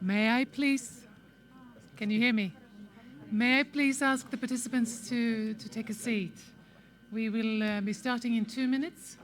May I please, can you hear me? May I please ask the participants to take a seat? We will be starting in 2 minutes.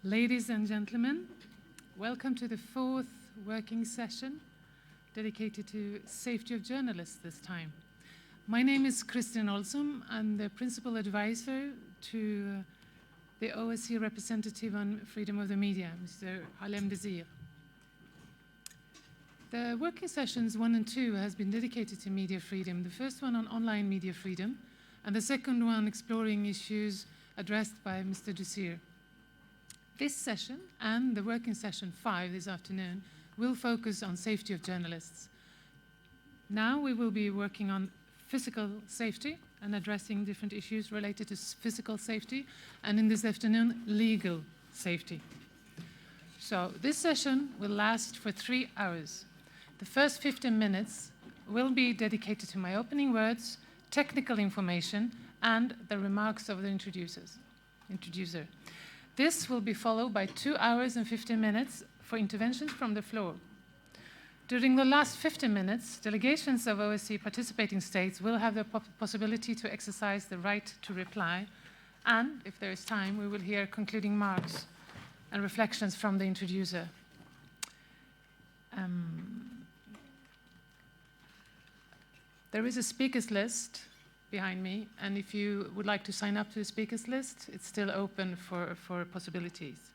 Ladies and gentlemen, welcome to the fourth working session dedicated to safety of journalists this time. My name is Kristin Olsson. I'm the principal advisor to the OSCE representative on freedom of the media, Mr. Harlem Desir. The working sessions 1 and 2 has been dedicated to media freedom, the first one on online media freedom, and the second one exploring issues addressed by Mr. Desir. This session and the working session 5 this afternoon will focus on safety of journalists. Now we will be working on physical safety and addressing different issues related to physical safety, and in this afternoon, legal safety. So this session will last for 3 hours. The first 15 minutes will be dedicated to my opening words, technical information, and the remarks of the introducer. This will be followed by 2 hours and 15 minutes for interventions from the floor. During the last 15 minutes, delegations of OSCE participating states will have the possibility to exercise the right to reply, and if there is time, we will hear concluding remarks and reflections from the introducer. There is a speakers list behind me, and if you would like to sign up to the speakers list, it's still open for possibilities.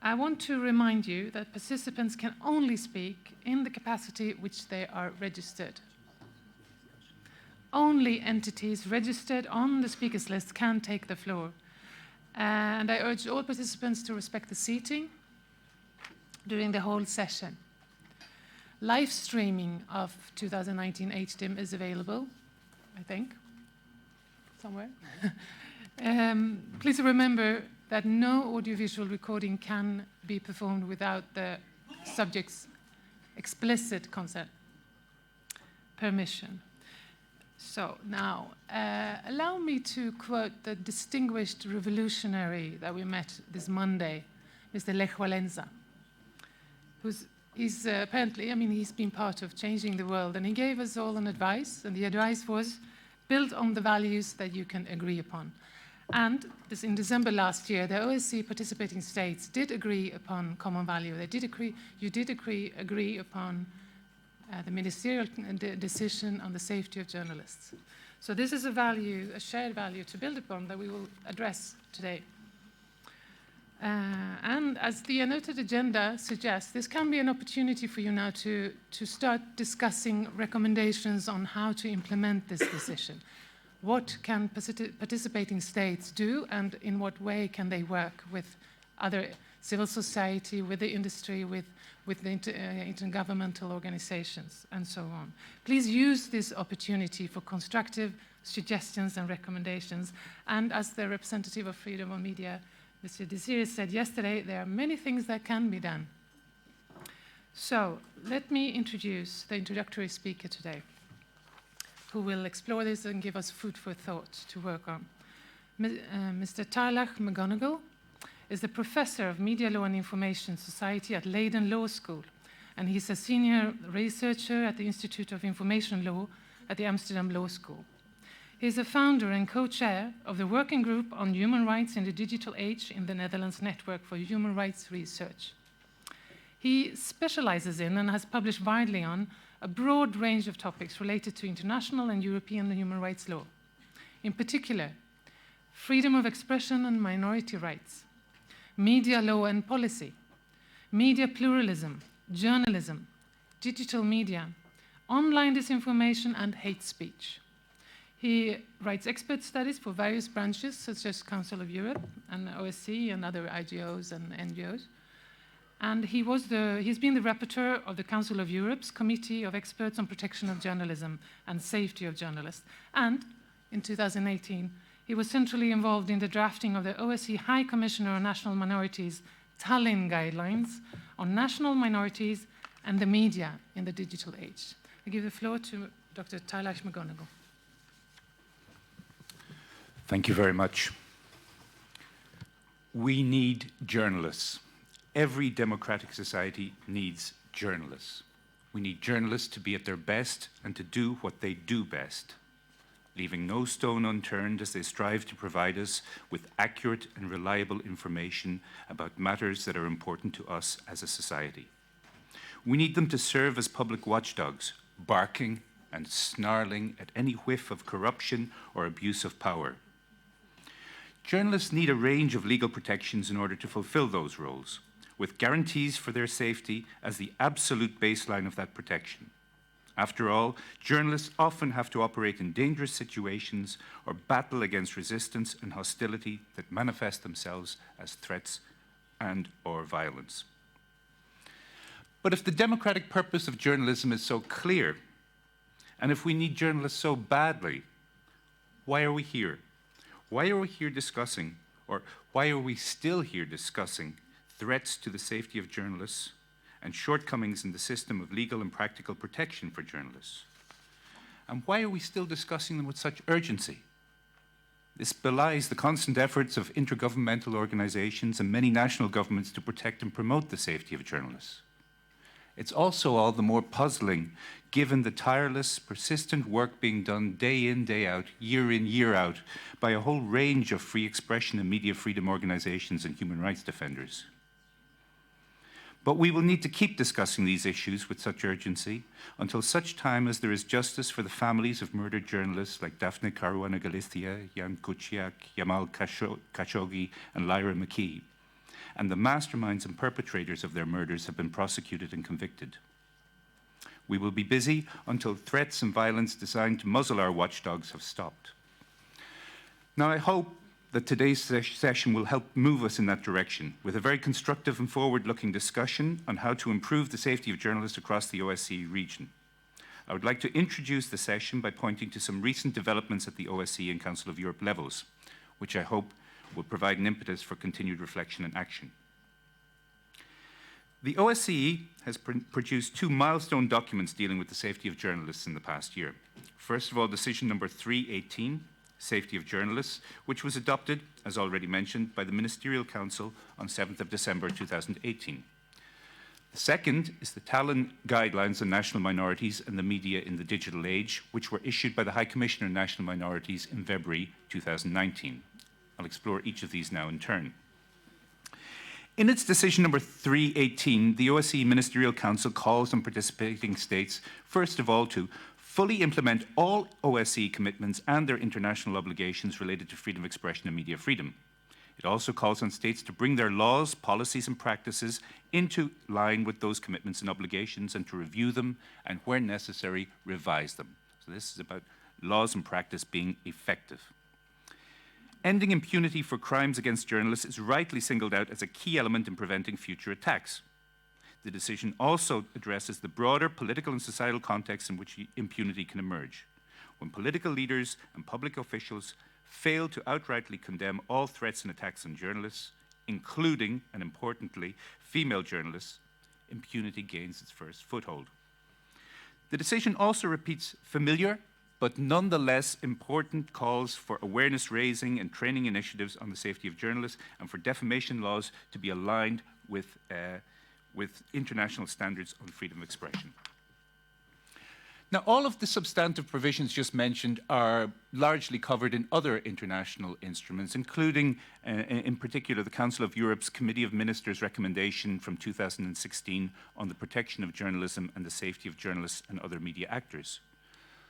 I want to remind you that participants can only speak in the capacity which they are registered. Only entities registered on the speakers list can take the floor. And I urge all participants to respect the seating during the whole session. Live streaming of 2019 HDIM is available, I think, somewhere. Please remember that no audiovisual recording can be performed without the subject's explicit consent, permission. So now, allow me to quote the distinguished revolutionary that we met this Monday, Mr. Lech Walesa, he's apparently, he's been part of changing the world, and he gave us all an advice, and the advice was, build on the values that you can agree upon. And this, in December last year, the OSCE participating states did agree upon common value. You did agree upon the ministerial decision on the safety of journalists. So this is a value, a shared value to build upon that we will address today. And as the annotated agenda suggests, this can be an opportunity for you now to start discussing recommendations on how to implement this decision. what can participating states do, and in what way can they work with other civil society, with the industry, with the intergovernmental organizations, and so on. Please use this opportunity for constructive suggestions and recommendations. And as the representative of Freedom of Media, Mr. Desir, said yesterday, there are many things that can be done. So let me introduce the introductory speaker today, who will explore this and give us food for thought to work on. Mr. Tarlach McGonigal is the professor of Media Law and Information Society at Leiden Law School, and he's a senior researcher at the Institute of Information Law at the Amsterdam Law School. He is a founder and co-chair of the Working Group on Human Rights in the Digital Age in the Netherlands Network for Human Rights Research. He specializes in and has published widely on a broad range of topics related to international and European human rights law. In particular, freedom of expression and minority rights, media law and policy, media pluralism, journalism, digital media, online disinformation, and hate speech. He writes expert studies for various branches, such as Council of Europe and OSCE and other IGOs and NGOs. And he's been the rapporteur of the Council of Europe's Committee of Experts on Protection of Journalism and Safety of Journalists. And in 2018, he was centrally involved in the drafting of the OSCE High Commissioner on National Minorities Tallinn Guidelines on national minorities and the media in the digital age. I give the floor to Dr. Tarlach McGonigal. Thank you very much. We need journalists. Every democratic society needs journalists. We need journalists to be at their best and to do what they do best, leaving no stone unturned as they strive to provide us with accurate and reliable information about matters that are important to us as a society. We need them to serve as public watchdogs, barking and snarling at any whiff of corruption or abuse of power. Journalists need a range of legal protections in order to fulfill those roles, with guarantees for their safety as the absolute baseline of that protection. After all, journalists often have to operate in dangerous situations or battle against resistance and hostility that manifest themselves as threats and/or violence. But if the democratic purpose of journalism is so clear, and if we need journalists so badly, why are we here? Why are we here discussing, or why are we still here discussing, threats to the safety of journalists and shortcomings in the system of legal and practical protection for journalists? And why are we still discussing them with such urgency? This belies the constant efforts of intergovernmental organizations and many national governments to protect and promote the safety of journalists. It's also all the more puzzling given the tireless, persistent work being done day in, day out, year out, by a whole range of free expression and media freedom organizations and human rights defenders. But we will need to keep discussing these issues with such urgency until such time as there is justice for the families of murdered journalists like Daphne Caruana Galizia, Jan Kuciak, Jamal Khashoggi, and Lyra McKee, and the masterminds and perpetrators of their murders have been prosecuted and convicted. We will be busy until threats and violence designed to muzzle our watchdogs have stopped. Now, I hope that today's session will help move us in that direction with a very constructive and forward-looking discussion on how to improve the safety of journalists across the OSCE region. I would like to introduce the session by pointing to some recent developments at the OSCE and Council of Europe levels, which I hope will provide an impetus for continued reflection and action. The OSCE has produced two milestone documents dealing with the safety of journalists in the past year. First of all, decision number 318, Safety of Journalists, which was adopted, as already mentioned, by the Ministerial Council on 7th of December 2018. The second is the Tallinn Guidelines on National Minorities and the Media in the Digital Age, which were issued by the High Commissioner on National Minorities in February 2019. I'll explore each of these now in turn. In its decision number 318, the OSCE Ministerial Council calls on participating states, first of all, to fully implement all OSCE commitments and their international obligations related to freedom of expression and media freedom. It also calls on states to bring their laws, policies, and practices into line with those commitments and obligations and to review them and, where necessary, revise them. So this is about laws and practice being effective. Ending impunity for crimes against journalists is rightly singled out as a key element in preventing future attacks. The decision also addresses the broader political and societal context in which impunity can emerge. When political leaders and public officials fail to outrightly condemn all threats and attacks on journalists, including, and importantly, female journalists, impunity gains its first foothold. The decision also repeats familiar but nonetheless important calls for awareness raising and training initiatives on the safety of journalists and for defamation laws to be aligned with international standards on freedom of expression. Now, all of the substantive provisions just mentioned are largely covered in other international instruments, including, in particular, the Council of Europe's Committee of Ministers recommendation from 2016 on the protection of journalism and the safety of journalists and other media actors.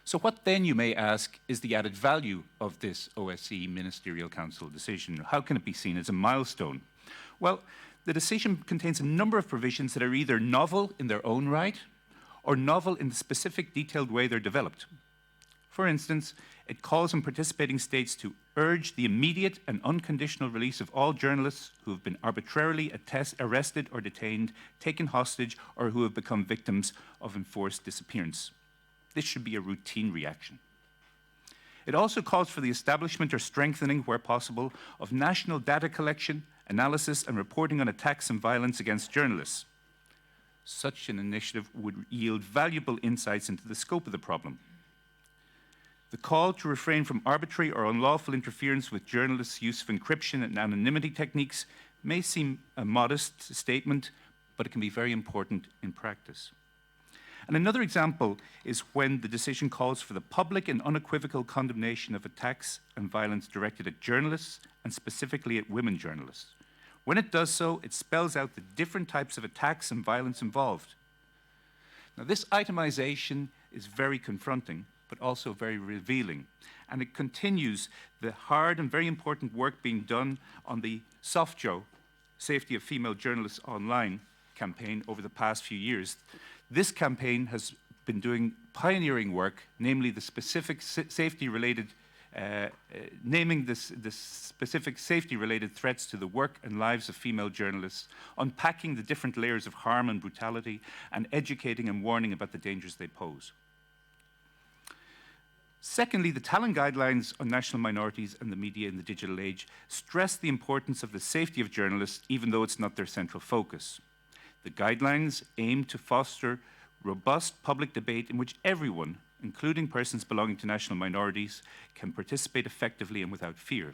So what then, you may ask, is the added value of this OSCE Ministerial Council decision? How can it be seen as a milestone? Well, the decision contains a number of provisions that are either novel in their own right or novel in the specific detailed way they're developed. For instance, it calls on participating states to urge the immediate and unconditional release of all journalists who have been arbitrarily arrested or detained, taken hostage, or who have become victims of enforced disappearance. This should be a routine reaction. It also calls for the establishment or strengthening, where possible, of national data collection, analysis, and reporting on attacks and violence against journalists. Such an initiative would yield valuable insights into the scope of the problem. The call to refrain from arbitrary or unlawful interference with journalists' use of encryption and anonymity techniques may seem a modest statement, but it can be very important in practice. And another example is when the decision calls for the public and unequivocal condemnation of attacks and violence directed at journalists, and specifically at women journalists. When it does so, it spells out the different types of attacks and violence involved. Now, this itemization is very confronting, but also very revealing. And it continues the hard and very important work being done on the SOFJO, Safety of Female Journalists Online campaign over the past few years. This campaign has been doing pioneering work, namely the specific safety-related naming the specific safety-related threats to the work and lives of female journalists, unpacking the different layers of harm and brutality, and educating and warning about the dangers they pose. Secondly, the Tallinn Guidelines on National Minorities and the Media in the Digital Age stress the importance of the safety of journalists, even though it's not their central focus. The guidelines aim to foster robust public debate in which everyone, including persons belonging to national minorities, can participate effectively and without fear.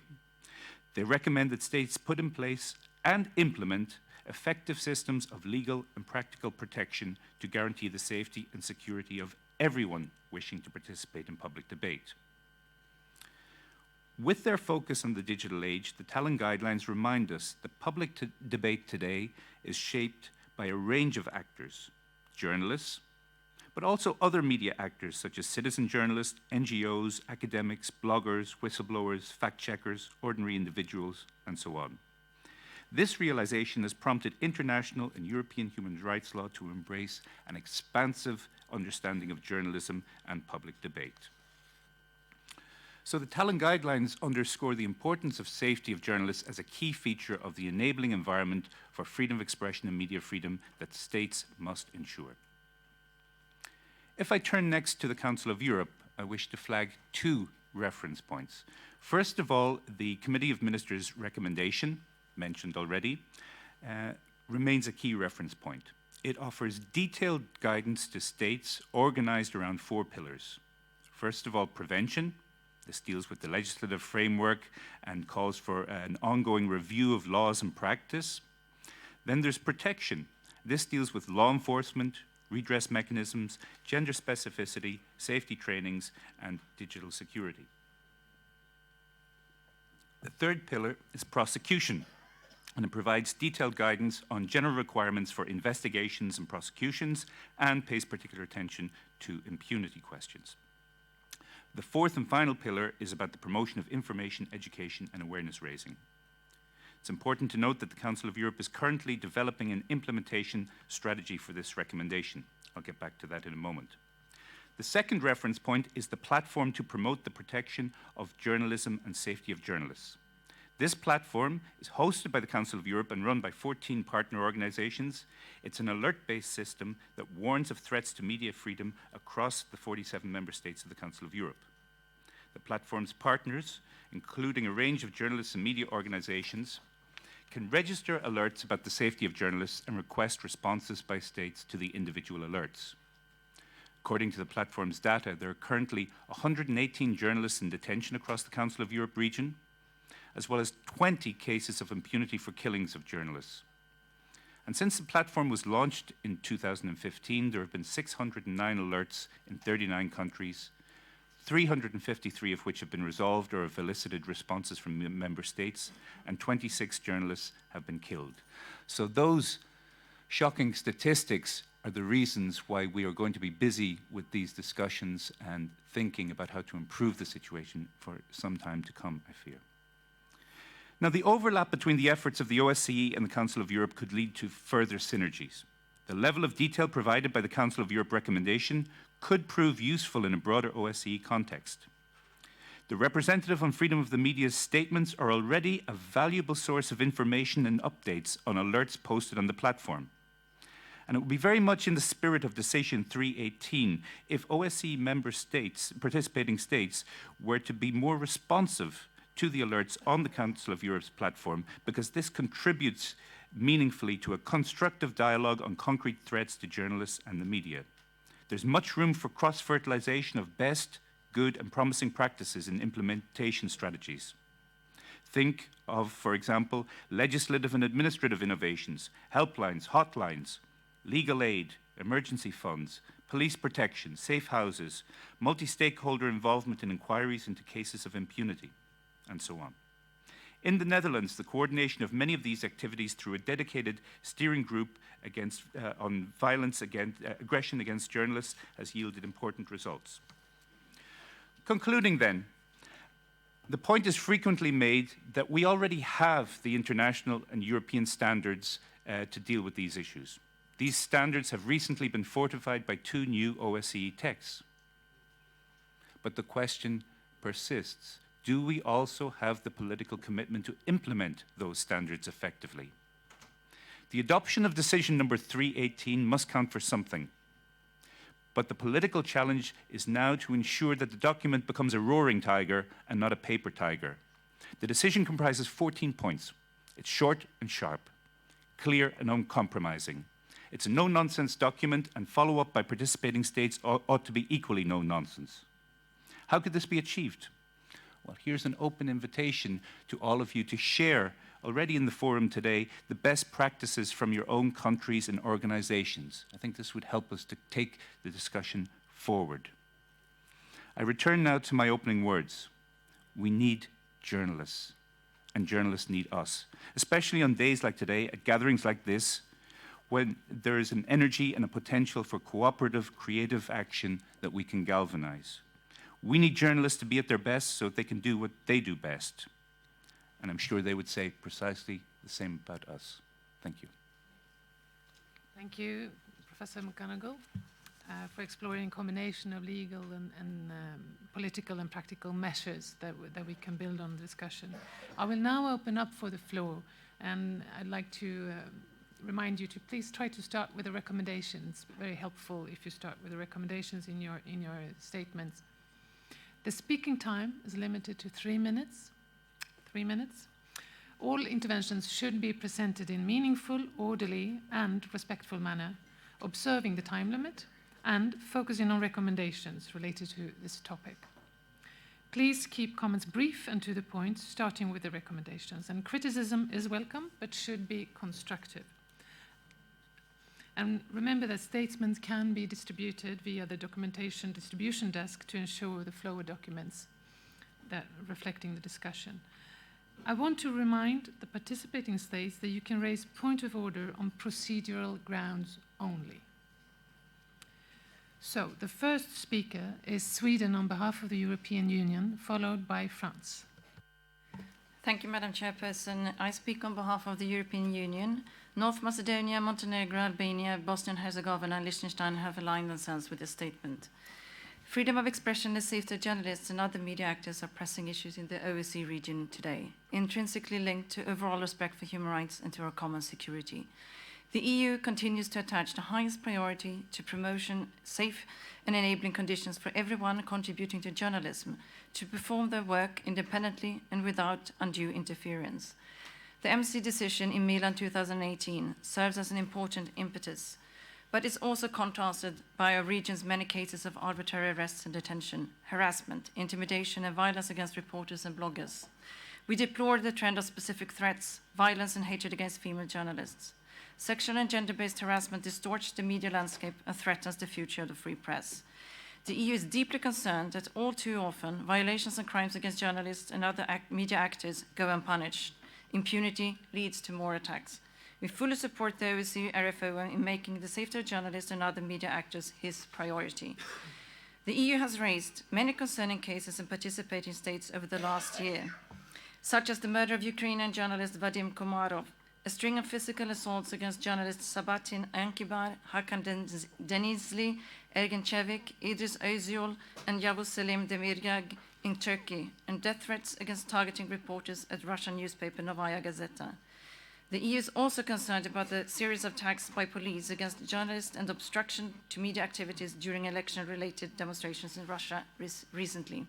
They recommend that states put in place and implement effective systems of legal and practical protection to guarantee the safety and security of everyone wishing to participate in public debate. With their focus on the digital age, the Tallinn Guidelines remind us that public debate today is shaped by a range of actors, journalists, but also other media actors such as citizen journalists, NGOs, academics, bloggers, whistleblowers, fact-checkers, ordinary individuals, and so on. This realization has prompted international and European human rights law to embrace an expansive understanding of journalism and public debate. So the Tallinn Guidelines underscore the importance of safety of journalists as a key feature of the enabling environment for freedom of expression and media freedom that states must ensure. If I turn next to the Council of Europe, I wish to flag two reference points. First of all, the Committee of Ministers recommendation, mentioned already, remains a key reference point. It offers detailed guidance to states organized around four pillars. First of all, prevention. This deals with the legislative framework and calls for an ongoing review of laws and practice. Then there's protection. This deals with law enforcement, redress mechanisms, gender specificity, safety trainings, and digital security. The third pillar is prosecution, and it provides detailed guidance on general requirements for investigations and prosecutions and pays particular attention to impunity questions. The fourth and final pillar is about the promotion of information, education, and awareness raising. It's important to note that the Council of Europe is currently developing an implementation strategy for this recommendation. I'll get back to that in a moment. The second reference point is the platform to promote the protection of journalism and safety of journalists. This platform is hosted by the Council of Europe and run by 14 partner organizations. It's an alert-based system that warns of threats to media freedom across the 47 member states of the Council of Europe. The platform's partners, including a range of journalists and media organizations, can register alerts about the safety of journalists and request responses by states to the individual alerts. According to the platform's data, there are currently 118 journalists in detention across the Council of Europe region, as well as 20 cases of impunity for killings of journalists. And since the platform was launched in 2015, there have been 609 alerts in 39 countries, 353 of which have been resolved or have elicited responses from member states, and 26 journalists have been killed. So those shocking statistics are the reasons why we are going to be busy with these discussions and thinking about how to improve the situation for some time to come, I fear. Now, the overlap between the efforts of the OSCE and the Council of Europe could lead to further synergies. The level of detail provided by the Council of Europe recommendation could prove useful in a broader OSCE context. The representative on freedom of the media's statements are already a valuable source of information and updates on alerts posted on the platform. And it would be very much in the spirit of Decision 318 if OSCE member states, participating states, were to be more responsive to the alerts on the Council of Europe's platform, because this contributes meaningfully to a constructive dialogue on concrete threats to journalists and the media. There's much room for cross-fertilization of best, good, and promising practices in implementation strategies. Think of, for example, legislative and administrative innovations, helplines, hotlines, legal aid, emergency funds, police protection, safe houses, multi-stakeholder involvement in inquiries into cases of impunity, and so on. In the Netherlands, the coordination of many of these activities through a dedicated steering group on aggression against journalists has yielded important results. Concluding then, the point is frequently made that we already have the international and European standards to deal with these issues. These standards have recently been fortified by 2 new OSCE texts. But the question persists. Do we also have the political commitment to implement those standards effectively? The adoption of decision number 318 must count for something. But the political challenge is now to ensure that the document becomes a roaring tiger and not a paper tiger. The decision comprises 14 points. It's short and sharp, clear and uncompromising. It's a no-nonsense document, and follow-up by participating states ought to be equally no-nonsense. How could this be achieved? Well, here's an open invitation to all of you to share, already in the forum today, the best practices from your own countries and organizations. I think this would help us to take the discussion forward. I return now to my opening words. We need journalists, and journalists need us, especially on days like today, at gatherings like this, when there is an energy and a potential for cooperative, creative action that we can galvanize. We need journalists to be at their best so that they can do what they do best. And I'm sure they would say precisely the same about us. Thank you. Thank you, Professor McGonigal, for exploring a combination of legal and political and practical measures that we can build on the discussion. I will now open up for the floor, and I'd like to remind you to please try to start with the recommendations. Very helpful if you start with the recommendations in your statements. The speaking time is limited to 3 minutes. 3 minutes. All interventions should be presented in meaningful, orderly, and respectful manner, observing the time limit and focusing on recommendations related to this topic. Please keep comments brief and to the point, starting with the recommendations. And criticism is welcome, but should be constructive. And remember that statements can be distributed via the documentation distribution desk to ensure the flow of documents that reflecting the discussion. I want to remind the participating states that you can raise point of order on procedural grounds only. So the first speaker is Sweden on behalf of the European Union, followed by France. Thank you, Madam Chairperson. I speak on behalf of the European Union. North Macedonia, Montenegro, Albania, Bosnia and Herzegovina, and Liechtenstein have aligned themselves with this statement. Freedom of expression and safety of journalists and other media actors are pressing issues in the OSCE region today, intrinsically linked to overall respect for human rights and to our common security. The EU continues to attach the highest priority to promotion safe and enabling conditions for everyone contributing to journalism to perform their work independently and without undue interference. The MC decision in Milan 2018 serves as an important impetus, but is also contrasted by our region's many cases of arbitrary arrests and detention, harassment, intimidation, and violence against reporters and bloggers. We deplore the trend of specific threats, violence, and hatred against female journalists. Sexual and gender-based harassment distorts the media landscape and threatens the future of the free press. The EU is deeply concerned that all too often violations and crimes against journalists and other media actors go unpunished. Impunity leads to more attacks. We fully support the OSCE RFO in making the safety of journalists and other media actors his priority. The EU has raised many concerning cases in participating states over the last year, such as the murder of Ukrainian journalist Vadim Komarov, a string of physical assaults against journalists Sabahattin Ankibar, Hakan Denizli, Ergin Çevik, Idris Özil, and Yavuz Selim Demiryag in Turkey, and death threats against targeting reporters at Russian newspaper Novaya Gazeta. The EU is also concerned about the series of attacks by police against journalists and obstruction to media activities during election-related demonstrations in Russia recently.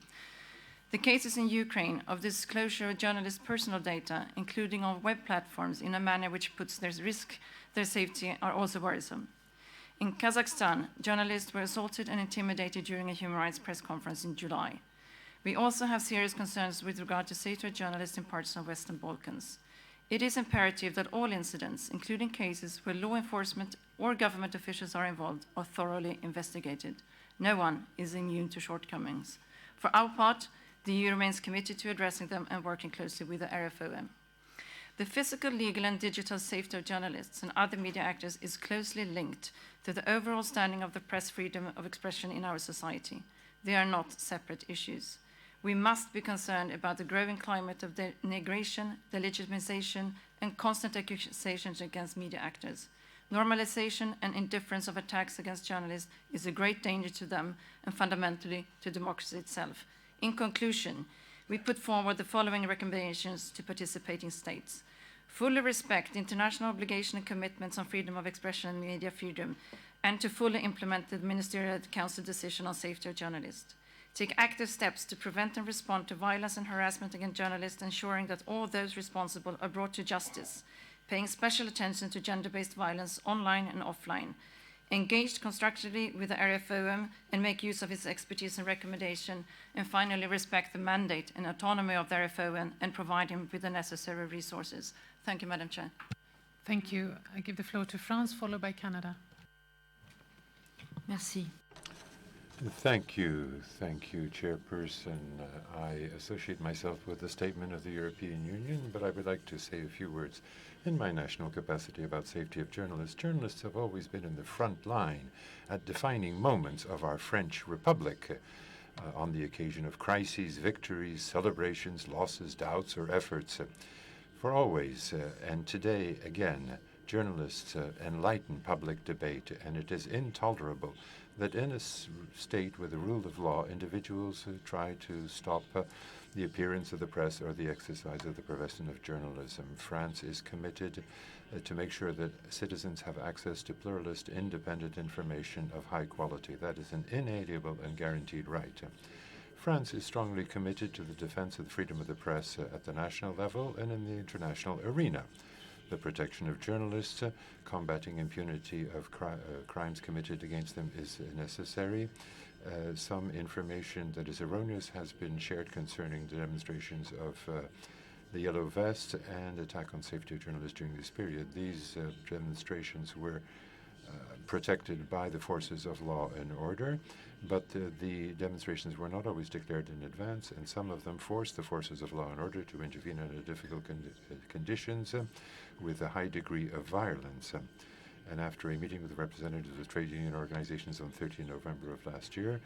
The cases in Ukraine of disclosure of journalists' personal data, including on web platforms, in a manner which puts their safety, are also worrisome. In Kazakhstan, journalists were assaulted and intimidated during a human rights press conference in July. We also have serious concerns with regard to safety of journalists in parts of Western Balkans. It is imperative that all incidents, including cases where law enforcement or government officials are involved, are thoroughly investigated. No one is immune to shortcomings. For our part, the EU remains committed to addressing them and working closely with the RFOM. The physical, legal, and digital safety of journalists and other media actors is closely linked to the overall standing of the press freedom of expression in our society. They are not separate issues. We must be concerned about the growing climate of denigration, delegitimization, and constant accusations against media actors. Normalization and indifference of attacks against journalists is a great danger to them and fundamentally to democracy itself. In conclusion, we put forward the following recommendations to participating states. Fully respect international obligations and commitments on freedom of expression and media freedom, and to fully implement the Ministerial Council decision on safety of journalists. Take active steps to prevent and respond to violence and harassment against journalists, ensuring that all those responsible are brought to justice, paying special attention to gender-based violence online and offline. Engaged constructively with the RFOM and make use of its expertise and recommendation, and finally respect the mandate and autonomy of the RFOM and provide him with the necessary resources. Thank you, Madam Chair. Thank you. I give the floor to France, followed by Canada. Merci. Thank you, Chairperson. I associate myself with the statement of the European Union, but I would like to say a few words in my national capacity about safety of journalists. Journalists have always been in the front line at defining moments of our French Republic on the occasion of crises, victories, celebrations, losses, doubts, or efforts. For always, and today again, journalists enlighten public debate, and it is intolerable that in a state with the rule of law, individuals try to stop the appearance of the press or the exercise of the profession of journalism. France is committed to make sure that citizens have access to pluralist, independent information of high quality. That is an inalienable and guaranteed right. France is strongly committed to the defense of the freedom of the press at the national level and in the international arena. The protection of journalists, combating impunity of crimes committed against them is necessary. Some information that is erroneous has been shared concerning the demonstrations of the Yellow Vest and attack on safety of journalists during this period. These demonstrations were protected by the forces of law and order, but the demonstrations were not always declared in advance, and some of them forced the forces of law and order to intervene under difficult conditions with a high degree of violence. And after a meeting with the representatives of trade union organizations on 13 November of last year,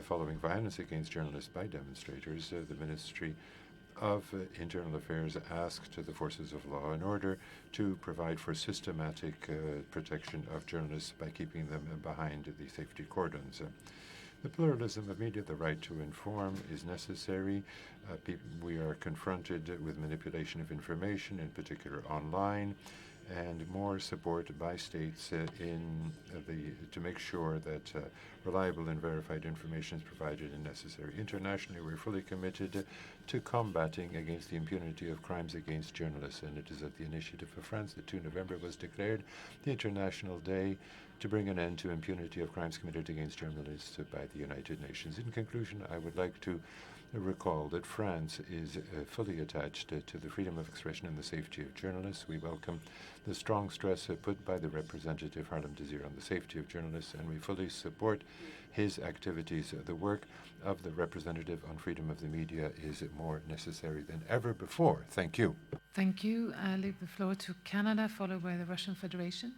following violence against journalists by demonstrators, the Ministry of Internal Affairs asked the forces of law and order to provide for systematic protection of journalists by keeping them behind the safety cordons. The pluralism of media, the right to inform, is necessary. We are confronted with manipulation of information, in particular online, and more support by states to make sure that reliable and verified information is provided and necessary. Internationally, we're fully committed to combating against the impunity of crimes against journalists, and it is at the initiative of France that 2 November was declared the International Day to bring an end to impunity of crimes committed against journalists by the United Nations. In conclusion, I would like to recall that France is fully attached to the freedom of expression and the safety of journalists. We welcome the strong stress put by the representative Harlem Desir on the safety of journalists, and we fully support his activities. The work of the representative on freedom of the media is more necessary than ever before. Thank you. Thank you. I leave the floor to Canada, followed by the Russian Federation.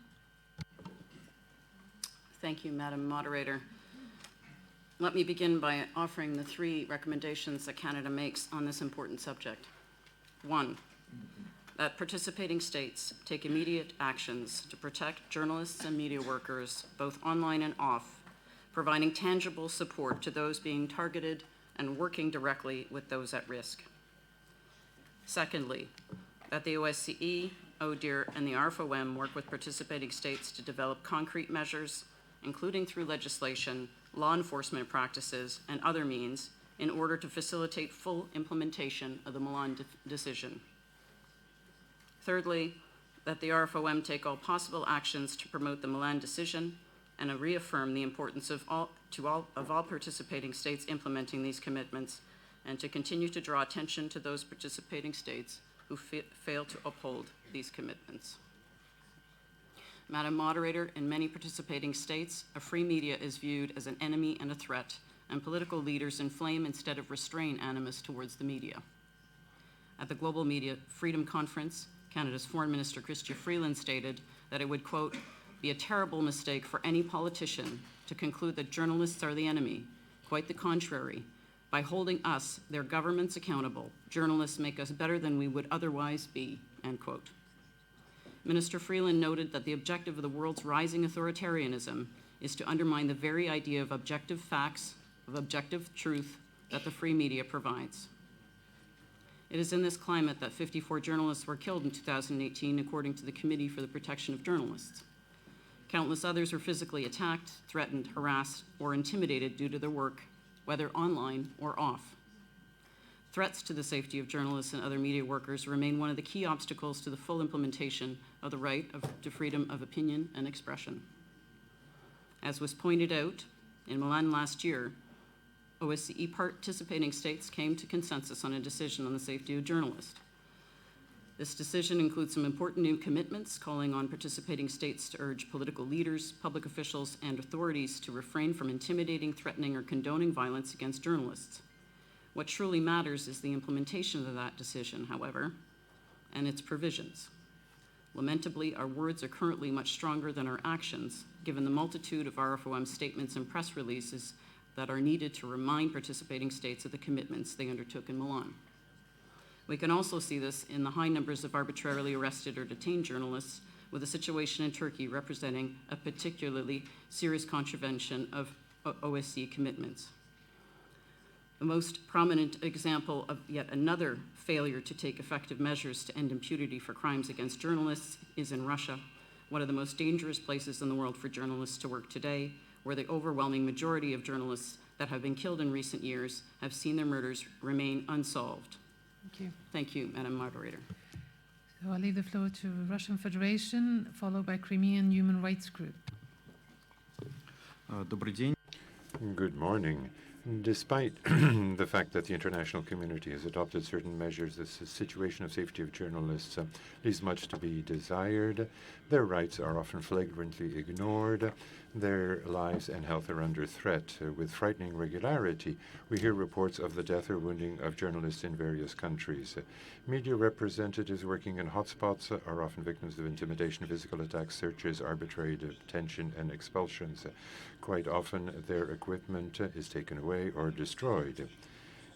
Thank you, Madam Moderator. Let me begin by offering the 3 recommendations that Canada makes on this important subject. 1, that participating states take immediate actions to protect journalists and media workers, both online and off, providing tangible support to those being targeted and working directly with those at risk. Secondly, that the OSCE, ODIHR, and the RFOM work with participating states to develop concrete measures, including through legislation, law enforcement practices, and other means in order to facilitate full implementation of the Milan decision. Thirdly, that the RFOM take all possible actions to promote the Milan decision and reaffirm the importance of all participating states implementing these commitments, and to continue to draw attention to those participating states who fail to uphold these commitments. Madam Moderator, in many participating states, a free media is viewed as an enemy and a threat, and political leaders inflame instead of restrain animus towards the media. At the Global Media Freedom Conference, Canada's Foreign Minister Chrystia Freeland stated that it would, quote, be a terrible mistake for any politician to conclude that journalists are the enemy. Quite the contrary. By holding us, their governments, accountable, journalists make us better than we would otherwise be, end quote. Minister Freeland noted that the objective of the world's rising authoritarianism is to undermine the very idea of objective facts, of objective truth that the free media provides. It is in this climate that 54 journalists were killed in 2018, according to the Committee for the Protection of Journalists. Countless others were physically attacked, threatened, harassed, or intimidated due to their work, whether online or off. Threats to the safety of journalists and other media workers remain one of the key obstacles to the full implementation of the right to freedom of opinion and expression. As was pointed out in Milan last year, OSCE participating states came to consensus on a decision on the safety of journalists. This decision includes some important new commitments calling on participating states to urge political leaders, public officials, and authorities to refrain from intimidating, threatening, or condoning violence against journalists. What truly matters is the implementation of that decision, however, and its provisions. Lamentably, our words are currently much stronger than our actions, given the multitude of RFOM statements and press releases that are needed to remind participating states of the commitments they undertook in Milan. We can also see this in the high numbers of arbitrarily arrested or detained journalists, with the situation in Turkey representing a particularly serious contravention of OSCE commitments. The most prominent example of yet another failure to take effective measures to end impunity for crimes against journalists is in Russia, one of the most dangerous places in the world for journalists to work today, where the overwhelming majority of journalists that have been killed in recent years have seen their murders remain unsolved. Thank you. Thank you, Madam Moderator. So I'll leave the floor to Russian Federation, followed by Crimean Human Rights Group. Добрый день. Good morning. Despite the fact that the international community has adopted certain measures, the situation of safety of journalists leaves much to be desired. Their rights are often flagrantly ignored. Their lives and health are under threat. With frightening regularity, we hear reports of the death or wounding of journalists in various countries. Media representatives working in hotspots are often victims of intimidation, physical attacks, searches, arbitrary detention, and expulsions. Quite often, their equipment is taken away or destroyed.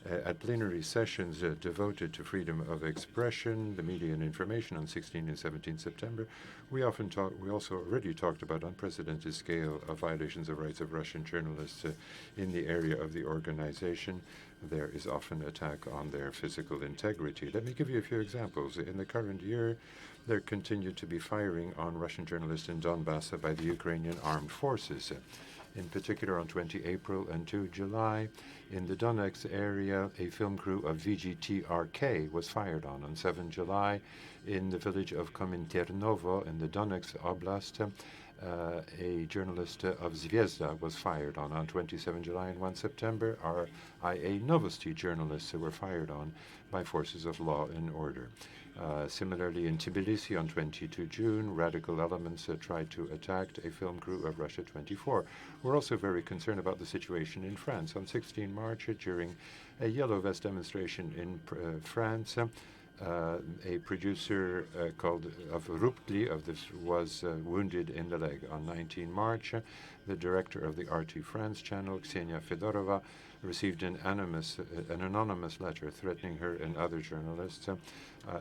at plenary sessions devoted to freedom of expression, the media and information on 16 and 17 September, we also already talked about unprecedented scale of violations of rights of Russian journalists in the area of the organization. There is often attack on their physical integrity. Let me give you a few examples. In the current year, there continued to be firing on Russian journalists in Donbass by the Ukrainian armed forces. In particular, on 20 April and 2 July, in the Donetsk area, a film crew of VGTRK was fired on. On 7 July, in the village of Kominternovo in the Donetsk Oblast, a journalist of Zvezda was fired on 27 July and 1 September. RIA Novosti journalists were fired on by forces of law and order. Similarly, in Tbilisi on 22 June, radical elements tried to attack a film crew of Russia 24. We're also very concerned about the situation in France. On 16 March, during a yellow vest demonstration in France, a producer of Ruptli was wounded in the leg. On 19 March, the director of the RT France channel, Ksenia Fedorova, received an anonymous letter threatening her and other journalists,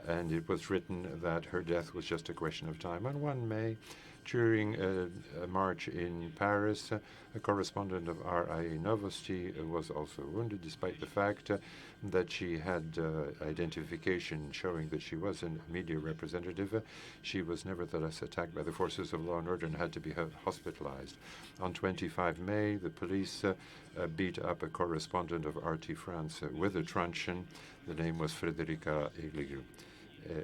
and it was written that her death was just a question of time. On 1 May, during a march in Paris, a correspondent of RIA Novosti was also wounded, despite the fact that she had identification showing that she was a media representative. She was nevertheless attacked by the forces of law and order and had to be hospitalized. On 25 May, the police beat up a correspondent of RT France with a truncheon. The name was Frederica Egligu.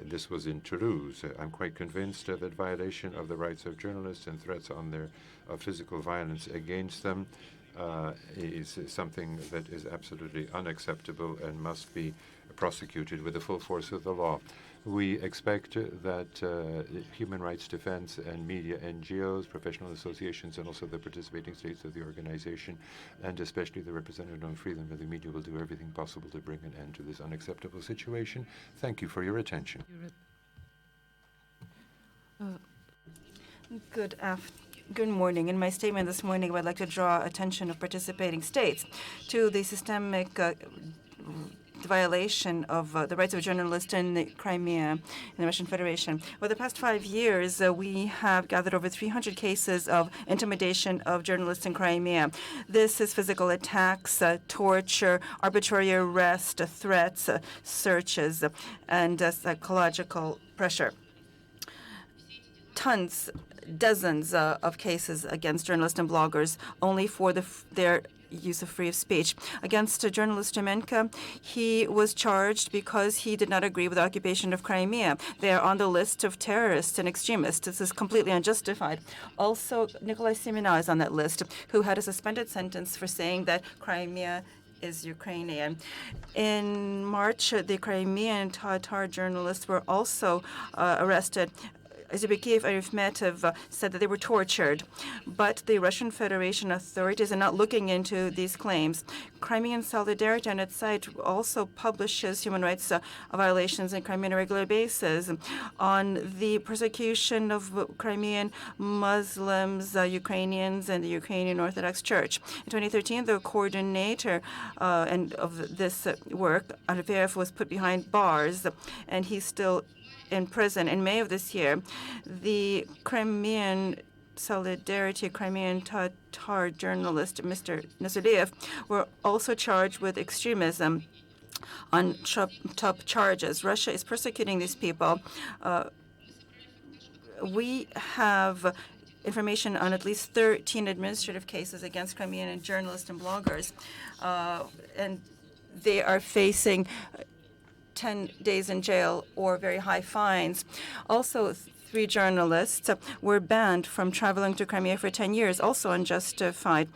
This was in Toulouse. I'm quite convinced that violation of the rights of journalists and threats on their physical violence against them is something that is absolutely unacceptable and must be prosecuted with the full force of the law. We expect that human rights defense and media NGOs, professional associations, and also the participating states of the organization, and especially the representative on freedom of the media, will do everything possible to bring an end to this unacceptable situation. Thank you for your attention. Good morning. In my statement this morning, I would like to draw attention of participating states to the systemic violation of the rights of journalists in the Crimea in the Russian Federation. Over the past 5 years, we have gathered over 300 cases of intimidation of journalists in Crimea. This is physical attacks, torture, arbitrary arrest, threats, searches, and psychological pressure. Dozens of cases against journalists and bloggers only for their use of freedom of speech. Against journalist Jemenka, he was charged because he did not agree with the occupation of Crimea. They are on the list of terrorists and extremists. This is completely unjustified. Also, Nikolai Semina is on that list, who had a suspended sentence for saying that Crimea is Ukrainian. In March, the Crimean Tatar journalists were also arrested. Zybekiev Arifmetov said that they were tortured, but the Russian Federation authorities are not looking into these claims. Crimean Solidarity on its site also publishes human rights violations in Crimea on a regular basis on the persecution of Crimean Muslims, Ukrainians, and the Ukrainian Orthodox Church. In 2013, the coordinator of this work, Alfeyev, was put behind bars, and he's still in prison. In May of this year, the Crimean Solidarity Crimean Tatar journalist, Mr. Nazarbayev, were also charged with extremism on top charges. Russia is persecuting these people. We have information on at least 13 administrative cases against Crimean journalists and bloggers, and they are facing 10 days in jail or very high fines. Also, 3 journalists were banned from traveling to Crimea for 10 years, also unjustified.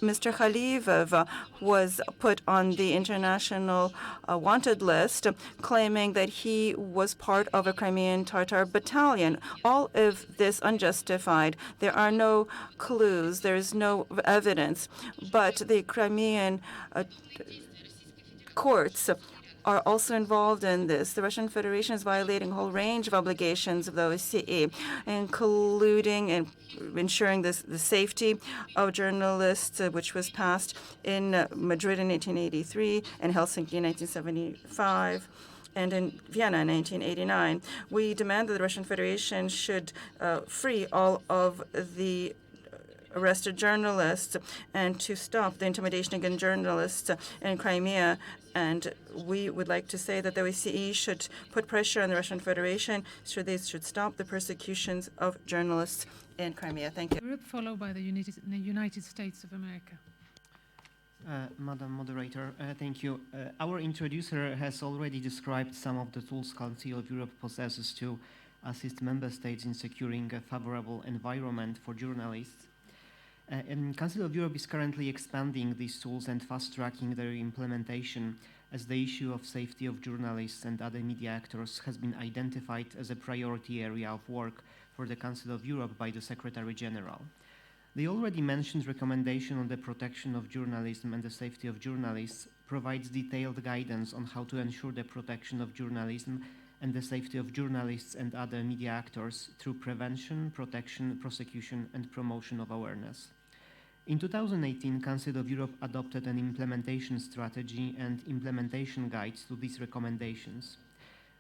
Mr. Khalivov was put on the international wanted list, claiming that he was part of a Crimean Tatar battalion. All of this unjustified. There are no clues. There is no evidence. But the Crimean courts are also involved in this. The Russian Federation is violating a whole range of obligations of the OSCE, including ensuring the safety of journalists, which was passed in Madrid in 1883 and Helsinki in 1975. And in Vienna in 1989. We demand that the Russian Federation should free all of the arrested journalists and to stop the intimidation against journalists in Crimea. And we would like to say that the OSCE should put pressure on the Russian Federation so they should stop the persecutions of journalists in Crimea. Thank you. Europe, followed by the United States of America. Madam Moderator, thank you. Our introducer has already described some of the tools Council of Europe possesses to assist member states in securing a favorable environment for journalists. And Council of Europe is currently expanding these tools and fast-tracking their implementation, as the issue of safety of journalists and other media actors has been identified as a priority area of work for the Council of Europe by the Secretary General. The already mentioned recommendation on the protection of journalism and the safety of journalists provides detailed guidance on how to ensure the protection of journalism and the safety of journalists and other media actors through prevention, protection, prosecution, and promotion of awareness. In 2018, Council of Europe adopted an implementation strategy and implementation guides to these recommendations.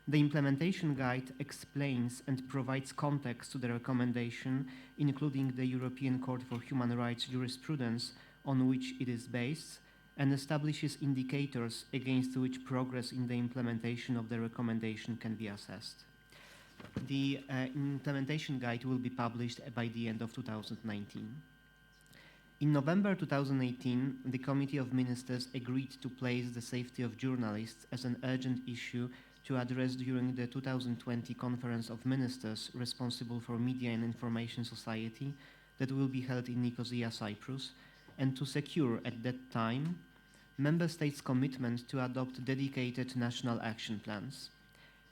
The implementation guide explains and provides context to the recommendation, including the European Court for Human Rights jurisprudence on which it is based, and establishes indicators against which progress in the implementation of the recommendation can be assessed. The implementation guide will be published by the end of 2019. In November 2018, the Committee of Ministers agreed to place the safety of journalists as an urgent issue to address during the 2020 Conference of Ministers responsible for media and information society that will be held in Nicosia, Cyprus, and to secure at that time Member States' commitment to adopt dedicated national action plans.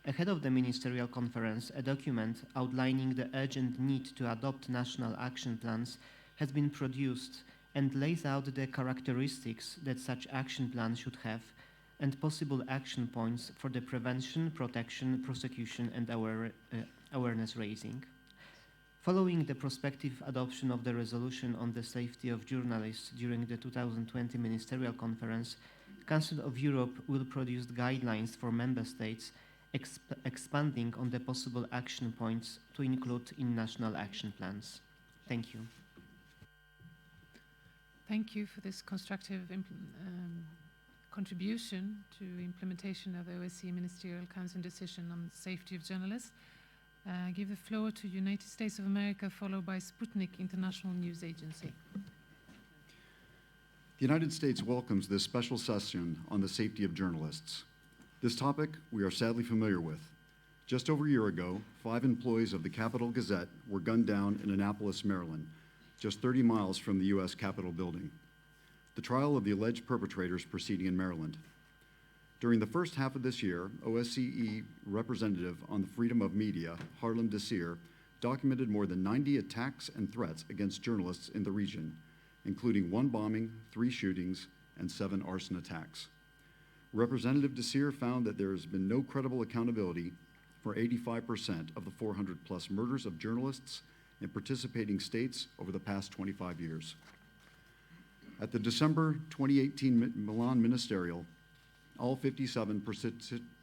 Ahead of the ministerial conference, a document outlining the urgent need to adopt national action plans has been produced and lays out the characteristics that such action plans should have and possible action points for the prevention, protection, prosecution, and awareness raising. Following the prospective adoption of the resolution on the safety of journalists during the 2020 Ministerial Conference, Council of Europe will produce guidelines for Member States expanding on the possible action points to include in national action plans. Thank you. Thank you for this constructive contribution to implementation of the OSCE Ministerial Council decision on safety of journalists. Give the floor to United States of America, followed by Sputnik International News Agency. The United States welcomes this special session on the safety of journalists. This topic we are sadly familiar with. Just over a year ago, 5 employees of the Capitol Gazette were gunned down in Annapolis, Maryland, just 30 miles from the U.S. Capitol building. The trial of the alleged perpetrators proceeding in Maryland. During the first half of this year, OSCE representative on the freedom of media, Harlem Desir, documented more than 90 attacks and threats against journalists in the region, including 1 bombing, 3 shootings, and 7 arson attacks. Representative Desir found that there has been no credible accountability for 85% of the 400+ murders of journalists in participating states over the past 25 years. At the December 2018 Milan Ministerial, all 57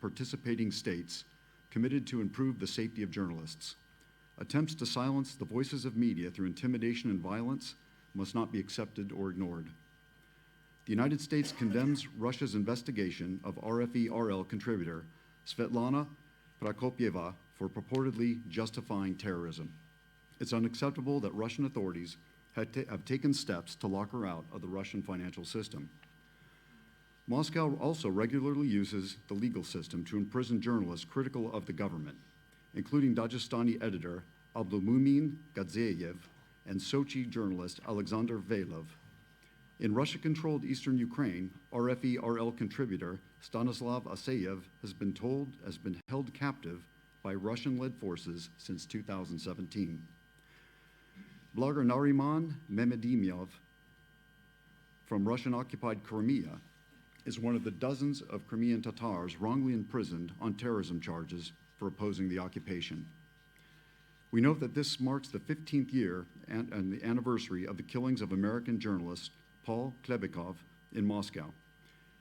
participating states committed to improve the safety of journalists. Attempts to silence the voices of media through intimidation and violence must not be accepted or ignored. The United States condemns Russia's investigation of RFE-RL contributor Svetlana Prokopieva for purportedly justifying terrorism. It's unacceptable that Russian authorities have taken steps to lock her out of the Russian financial system. Moscow also regularly uses the legal system to imprison journalists critical of the government, including Dagestani editor Abdulmumin Gadzeyev and Sochi journalist Alexander Velov. In Russia-controlled eastern Ukraine, RFE-RL contributor Stanislav Aseyev has been held captive by Russian-led forces since 2017. Blogger Nariman Mehmedimov from Russian-occupied Crimea is one of the dozens of Crimean Tatars wrongly imprisoned on terrorism charges for opposing the occupation. We note that this marks the 15th year and the anniversary of the killings of American journalist Paul Klebikov in Moscow.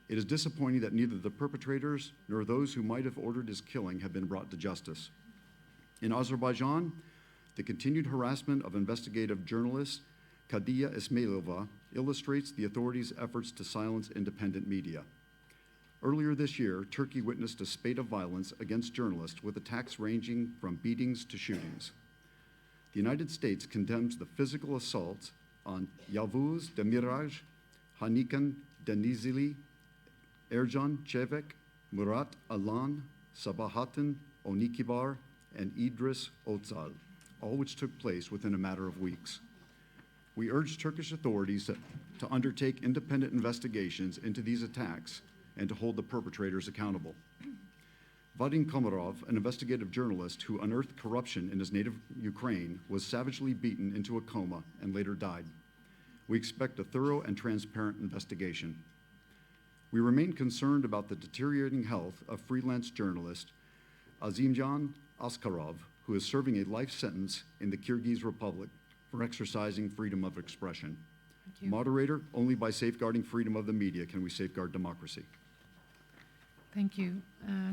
It is disappointing that neither the perpetrators nor those who might have ordered his killing have been brought to justice. In Azerbaijan, the continued harassment of investigative journalist Kadia Ismailova illustrates the authorities' efforts to silence independent media. Earlier this year, Turkey witnessed a spate of violence against journalists with attacks ranging from beatings to shootings. The United States condemns the physical assaults on Yavuz Demiraj, Hanikan Denizli, Ercan Çevik, Murat Alan, Sabahattin Onikibar, and Idris Otsal, all which took place within a matter of weeks. We urge Turkish authorities to undertake independent investigations into these attacks and to hold the perpetrators accountable. Vadim Komarov, an investigative journalist who unearthed corruption in his native Ukraine, was savagely beaten into a coma and later died. We expect a thorough and transparent investigation. We remain concerned about the deteriorating health of freelance journalist Azimjan Askarov, who is serving a life sentence in the Kyrgyz Republic for exercising freedom of expression. Thank you. Moderator, only by safeguarding freedom of the media can we safeguard democracy. Thank you.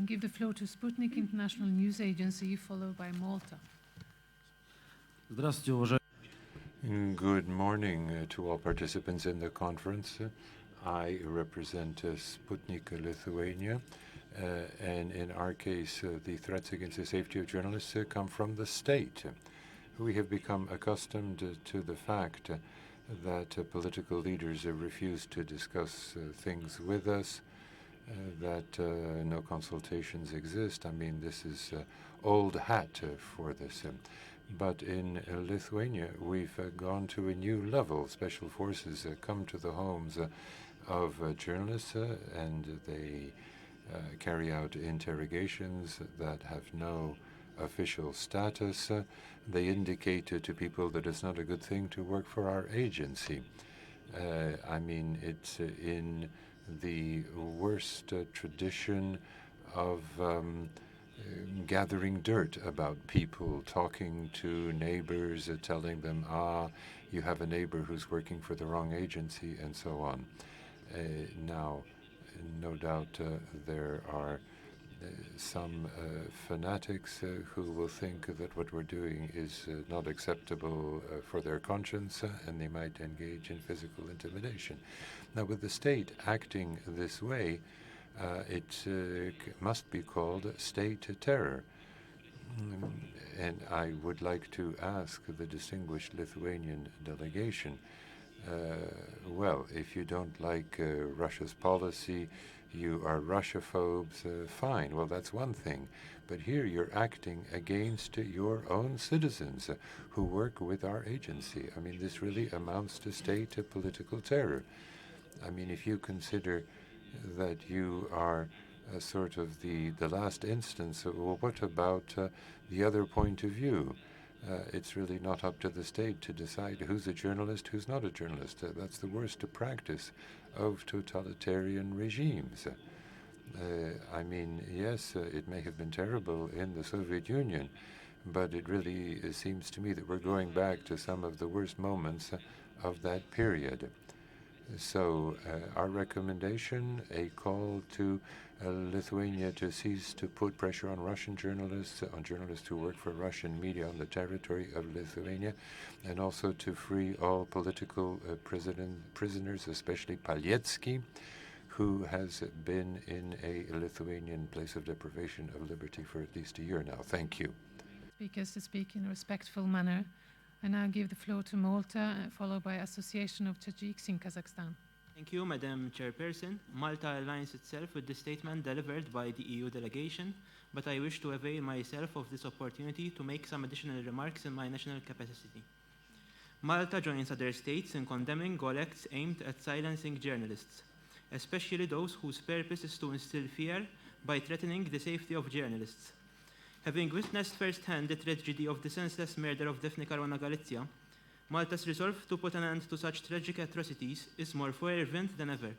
Give the floor to Sputnik International News Agency, followed by Malta. Здравствуйте, уважаемые. Good morning to all participants in the conference. I represent Sputnik Lithuania, and in our case, the threats against the safety of journalists come from the state. We have become accustomed to the fact that political leaders refuse to discuss things with us, that no consultations exist. I mean, this is old hat for this. But in Lithuania, we've gone to a new level. Special forces come to the homes of journalists and they carry out interrogations that have no official status. They indicate to people that it's not a good thing to work for our agency. I mean, it's in the worst tradition of gathering dirt about people, talking to neighbors, telling them, you have a neighbor who's working for the wrong agency, and so on. Now, no doubt there are some fanatics who will think that what we're doing is not acceptable for their conscience, and they might engage in physical intimidation. Now, with the state acting this way, it must be called state terror. And I would like to ask the distinguished Lithuanian delegation, well, if you don't like Russia's policy, you are Russophobes, fine. Well, that's one thing. But here you're acting against your own citizens who work with our agency. I mean, this really amounts to state political terror. I mean, if you consider that you are sort of the last instance, well, what about the other point of view? It's really not up to the state to decide who's a journalist, who's not a journalist. That's the worst practice of totalitarian regimes. I mean, yes, it may have been terrible in the Soviet Union, but it really seems to me that we're going back to some of the worst moments of that period. So our recommendation, a call to Lithuania to cease to put pressure on Russian journalists, on journalists who work for Russian media on the territory of Lithuania, and also to free all political prisoners, especially Palietsky, who has been in a Lithuanian place of deprivation of liberty for at least a year now. Thank you. Speakers to speak in a respectful manner. I now give the floor to Malta, followed by Association of Tajiks in Kazakhstan. Thank you, Madam Chairperson. Malta aligns itself with the statement delivered by the EU delegation, but I wish to avail myself of this opportunity to make some additional remarks in my national capacity. Malta joins other states in condemning all acts aimed at silencing journalists, especially those whose purpose is to instill fear by threatening the safety of journalists. Having witnessed firsthand the tragedy of the senseless murder of Daphne Caruana Galizia, Malta's resolve to put an end to such tragic atrocities is more fervent than ever.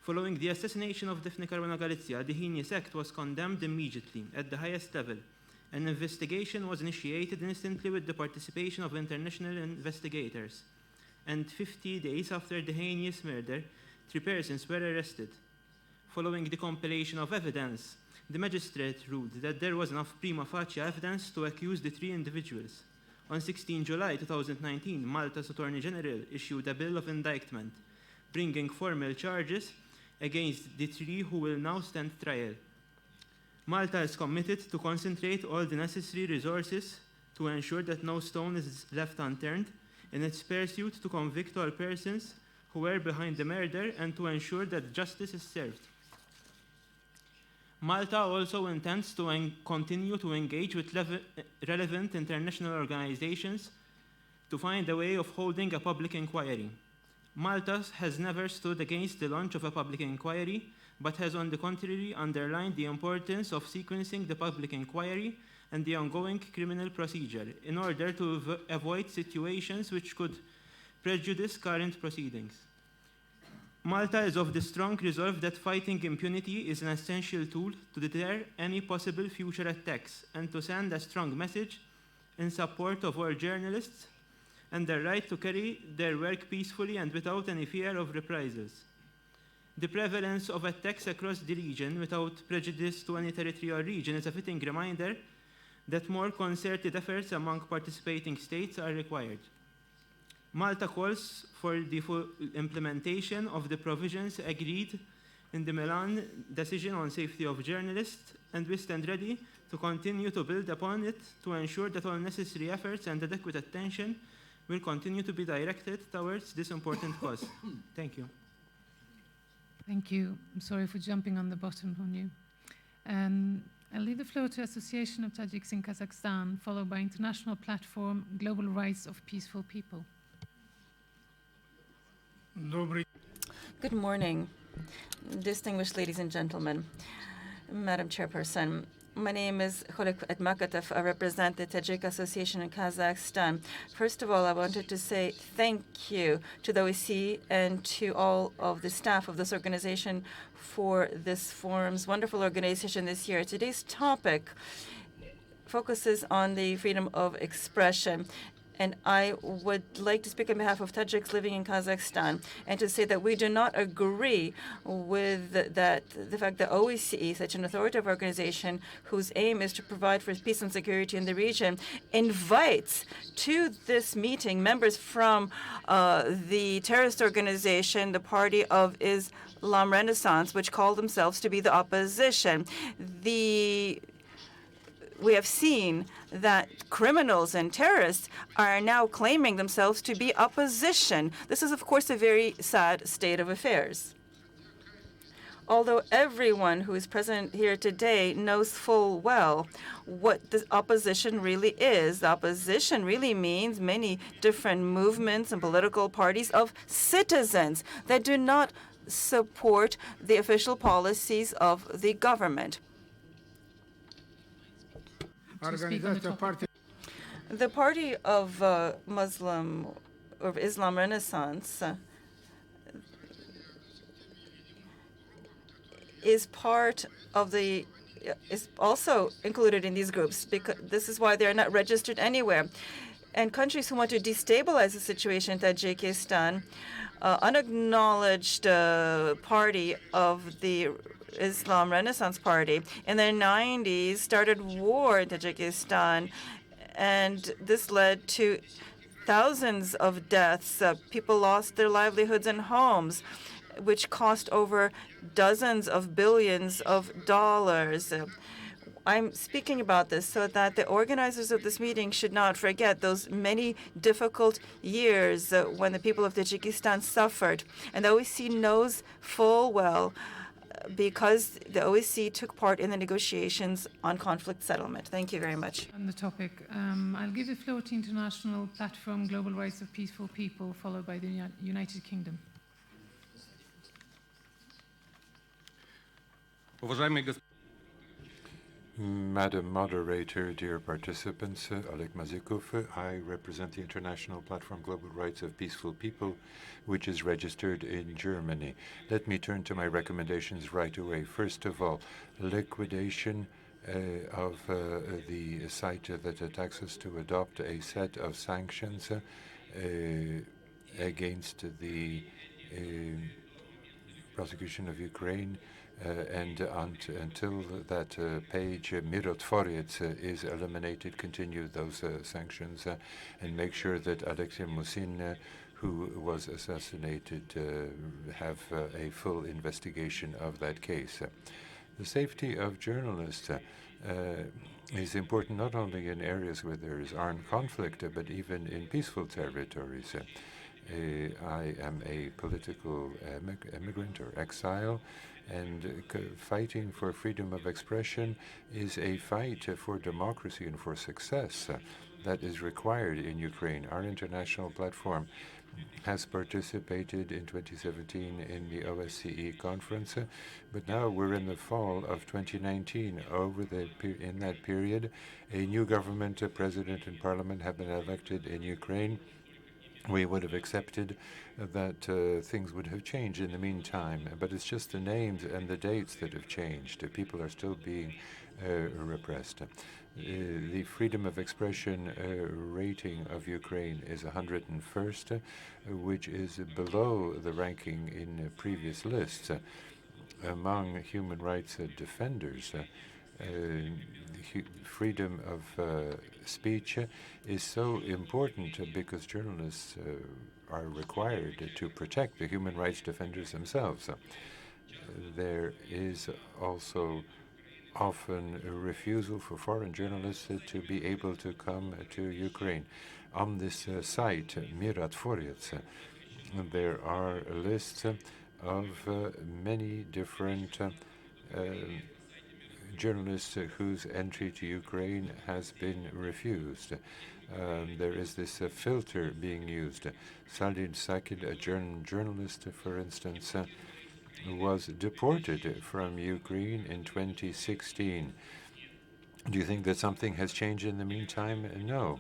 Following the assassination of Daphne Caruana Galizia, the heinous act was condemned immediately at the highest level. An investigation was initiated instantly with the participation of international investigators. And 50 days after the heinous murder, 3 persons were arrested. Following the compilation of evidence, the magistrate ruled that there was enough prima facie evidence to accuse the 3 individuals. On 16 July 2019, Malta's Attorney General issued a bill of indictment, bringing formal charges against the 3 who will now stand trial. Malta is committed to concentrate all the necessary resources to ensure that no stone is left unturned in its pursuit to convict all persons who were behind the murder and to ensure that justice is served. Malta also intends to continue to engage with relevant international organizations to find a way of holding a public inquiry. Malta has never stood against the launch of a public inquiry, but has on the contrary underlined the importance of sequencing the public inquiry and the ongoing criminal procedure in order to avoid situations which could prejudice current proceedings. Malta is of the strong resolve that fighting impunity is an essential tool to deter any possible future attacks and to send a strong message in support of all journalists and their right to carry their work peacefully and without any fear of reprisals. The prevalence of attacks across the region without prejudice to any territory or region is a fitting reminder that more concerted efforts among participating states are required. Malta calls for the full implementation of the provisions agreed in the Milan decision on safety of journalists, and we stand ready to continue to build upon it to ensure that all necessary efforts and adequate attention will continue to be directed towards this important cause. Thank you. Thank you. I'm sorry for jumping on the bottom on you. I'll leave the floor to Association of Tajiks in Kazakhstan, followed by International Platform Global Rights of Peaceful People. Good morning, distinguished ladies and gentlemen. Madam Chairperson, my name is Kholek Etmakatov. I represent the Tajik Association in Kazakhstan. First of all, I wanted to say thank you to the OEC and to all of the staff of this organization for this forum's wonderful organization this year. Today's topic focuses on the freedom of expression. And I would like to speak on behalf of Tajiks living in Kazakhstan and to say that we do not agree with the fact that OSCE, such an authoritative organization whose aim is to provide for peace and security in the region, invites to this meeting members from the terrorist organization, the Party of Islam Renaissance, which call themselves to be the opposition. We have seen that criminals and terrorists are now claiming themselves to be opposition. This is, of course, a very sad state of affairs. Although everyone who is present here today knows full well what the opposition really is. The opposition really means many different movements and political parties of citizens that do not support the official policies of the government. The Party of Islam Renaissance is also included in these groups, because this is why they're not registered anywhere. And countries who want to destabilize the situation in Tajikistan, unacknowledged party of the Islam Renaissance Party in the 90s started war in Tajikistan, and this led to thousands of deaths. People lost their livelihoods and homes, which cost over dozens of billions of dollars. I'm speaking about this so that the organizers of this meeting should not forget those many difficult years when the people of Tajikistan suffered. And the OSCE knows full well, because the OSCE took part in the negotiations on conflict settlement. Thank you very much. On the topic, I'll give the floor to International Platform Global Rights of Peaceful People, followed by the United Kingdom. Madam Moderator, dear participants, Oleg Mazikov, I represent the International Platform Global Rights of Peaceful People, which is registered in Germany. Let me turn to my recommendations right away. First of all, liquidation of the site that attacks us, to adopt a set of sanctions against the prosecution of Ukraine, and until that page, Mirotvorets, is eliminated, continue those sanctions, and make sure that Alexei Musin, who was assassinated, have a full investigation of that case. The safety of journalists is important not only in areas where there is armed conflict, but even in peaceful territories. I am a political immigrant or exile, and fighting for freedom of expression is a fight for democracy and for success that is required in Ukraine. Our international platform has participated in 2017 in the OSCE conference, but now we're in the fall of 2019. In that period, a new government, a president and parliament have been elected in Ukraine. We would have accepted that things would have changed in the meantime, but it's just the names and the dates that have changed. People are still being repressed. The freedom of expression rating of Ukraine is 101st, which is below the ranking in previous lists. Among human rights defenders, freedom of speech is so important because journalists are required to protect the human rights defenders themselves. There is also often a refusal for foreign journalists to be able to come to Ukraine. On this site, Mirotvorets, there are lists of many different journalists whose entry to Ukraine has been refused. There is this filter being used. Salin Sakid, a German journalist, for instance, was deported from Ukraine in 2016. Do you think that something has changed in the meantime? No.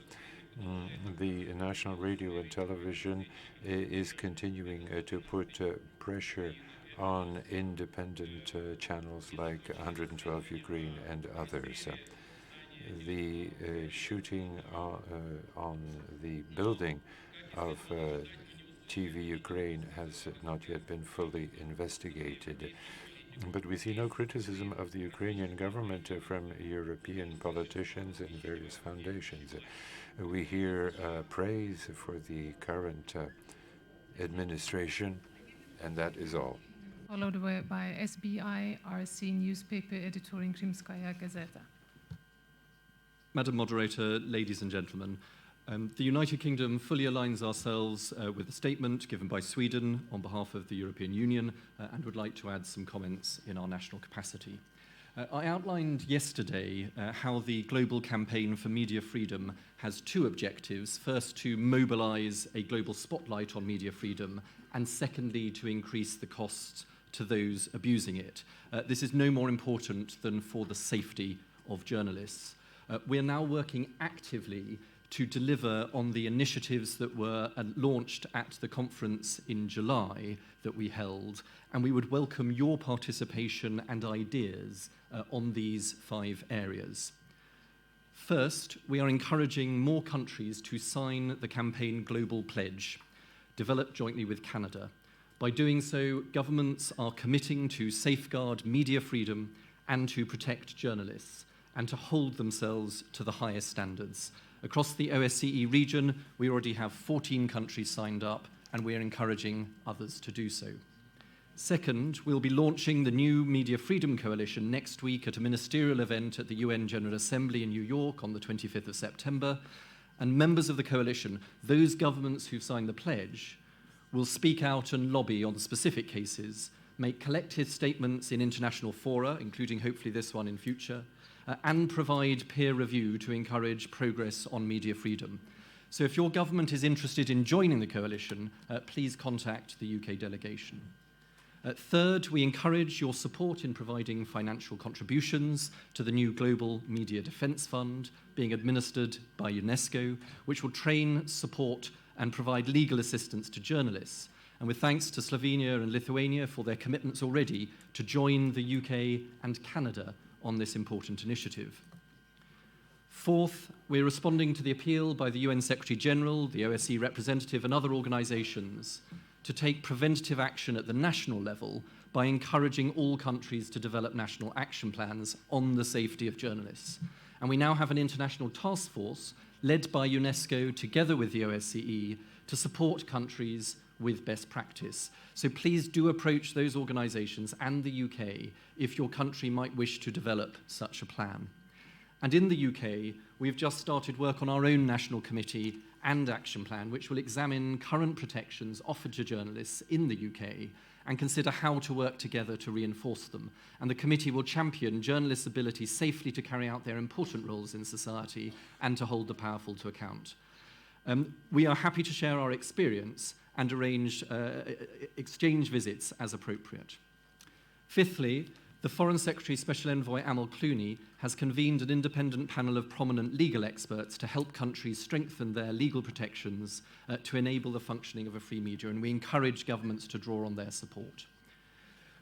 The National Radio and Television is continuing to put pressure on independent channels like 112 Ukraine and others. The shooting on the building of TV Ukraine has not yet been fully investigated. But we see no criticism of the Ukrainian government from European politicians and various foundations. We hear praise for the current administration, and that is all. Followed by SBI RC newspaper editor in Krimskaya Gazeta. Madam Moderator, ladies and gentlemen, the United Kingdom fully aligns ourselves with the statement given by Sweden on behalf of the European Union and would like to add some comments in our national capacity. I outlined yesterday how the Global Campaign for Media Freedom has two objectives. First, to mobilize a global spotlight on media freedom, and secondly, to increase the costs to those abusing it. This is no more important than for the safety of journalists. We are now working actively to deliver on the initiatives that were launched at the conference in July that we held, and we would welcome your participation and ideas on these 5 areas. First, we are encouraging more countries to sign the campaign Global Pledge, developed jointly with Canada. By doing so, governments are committing to safeguard media freedom and to protect journalists, and to hold themselves to the highest standards. Across the OSCE region, we already have 14 countries signed up, and we are encouraging others to do so. Second, we'll be launching the new Media Freedom Coalition next week at a ministerial event at the UN General Assembly in New York on the 25th of September. And members of the coalition, those governments who've signed the pledge, will speak out and lobby on specific cases, make collective statements in international fora, including hopefully this one in future, and provide peer review to encourage progress on media freedom. So if your government is interested in joining the coalition, please contact the UK delegation. Third, we encourage your support in providing financial contributions to the new Global Media Defence Fund being administered by UNESCO, which will train, support and provide legal assistance to journalists. And with thanks to Slovenia and Lithuania for their commitments already to join the UK and Canada on this important initiative. Fourth, we're responding to the appeal by the UN Secretary-General, the OSCE representative and other organisations to take preventative action at the national level by encouraging all countries to develop national action plans on the safety of journalists. And we now have an international task force led by UNESCO together with the OSCE to support countries with best practice. So please do approach those organisations and the UK if your country might wish to develop such a plan. And in the UK, we've just started work on our own national committee and action plan, which will examine current protections offered to journalists in the UK and consider how to work together to reinforce them. And the committee will champion journalists' ability safely to carry out their important roles in society and to hold the powerful to account. We are happy to share our experience and arrange exchange visits as appropriate. Fifthly, the Foreign Secretary Special Envoy Amal Clooney has convened an independent panel of prominent legal experts to help countries strengthen their legal protections to enable the functioning of a free media, and we encourage governments to draw on their support.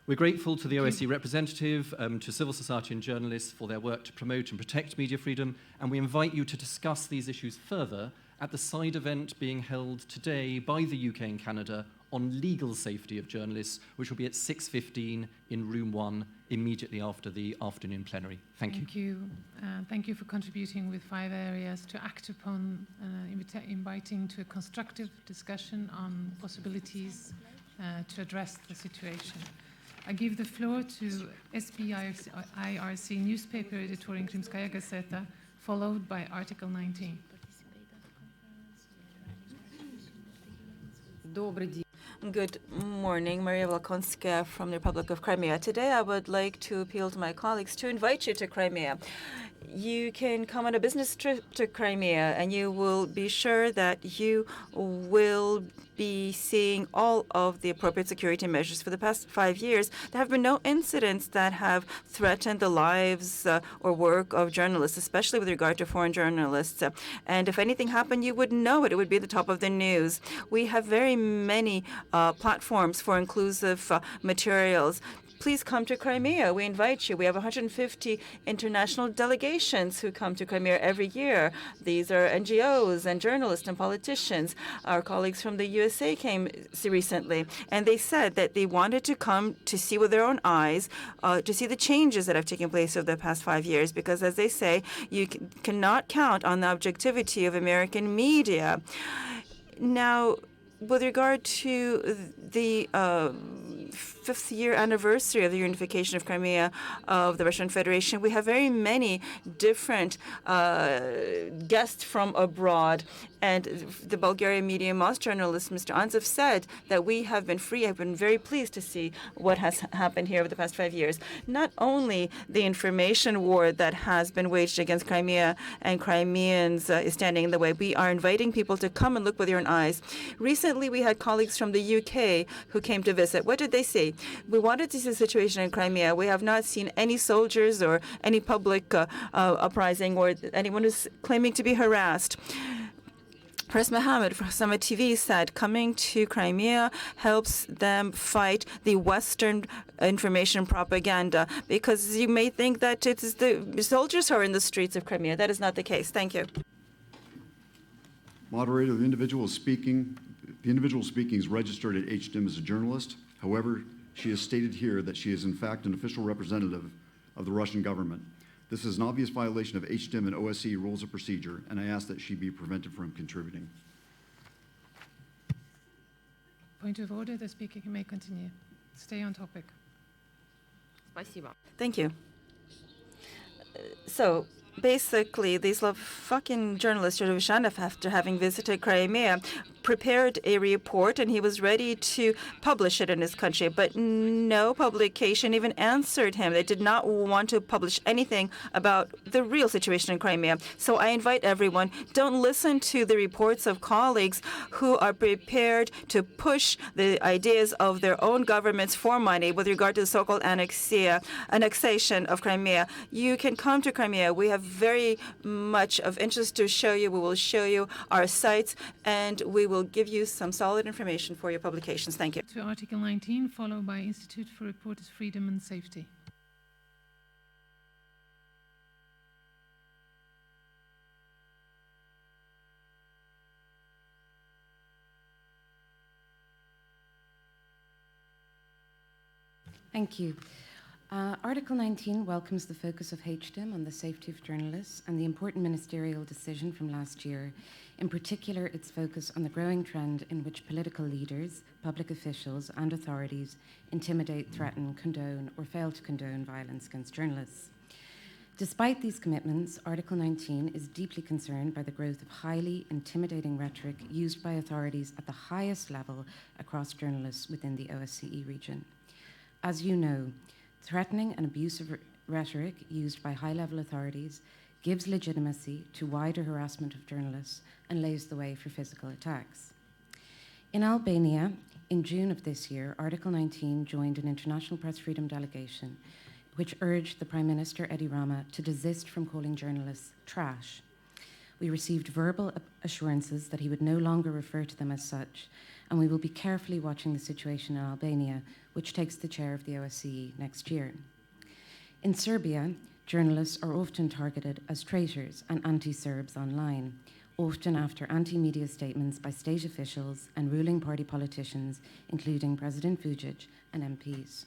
We're grateful to the OSCE representative, to civil society and journalists for their work to promote and protect media freedom, and we invite you to discuss these issues further at the side event being held today by the UK and Canada on legal safety of journalists, which will be at 6:15 in room 1 immediately after the afternoon plenary. Thank you. Thank you for contributing with 5 areas to act upon, inviting to a constructive discussion on possibilities to address the situation. I give the floor to SBIRC newspaper editor in Krymskaya Gazeta, followed by Article 19. Good morning, Maria Volkonskaya from the Republic of Crimea. Today I would like to appeal to my colleagues to invite you to Crimea. You can come on a business trip to Crimea and you will be sure that you will be seeing all of the appropriate security measures. For the past 5 years, there have been no incidents that have threatened the lives or work of journalists, especially with regard to foreign journalists. And if anything happened, you would know it. It would be at the top of the news. We have very many platforms for inclusive materials. Please come to Crimea. We invite you. We have 150 international delegations who come to Crimea every year. These are NGOs and journalists and politicians. Our colleagues from the USA came recently, and they said that they wanted to come to see with their own eyes, to see the changes that have taken place over the past 5 years, because, as they say, you cannot count on the objectivity of American media. Now, with regard to the 5th year anniversary of the unification of Crimea of the Russian Federation, we have very many different guests from abroad. And the Bulgarian Media Mosque journalist, Mr. Anzov, said that we have been free. I've been very pleased to see what has happened here over the past 5 years. Not only the information war that has been waged against Crimea and Crimeans is standing in the way, we are inviting people to come and look with their own eyes. Recently, we had colleagues from the UK who came to visit. What did they say? We wanted to see the situation in Crimea. We have not seen any soldiers or any public uprising or anyone who's claiming to be harassed. Pres Mohammed from Summit TV said coming to Crimea helps them fight the Western information propaganda, because you may think that it is the soldiers who are in the streets of Crimea. That is not the case. Thank you. Moderator, the individual speaking is registered at HDIM as a journalist. However, she has stated here that she is in fact an official representative of the Russian government. This is an obvious violation of HDIM and OSCE rules of procedure, and I ask that she be prevented from contributing. Point of order, the speaker may continue. Stay on topic. Thank you. So, basically, the Slovakian journalist Jurij Vishanov, after having visited Crimea, prepared a report and he was ready to publish it in his country, but no publication even answered him. They did not want to publish anything about the real situation in Crimea. So I invite everyone, don't listen to the reports of colleagues who are prepared to push the ideas of their own governments for money with regard to the so-called annexation of Crimea. You can come to Crimea. We have very much of interest to show you. We will show you our sites, and we will give you some solid information for your publications. Thank you. To Article 19, followed by Institute for Reporters' Freedom and Safety. Thank you. Article 19 welcomes the focus of HDIM on the safety of journalists and the important ministerial decision from last year, in particular its focus on the growing trend in which political leaders, public officials and authorities intimidate, threaten, condone or fail to condone violence against journalists. Despite these commitments, Article 19 is deeply concerned by the growth of highly intimidating rhetoric used by authorities at the highest level across journalists within the OSCE region. As you know, threatening and abusive rhetoric used by high-level authorities gives legitimacy to wider harassment of journalists and lays the way for physical attacks. In Albania, in June of this year, Article 19 joined an international press freedom delegation which urged the Prime Minister, Edi Rama, to desist from calling journalists trash. We received verbal assurances that he would no longer refer to them as such, and we will be carefully watching the situation in Albania, which takes the chair of the OSCE next year. In Serbia, journalists are often targeted as traitors and anti-Serbs online, often after anti-media statements by state officials and ruling party politicians, including President Vučić and MPs.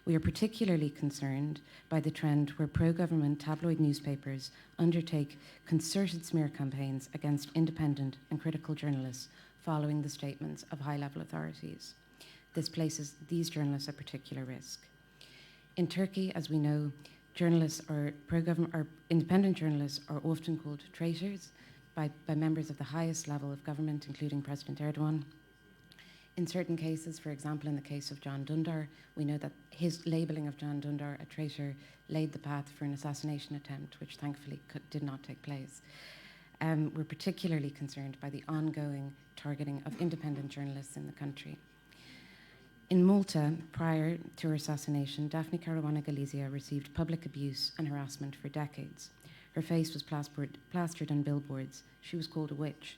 We are particularly concerned by the trend where pro-government tabloid newspapers undertake concerted smear campaigns against independent and critical journalists following the statements of high-level authorities. This places these journalists at particular risk. In Turkey, as we know, journalists or independent journalists are often called traitors by members of the highest level of government, including President Erdogan. In certain cases, for example, in the case of Can Dündar, we know that his labeling of Can Dündar a traitor laid the path for an assassination attempt, which thankfully did not take place. We're particularly concerned by the ongoing targeting of independent journalists in the country. In Malta, prior to her assassination, Daphne Caruana Galizia received public abuse and harassment for decades. Her face was plastered on billboards. She was called a witch.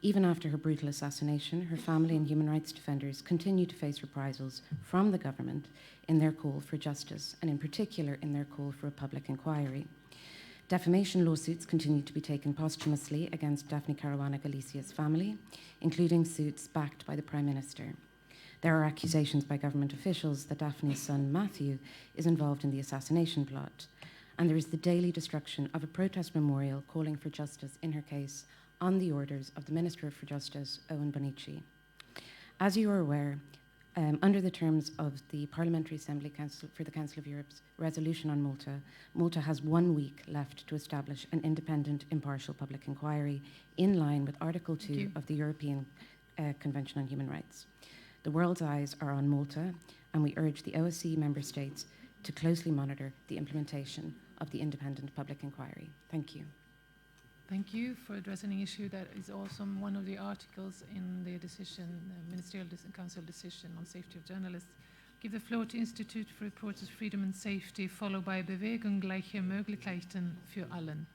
Even after her brutal assassination, her family and human rights defenders continue to face reprisals from the government in their call for justice, and in particular in their call for a public inquiry. Defamation lawsuits continue to be taken posthumously against Daphne Caruana Galicia's family, including suits backed by the Prime Minister. There are accusations by government officials that Daphne's son, Matthew, is involved in the assassination plot, and there is the daily destruction of a protest memorial calling for justice in her case on the orders of the Minister for Justice, Owen Bonnici. As you are aware, under the terms of the Parliamentary Assembly for the Council of Europe's resolution on Malta, Malta has 1 week left to establish an independent, impartial public inquiry in line with Article 2 of the European Convention on Human Rights. The world's eyes are on Malta, and we urge the OSCE member states to closely monitor the implementation of the independent public inquiry. Thank you. Thank you for addressing an issue that is also one of the articles in the decision, Ministerial Council decision on safety of journalists. Give the floor to Institute for Reporters' Freedom and Safety, followed by Bewegung Gleiche Möglichkeiten für allen.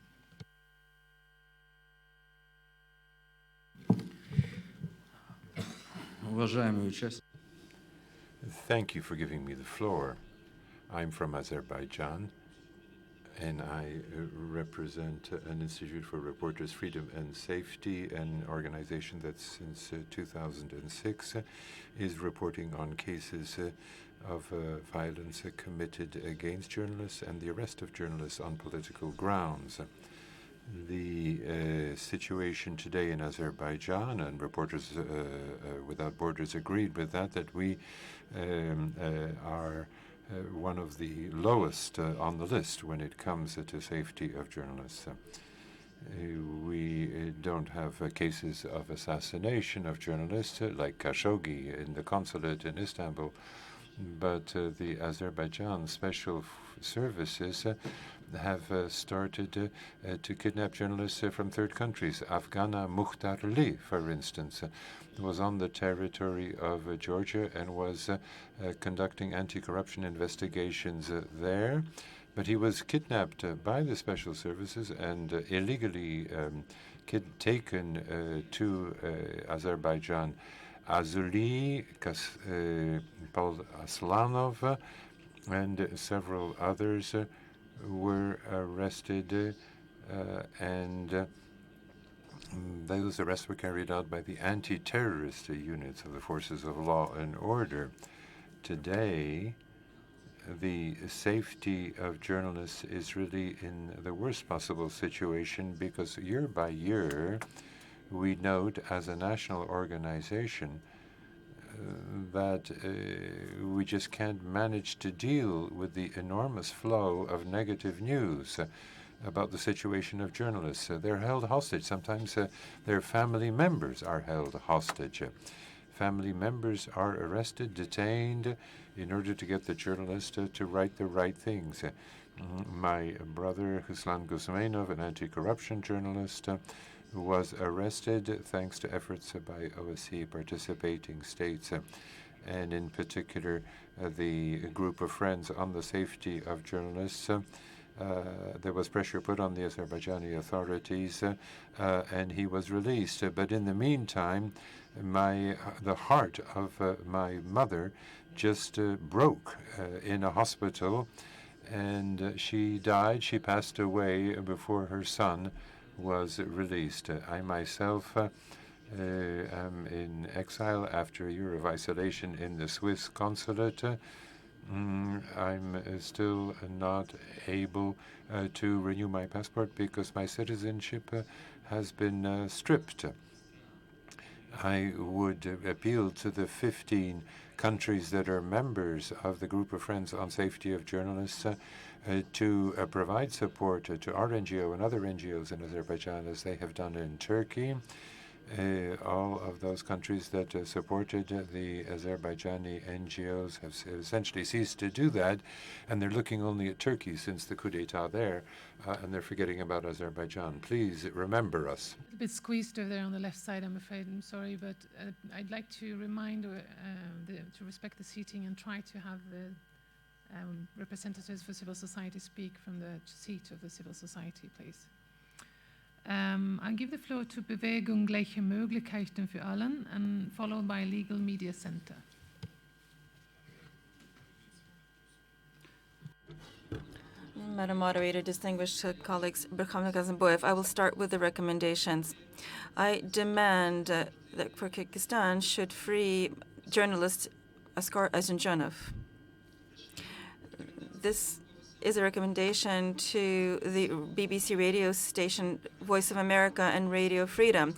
Thank you for giving me the floor. I'm from Azerbaijan, and I represent an Institute for Reporters' Freedom and Safety, an organization that since 2006 is reporting on cases of violence committed against journalists and the arrest of journalists on political grounds. The situation today in Azerbaijan, and Reporters Without Borders agreed with that we are one of the lowest on the list when it comes to safety of journalists. We don't have cases of assassination of journalists like Khashoggi in the consulate in Istanbul, but the Azerbaijan special services have started to kidnap journalists from third countries. Afghana Mukhtarli, for instance, was on the territory of Georgia and was conducting anti-corruption investigations there. But he was kidnapped by the special services and illegally taken to Azerbaijan. Azuli, Paul Aslanov, and several others were arrested, and those arrests were carried out by the anti-terrorist units of the forces of law and order. Today, the safety of journalists is really in the worst possible situation because year by year, we note as a national organization that we just can't manage to deal with the enormous flow of negative news about the situation of journalists. They're held hostage. Sometimes their family members are held hostage. Family members are arrested, detained, in order to get the journalist to write the right things. My brother, Ruslan Gusmainov, an anti-corruption journalist, was arrested thanks to efforts by OSCE participating states, and in particular the group of Friends on the Safety of Journalists. There was pressure put on the Azerbaijani authorities, and he was released. But in the meantime, the heart of my mother just broke in a hospital, and she died. She passed away before her son was released. I myself am in exile after a year of isolation in the Swiss consulate. I'm still not able to renew my passport because my citizenship has been stripped. I would appeal to the 15 countries that are members of the Group of Friends on Safety of Journalists to provide support to our NGO and other NGOs in Azerbaijan as they have done in Turkey. All of those countries that supported the Azerbaijani NGOs have essentially ceased to do that, and they're looking only at Turkey since the coup d'etat there, and they're forgetting about Azerbaijan. Please remember us. A bit squeezed over there on the left side, I'm afraid. I'm sorry, but I'd like to remind to respect the seating and try to have the representatives for civil society speak from the seat of the civil society, please. I'll give the floor to Bewegung Gleiche Möglichkeiten für Allen, and followed by Legal Media Center. Madam Moderator, distinguished colleagues, Berkham Kazanboyev, I will start with the recommendations. I demand that Kyrgyzstan should free journalist Askar Azinjanov. This is a recommendation to the BBC radio station Voice of America and Radio Freedom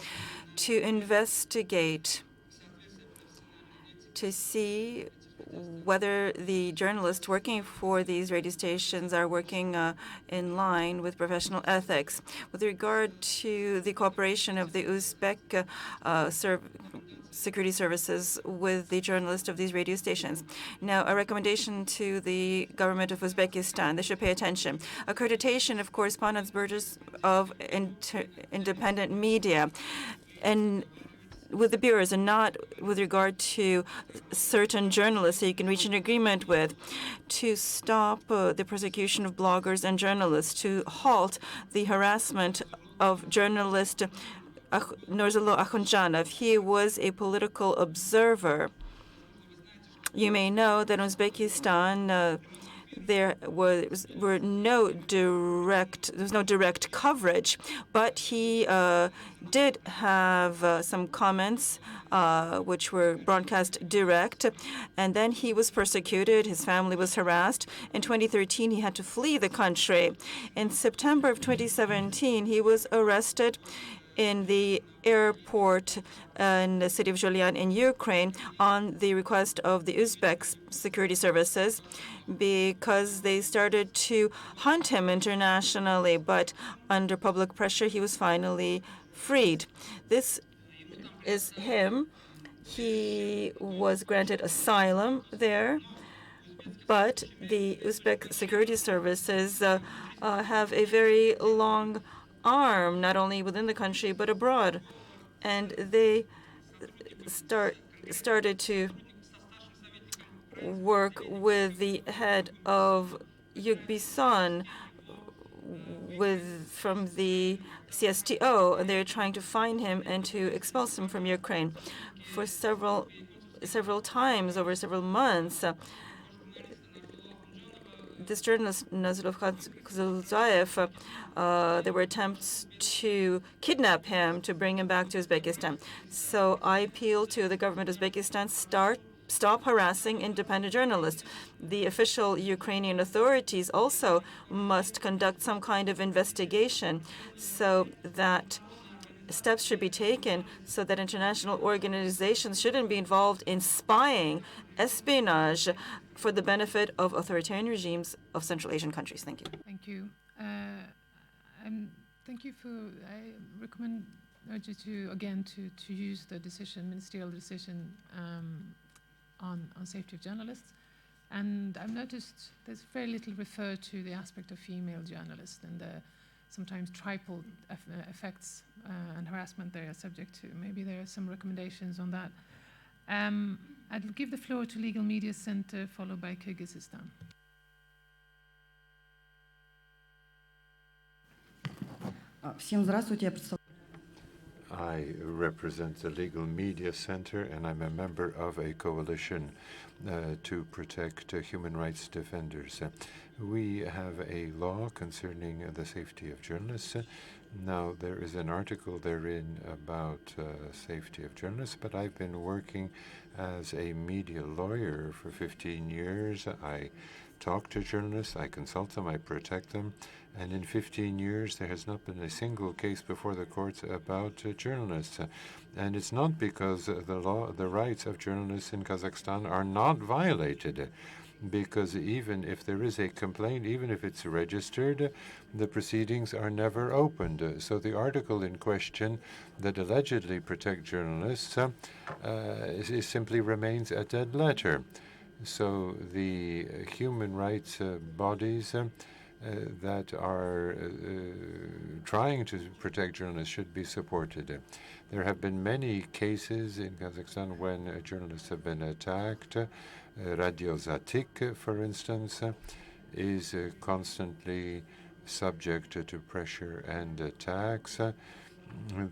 to investigate, to see whether the journalists working for these radio stations are working in line with professional ethics. With regard to the cooperation of the Uzbek security services with the journalists of these radio stations. Now, a recommendation to the government of Uzbekistan. They should pay attention. Accreditation of correspondence borders of independent media, and with the bureaus, and not with regard to certain journalists that you can reach an agreement with, to stop the persecution of bloggers and journalists, to halt the harassment of journalist Nurzullo Akhundjanov. He was a political observer. You may know that in Uzbekistan there was no direct coverage, but he did have some comments which were broadcast direct, and then he was persecuted. His family was harassed. In 2013, he had to flee the country. In September of 2017, he was arrested in the airport in the city of Zholian in Ukraine on the request of the Uzbek security services because they started to hunt him internationally, but under public pressure, he was finally freed. This is him. He was granted asylum there, but the Uzbek security services have a very long arm, not only within the country but abroad, and they started to work with the head of Yugbisan from the CSTO, and they're trying to find him and to expel him from Ukraine. For several times over several months, this journalist Nazarov Kuzulzayev, there were attempts to kidnap him to bring him back to Uzbekistan. So I appeal to the government of Uzbekistan, stop harassing independent journalists. The official Ukrainian authorities also must conduct some kind of investigation so that steps should be taken so that international organizations shouldn't be involved in spying, espionage for the benefit of authoritarian regimes of Central Asian countries. Thank you. Thank you. Thank you for, I urge you to use the ministerial decision on safety of journalists. And I've noticed there's very little referred to the aspect of female journalists and the sometimes triple effects and harassment they are subject to. Maybe there are some recommendations on that. I'll give the floor to Legal Media Center, followed by Kyrgyzstan. I represent the Legal Media Center, and I'm a member of a coalition to protect human rights defenders. We have a law concerning the safety of journalists. Now, there is an article therein about safety of journalists, but I've been working as a media lawyer for 15 years. I talk to journalists, I consult them, I protect them, and in 15 years there has not been a single case before the courts about journalists. And it's not because the rights of journalists in Kazakhstan are not violated, because even if there is a complaint, even if it's registered, the proceedings are never opened. So the article in question that allegedly protect journalists simply remains a dead letter. So the human rights bodies that are trying to protect journalists should be supported. There have been many cases in Kazakhstan when journalists have been attacked. Radio Zatik, for instance, is constantly subject to pressure and attacks.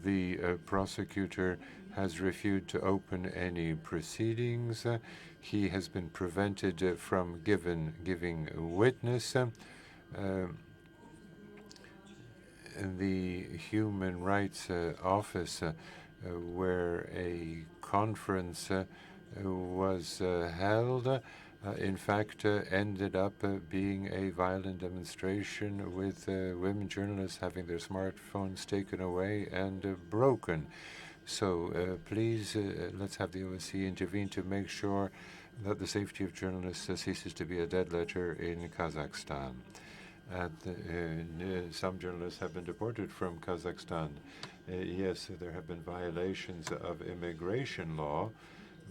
The prosecutor has refused to open any proceedings. He has been prevented from giving witness. The Human Rights Office, where a conference was held, in fact, ended up being a violent demonstration with women journalists having their smartphones taken away and broken. So please, let's have the OSCE intervene to make sure that the safety of journalists ceases to be a dead letter in Kazakhstan. Some journalists have been deported from Kazakhstan. Yes, there have been violations of immigration law,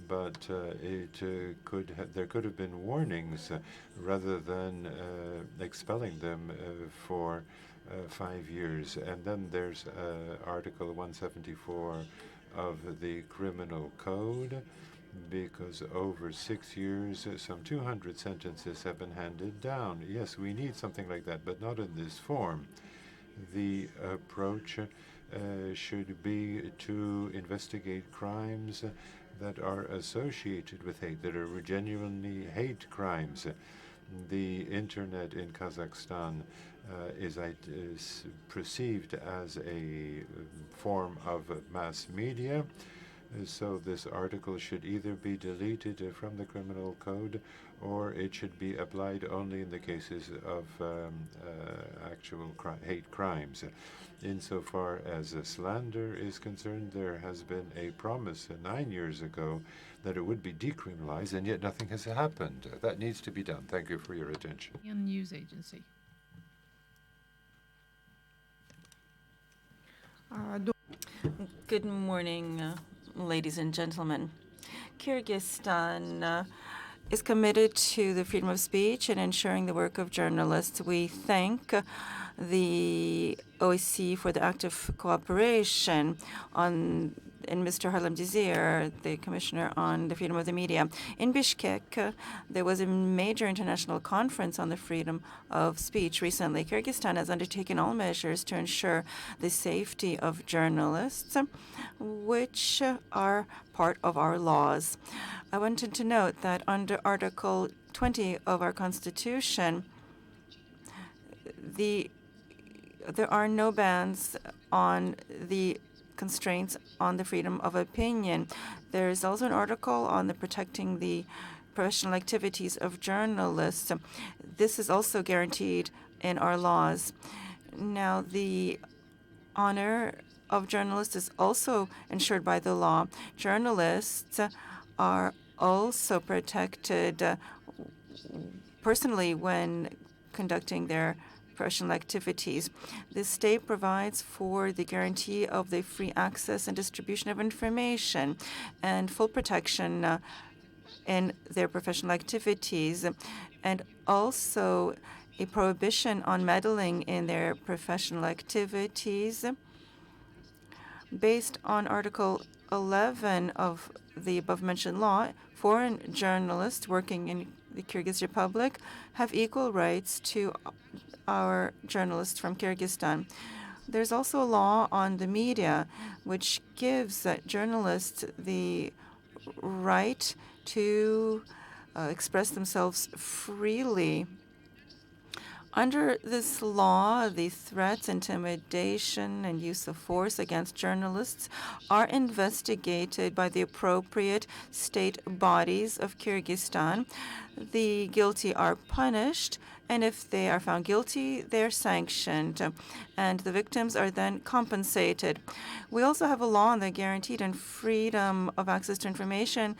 but there could have been warnings rather than expelling them for 5 years. And then there's Article 174 of the Criminal Code, because over 6 years, some 200 sentences have been handed down. Yes, we need something like that, but not in this form. The approach should be to investigate crimes that are associated with hate, that are genuinely hate crimes. The internet in Kazakhstan is perceived as a form of mass media. So this article should either be deleted from the criminal code or it should be applied only in the cases of actual hate crimes. Insofar as slander is concerned, there has been a promise 9 years ago that it would be decriminalized, and yet nothing has happened. That needs to be done. Thank you for your attention. News Agency. Good morning, ladies and gentlemen. Kyrgyzstan is committed to the freedom of speech and ensuring the work of journalists. We thank the OSCE for the active cooperation and Mr. Harlem Desir, the Commissioner on the Freedom of the Media. In Bishkek, there was a major international conference on the freedom of speech recently. Kyrgyzstan has undertaken all measures to ensure the safety of journalists, which are part of our laws. I wanted to note that under Article 20 of our Constitution, there are no bans on the constraints on the freedom of opinion. There is also an article on the protecting the professional activities of journalists. This is also guaranteed in our laws. Now, the honor of journalists is also ensured by the law. Journalists are also protected personally when conducting their professional activities. The state provides for the guarantee of the free access and distribution of information and full protection in their professional activities, and also a prohibition on meddling in their professional activities. Based on Article 11 of the above-mentioned law, foreign journalists working in the Kyrgyz Republic have equal rights to our journalists from Kyrgyzstan. There's also a law on the media which gives journalists the right to express themselves freely. Under this law, the threats, intimidation, and use of force against journalists are investigated by the appropriate state bodies of Kyrgyzstan. The guilty are punished, and if they are found guilty, they're sanctioned, and the victims are then compensated. We also have a law on the guaranteed and freedom of access to information.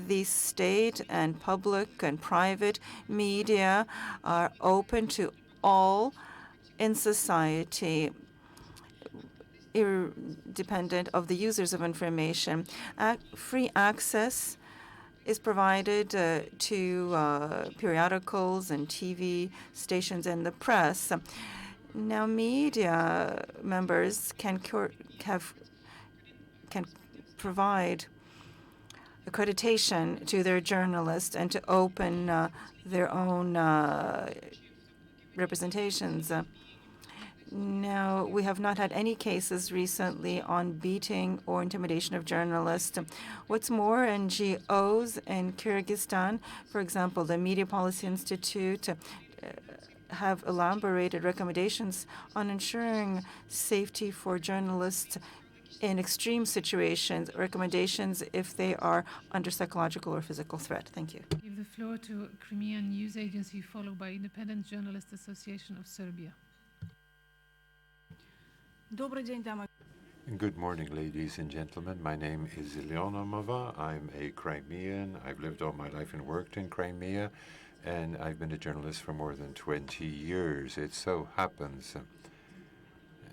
The state and public and private media are open to all in society, independent of the users of information. Free access is provided to periodicals and TV stations and the press. Now, media members can provide accreditation to their journalists and to open their own representations. Now, we have not had any cases recently on beating or intimidation of journalists. What's more, NGOs in Kyrgyzstan, for example, the Media Policy Institute, have elaborated recommendations on ensuring safety for journalists in extreme situations, recommendations if they are under psychological or physical threat. Thank you. Give the floor to Crimean News Agency, followed by Independent Journalists Association of Serbia. Good morning, ladies and gentlemen. My name is Leonomova. I'm a Crimean. I've lived all my life and worked in Crimea, and I've been a journalist for more than 20 years. It so happens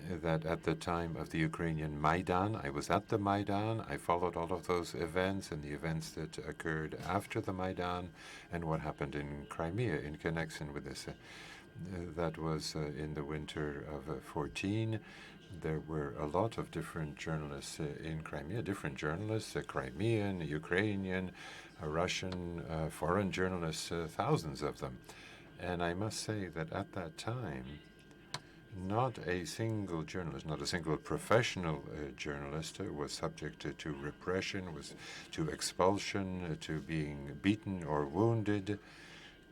that at the time of the Ukrainian Maidan, I was at the Maidan. I followed all of those events and the events that occurred after the Maidan and what happened in Crimea in connection with this. That was in the winter of 14. There were a lot of different journalists in Crimea, different journalists, Crimean, Ukrainian, Russian, foreign journalists, thousands of them. And I must say that at that time, not a single journalist, not a single professional journalist was subject to repression, was to expulsion, to being beaten or wounded,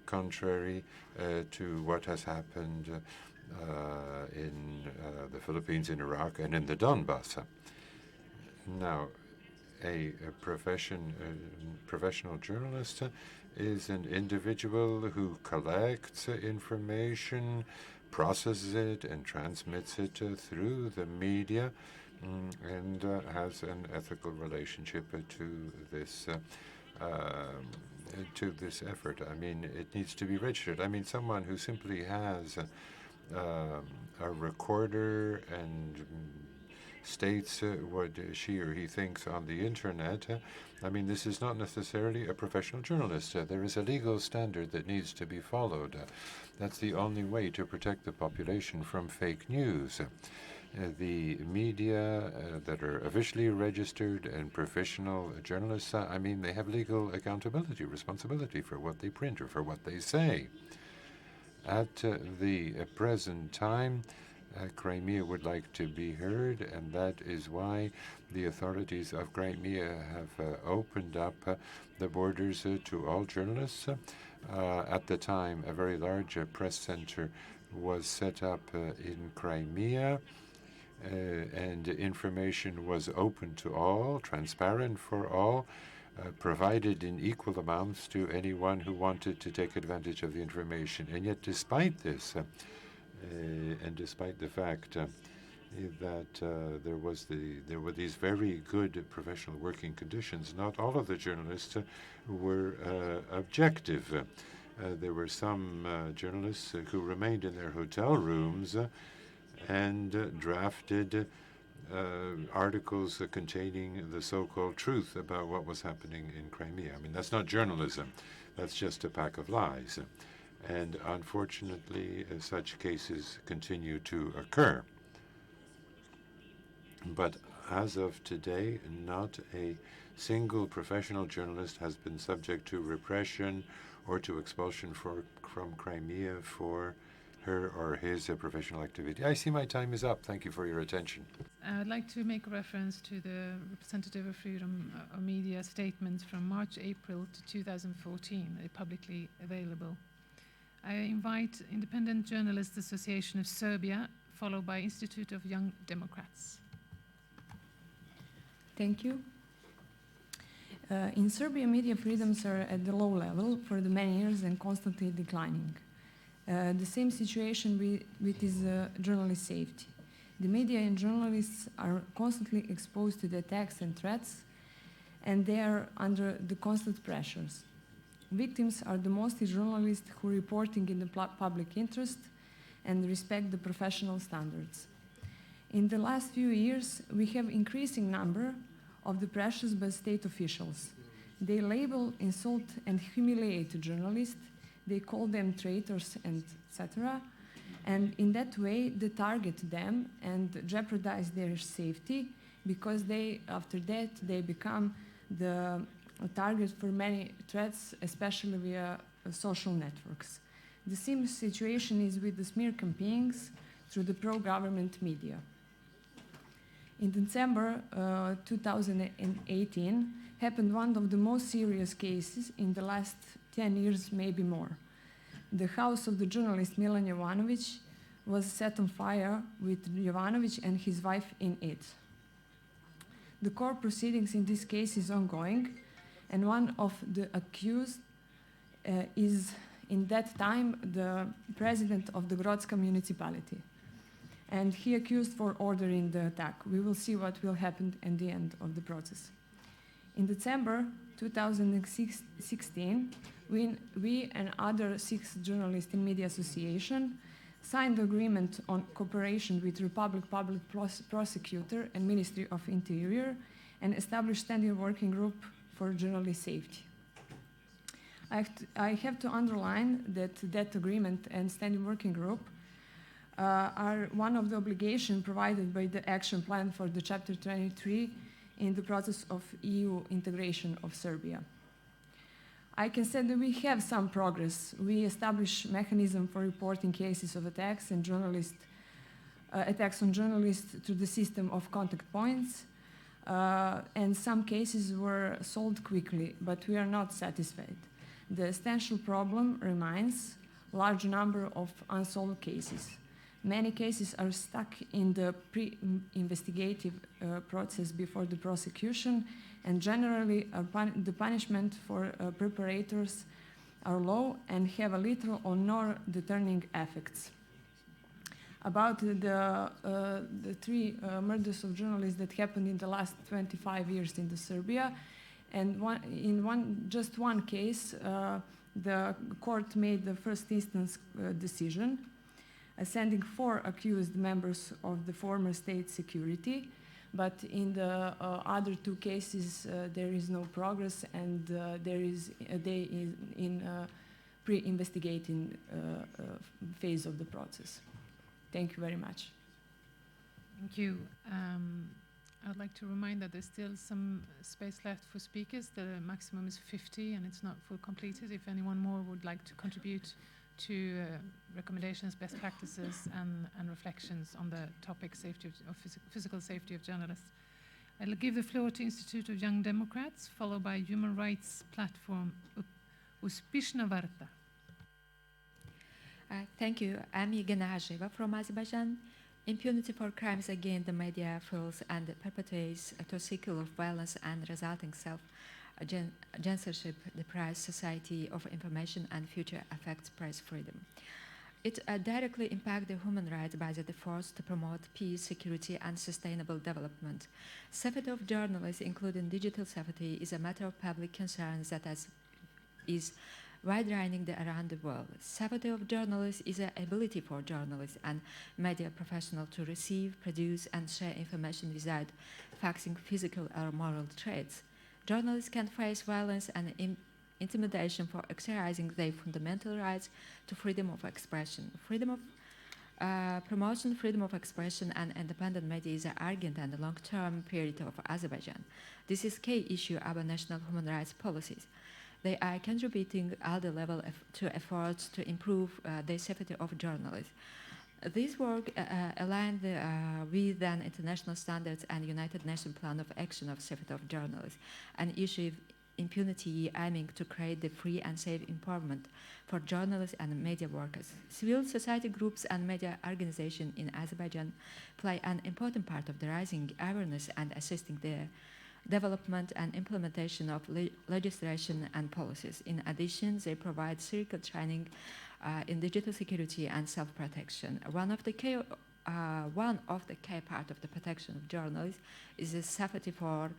contrary to what has happened in the Philippines, in Iraq, and in the Donbass. Now, a professional journalist is an individual who collects information, processes it, and transmits it through the media, and has an ethical relationship to this effort. I mean, it needs to be registered. I mean, someone who simply has a recorder and states what she or he thinks on the internet, I mean, this is not necessarily a professional journalist. There is a legal standard that needs to be followed. That's the only way to protect the population from fake news. The media that are officially registered and professional journalists, I mean, they have legal accountability, responsibility for what they print or for what they say. At the present time, Crimea would like to be heard, and that is why the authorities of Crimea have opened up the borders to all journalists. At the time, a very large press center was set up in Crimea, and information was open to all, transparent for all, provided in equal amounts to anyone who wanted to take advantage of the information. And yet, despite this, and despite the fact that there were these very good professional working conditions, not all of the journalists were objective. There were some journalists who remained in their hotel rooms and drafted articles containing the so-called truth about what was happening in Crimea. I mean, that's not journalism. That's just a pack of lies. And unfortunately, such cases continue to occur. But as of today, not a single professional journalist has been subject to repression or to expulsion from Crimea for her or his professional activity. I see my time is up. Thank you for your attention. I'd like to make reference to the representative of Freedom of Media statements from March, April to 2014. They're publicly available. I invite Independent Journalists Association of Serbia, followed by Institute of Young Democrats. Thank you. In Serbia, media freedoms are at the low level for the many years and constantly declining. The same situation with is journalist safety. The media and journalists are constantly exposed to the attacks and threats, and they are under the constant pressures. Victims are the mostly journalists who are reporting in the public interest and respect the professional standards. In the last few years, we have increasing number of the pressures by state officials. They label, insult, and humiliate journalists. They call them traitors, and etc. And in that way, they target them and jeopardize their safety, because after that, they become the target for many threats, especially via social networks. The same situation is with the smear campaigns through the pro-government media. In December 2018, happened one of the most serious cases in the last 10 years, maybe more. The house of the journalist Milan Jovanovic was set on fire with Jovanovic and his wife in it. The court proceedings in this case is ongoing, and one of the accused is, in that time, the president of the Grodska municipality. And he accused for ordering the attack. We will see what will happen at the end of the process. In December 2016, we and other 6 journalists in Media Association signed agreement on cooperation with Republic Public Prosecutor and Ministry of Interior, and established standing working group for journalist safety. I have to underline that that agreement and standing working group are one of the obligations provided by the action plan for the Chapter 23 in the process of EU integration of Serbia. I can say that we have some progress. We established mechanism for reporting cases of attacks and attacks on journalists through the system of contact points, and some cases were solved quickly, but we are not satisfied. The essential problem remains large number of unsolved cases. Many cases are stuck in the pre-investigative process before the prosecution, and generally the punishment for preparators are low and have a little or no deterring effects. About the three murders of journalists that happened in the last 25 years in Serbia, and just one case, the court made the first instance decision, sending 4 accused members of the former state security. But in the other 2 cases, there is no progress, and they in pre-investigating phase of the process. Thank you very much. Thank you. I would like to remind that there's still some space left for speakers. The maximum is 50, and it's not full completed. If anyone more would like to contribute to recommendations, best practices, and reflections on the topic physical safety of journalists. I'll give the floor to Institute of Young Democrats, followed by human rights platform Uspishna Varta. Thank you. I'm Yegena Hajeva from Azerbaijan. Impunity for crimes against the media fuels and perpetuates a cycle of violence and resulting self-censorship deprives society of information and future affects press freedom. It directly impacts the human rights by the efforts to promote peace, security, and sustainable development. Safety of journalists, including digital safety, is a matter of public concern that is wide-ranging around the world. Safety of journalists is an ability for journalists and media professionals to receive, produce, and share information without facing physical or moral threats. Journalists can face violence and intimidation for exercising their fundamental rights to freedom of expression. Promotion freedom of expression and independent media is an urgent and long-term period of Azerbaijan. This is a key issue of our national human rights policies. They are contributing at the level to efforts to improve the safety of journalists. This work aligned with the international standards and United Nations Plan of Action of Safety of Journalists, an issue of impunity aiming to create the free and safe environment for journalists and media workers. Civil society groups and media organizations in Azerbaijan play an important part of the rising awareness and assisting the development and implementation of legislation and policies. In addition, they provide circuit training in digital security and self-protection. One of the key part of the protection of journalists is the safety for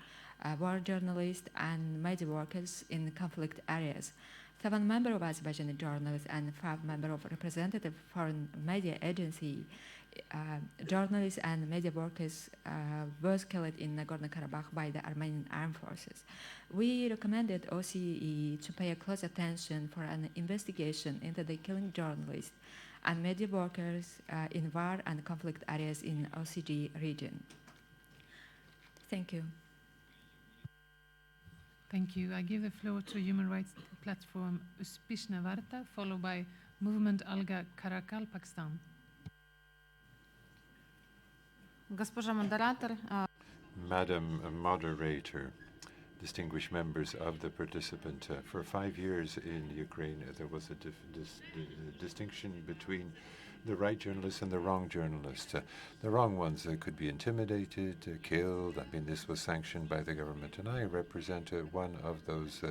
war journalists and media workers in conflict areas. 7 members of Azerbaijani journalists and 5 members of representative foreign media agency journalists and media workers were killed in Nagorno-Karabakh by the Armenian armed forces. We recommended OSCE to pay a close attention for an investigation into the killing journalists and media workers in war and conflict areas in OCG region. Thank you. Thank you. I give the floor to Human Rights Platform Uspishna Varta, followed by Movement Alga Karakal, Pakistan. Madam Moderator, distinguished members of the participant, for 5 years in Ukraine there was a distinction between the right journalists and the wrong journalists. The wrong ones could be intimidated, killed. I mean, this was sanctioned by the government, and I represent one of those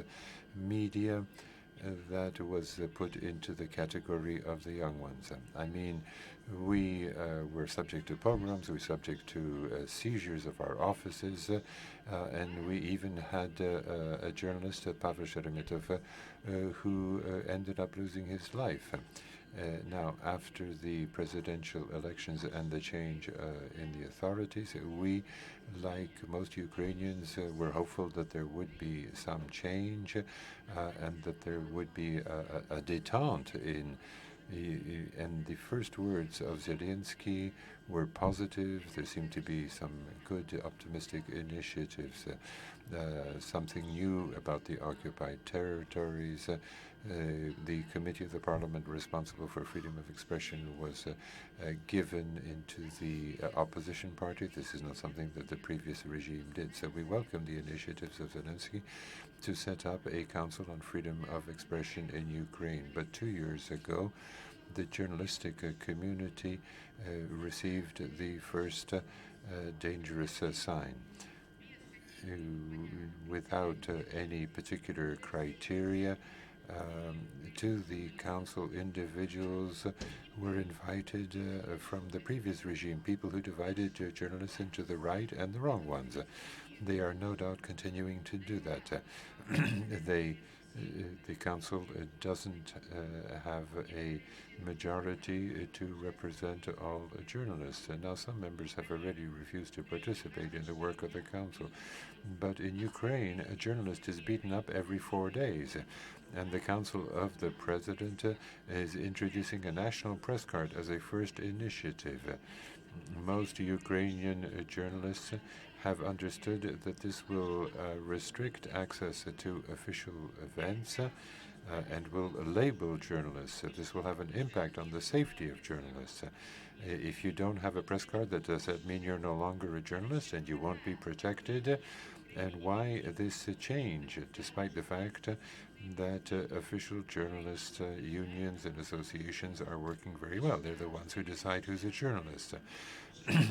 media that was put into the category of the young ones. I mean, we were subject to pogroms, we were subject to seizures of our offices, and we even had a journalist, Pavel Sheremetov, who ended up losing his life. Now, after the presidential elections and the change in the authorities, we, like most Ukrainians, were hopeful that there would be some change and that there would be a détente and the first words of Zelensky were positive. There seemed to be some good, optimistic initiatives, something new about the occupied territories. The committee of the parliament responsible for freedom of expression was given into the opposition party. This is not something that the previous regime did. So we welcome the initiatives of Zelensky to set up a council on freedom of expression in Ukraine. But 2 years ago, the journalistic community received the first dangerous sign. Without any particular criteria, To the council, individuals were invited from the previous regime, people who divided journalists into the right and the wrong ones. They are no doubt continuing to do that. The council doesn't have a majority to represent all journalists. And now some members have already refused to participate in the work of the council. But in Ukraine, a journalist is beaten up every 4 days. And the Council of the President is introducing a national press card as a first initiative. Most Ukrainian journalists have understood that this will restrict access to official events and will label journalists. This will have an impact on the safety of journalists. If you don't have a press card, does that mean you're no longer a journalist and you won't be protected? And why this change, despite the fact that official journalist unions and associations are working very well? They're the ones who decide who's a journalist.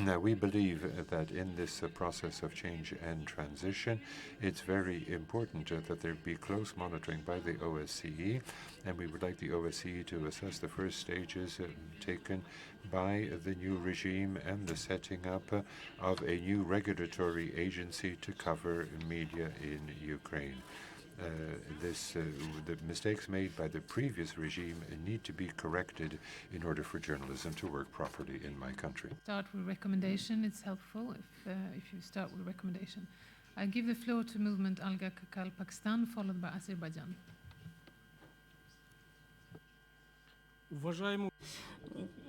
Now, we believe that in this process of change and transition, it's very important that there be close monitoring by the OSCE, and we would like the OSCE to assess the first stages taken by the new regime and the setting up of a new regulatory agency to cover media in Ukraine. The mistakes made by the previous regime need to be corrected in order for journalism to work properly in my country. Start with recommendation. It's helpful if you start with recommendation. I give the floor to Movement Alga Kakal Pakistan, followed by Azerbaijan.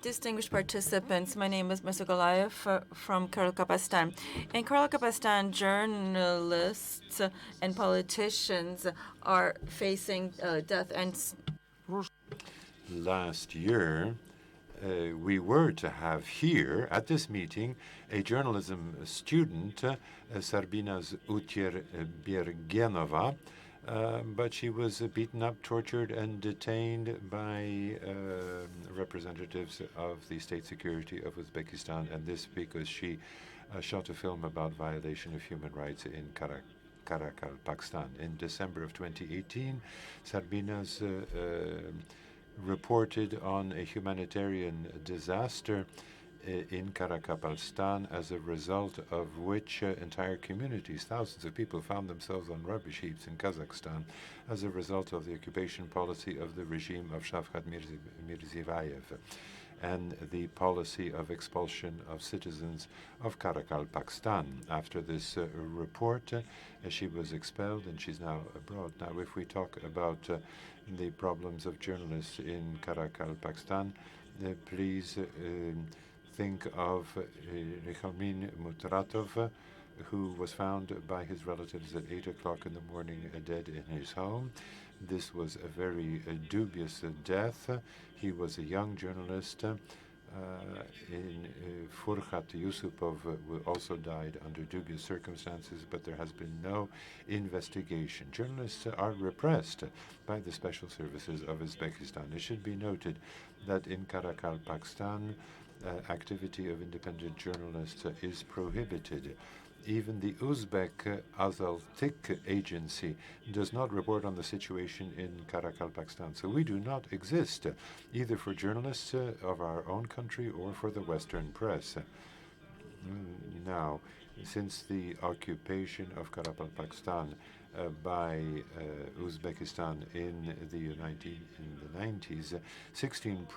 Distinguished participants, my name is Mr. Golayev from Karakalpakstan. In Karakalpakstan, journalists and politicians are facing death. And last year, we were to have here at this meeting a journalism student, Sarbinas Utyer-Birgenova, but she was beaten up, tortured, and detained by representatives of the state security of Uzbekistan, and this because she shot a film about violation of human rights in Karakalpakstan. In December of 2018, Sarbinas reported on a humanitarian disaster in Karakalpakstan, as a result of which entire communities, thousands of people, found themselves on rubbish heaps in Kazakhstan as a result of the occupation policy of the regime of Shavkat Mirziyoyev and the policy of expulsion of citizens of Karakalpakstan. After this report, she was expelled and she's now abroad. Now, if we talk about the problems of journalists in Karakalpakstan, please think of Rekhalmin Mutratov, who was found by his relatives at 8 o'clock in the morning dead in his home. This was a very dubious death. He was a young journalist. Furkhat Yusupov also died under dubious circumstances, but there has been no investigation. Journalists are repressed by the special services of Uzbekistan. It should be noted that in Karakalpakstan, activity of independent journalists is prohibited. Even the Uzbek Azaltik agency does not report on the situation in Karakalpakstan. So we do not exist, either for journalists of our own country or for the Western press. Now, since the occupation of Karakalpakstan by Uzbekistan in the 90s, 16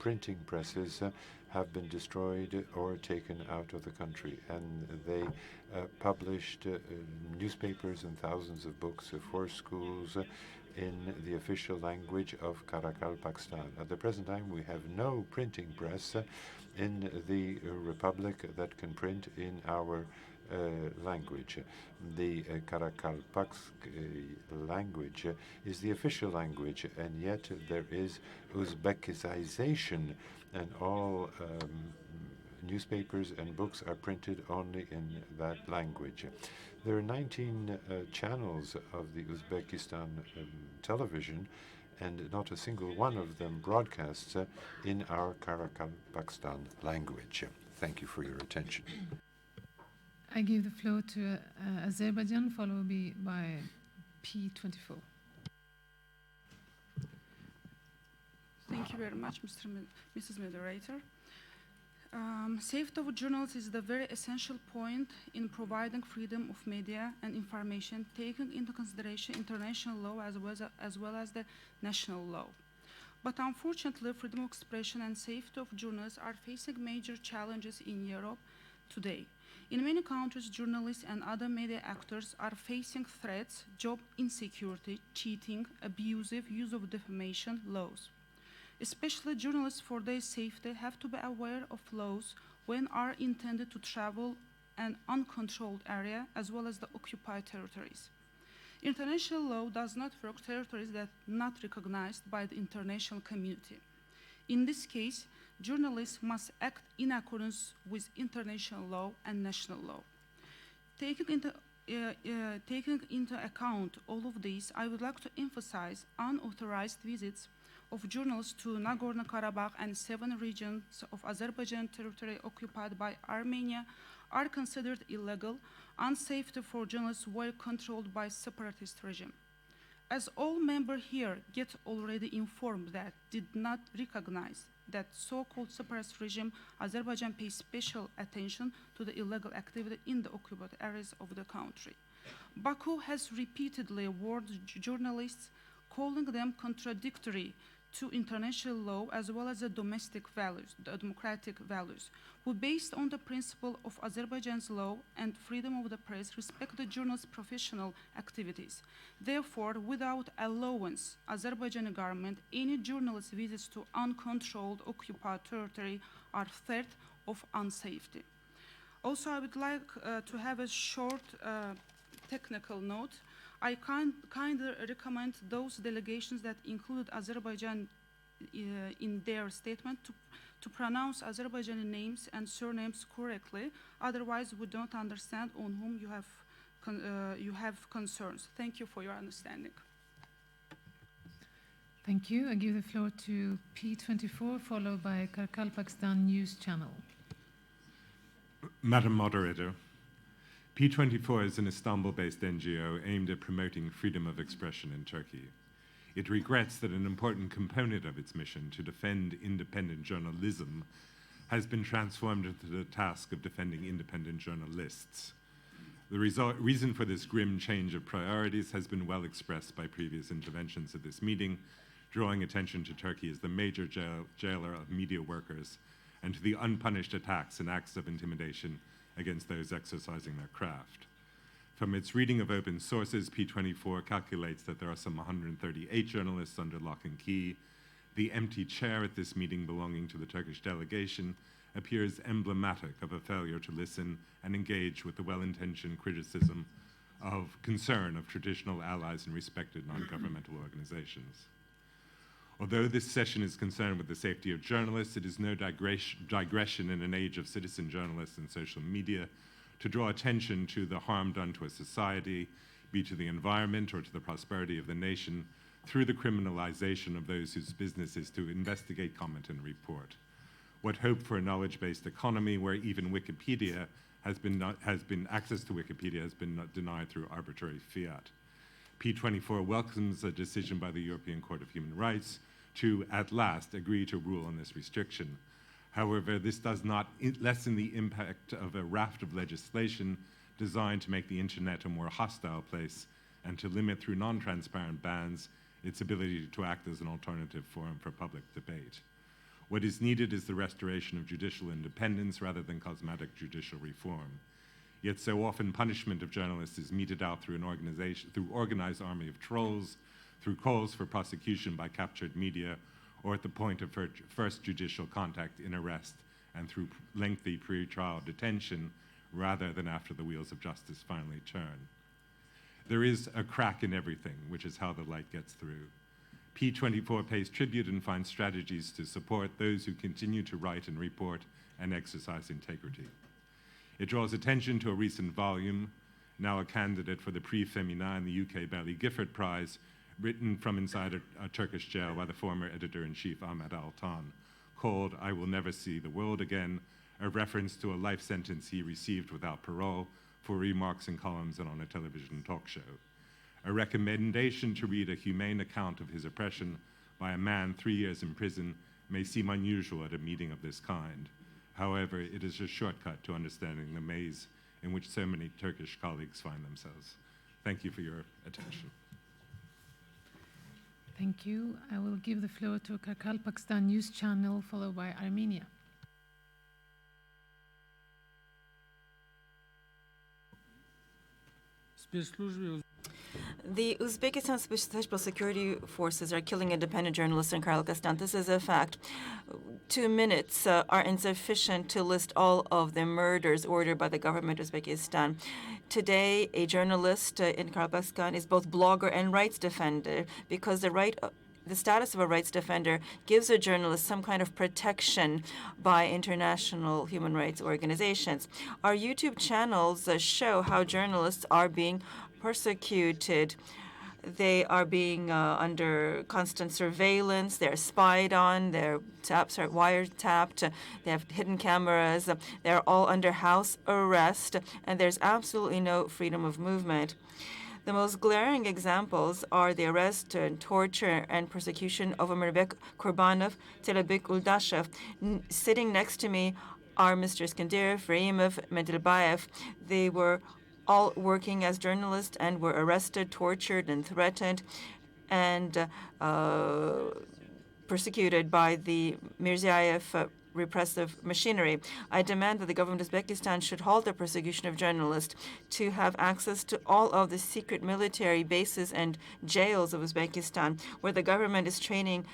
printing presses have been destroyed or taken out of the country, and they published newspapers and thousands of books for schools in the official language of Karakalpakstan. At the present time, we have no printing press in the Republic that can print in our language. The Karakalpaksk language is the official language, and yet there is Uzbekization, and all newspapers and books are printed only in that language. There are 19 channels of the Uzbekistan television, and not a single one of them broadcasts in our Karakalpakstan language. Thank you for your attention. I give the floor to Azerbaijan, followed by P24. Thank you very much, Mrs. Moderator. Safety of journalists is the very essential point in providing freedom of media and information, taking into consideration international law as well as the national law. But unfortunately, freedom of expression and safety of journalists are facing major challenges in Europe today. In many countries, journalists and other media actors are facing threats, job insecurity, cheating, abusive use of defamation laws. Especially journalists, for their safety, have to be aware of laws when are intended to travel an uncontrolled area as well as the occupied territories. International law does not work territories that are not recognized by the international community. In this case, journalists must act in accordance with international law and national law. Taking into account all of these, I would like to emphasize unauthorized visits of journalists to Nagorno-Karabakh and 7 regions of Azerbaijan territory occupied by Armenia are considered illegal, unsafe for journalists well controlled by separatist regime. As all members here get already informed that did not recognize that so-called separatist regime, Azerbaijan pays special attention to the illegal activity in the occupied areas of the country. Baku has repeatedly warned journalists, calling them contradictory to international law as well as the domestic values, the democratic values, who based on the principle of Azerbaijan's law and freedom of the press respect the journalists' professional activities. Therefore, without allowance, Azerbaijani government, any journalist visits to uncontrolled occupied territory are threat of unsafety. Also, I would like to have a short technical note. I kindly recommend those delegations that include Azerbaijan in their statement to pronounce Azerbaijani names and surnames correctly. Otherwise, we don't understand on whom you have concerns. Thank you for your understanding. Thank you. I give the floor to P24, followed by Karkalpakstan News Channel. Madam Moderator, P24 is an Istanbul-based NGO aimed at promoting freedom of expression in Turkey. It regrets that an important component of its mission to defend independent journalism has been transformed into the task of defending independent journalists. The reason for this grim change of priorities has been well expressed by previous interventions at this meeting, drawing attention to Turkey as the major jailer of media workers and to the unpunished attacks and acts of intimidation against those exercising their craft. From its reading of open sources, P24 calculates that there are some 138 journalists under lock and key. The empty chair at this meeting belonging to the Turkish delegation appears emblematic of a failure to listen and engage with the well-intentioned criticism of concern of traditional allies and respected non-governmental organizations. Although this session is concerned with the safety of journalists, it is no digression in an age of citizen journalists and social media to draw attention to the harm done to a society, be to the environment or to the prosperity of the nation, through the criminalization of those whose business is to investigate, comment, and report. What hope for a knowledge-based economy where even Wikipedia has been access to Wikipedia has been denied through arbitrary fiat. P24 welcomes a decision by the European Court of Human Rights to, at last, agree to rule on this restriction. However, this does not lessen the impact of a raft of legislation designed to make the internet a more hostile place and to limit through non-transparent bans its ability to act as an alternative forum for public debate. What is needed is the restoration of judicial independence rather than cosmetic judicial reform. Yet so often punishment of journalists is meted out through through organized army of trolls, through calls for prosecution by captured media, or at the point of first judicial contact in arrest and through lengthy pre-trial detention rather than after the wheels of justice finally turn. There is a crack in everything, which is how the light gets through. P24 pays tribute and finds strategies to support those who continue to write and report and exercise integrity. It draws attention to a recent volume, now a candidate for the Prix Femina and the UK Bally Gifford Prize, written from inside a Turkish jail by the former editor-in-chief Ahmet Altan, called I Will Never See the World Again, a reference to a life sentence he received without parole for remarks in columns and on a television talk show. A recommendation to read a humane account of his oppression by a man 3 years in prison may seem unusual at a meeting of this kind. However, it is a shortcut to understanding the maze in which so many Turkish colleagues find themselves. Thank you for your attention. Thank you. I will give the floor to Karkalpakstan News Channel, followed by Armenia. The Uzbekistan Special Security Forces are killing independent journalists in Karkalpakstan. This is a fact. 2 minutes are insufficient to list all of the murders ordered by the government of Uzbekistan. Today, a journalist in Karkalpakstan is both blogger and rights defender because the status of a rights defender gives a journalist some kind of protection by international human rights organizations. Our YouTube channels show how journalists are being persecuted. They are being under constant surveillance. They're spied on. Their taps are wiretapped. They have hidden cameras. They're all under house arrest, and there's absolutely no freedom of movement. The most glaring examples are the arrest, torture, and persecution of Amirbek Kurbanov, Telebek Uldashev. Sitting next to me are Mr. Iskandirov, Raimov, Medilbayev. They were all working as journalists and were arrested, tortured, and threatened, and persecuted by the Mirziyoyev repressive machinery. I demand that the government of Uzbekistan should halt the persecution of journalists, to have access to all of the secret military bases and jails of Uzbekistan, where the government is training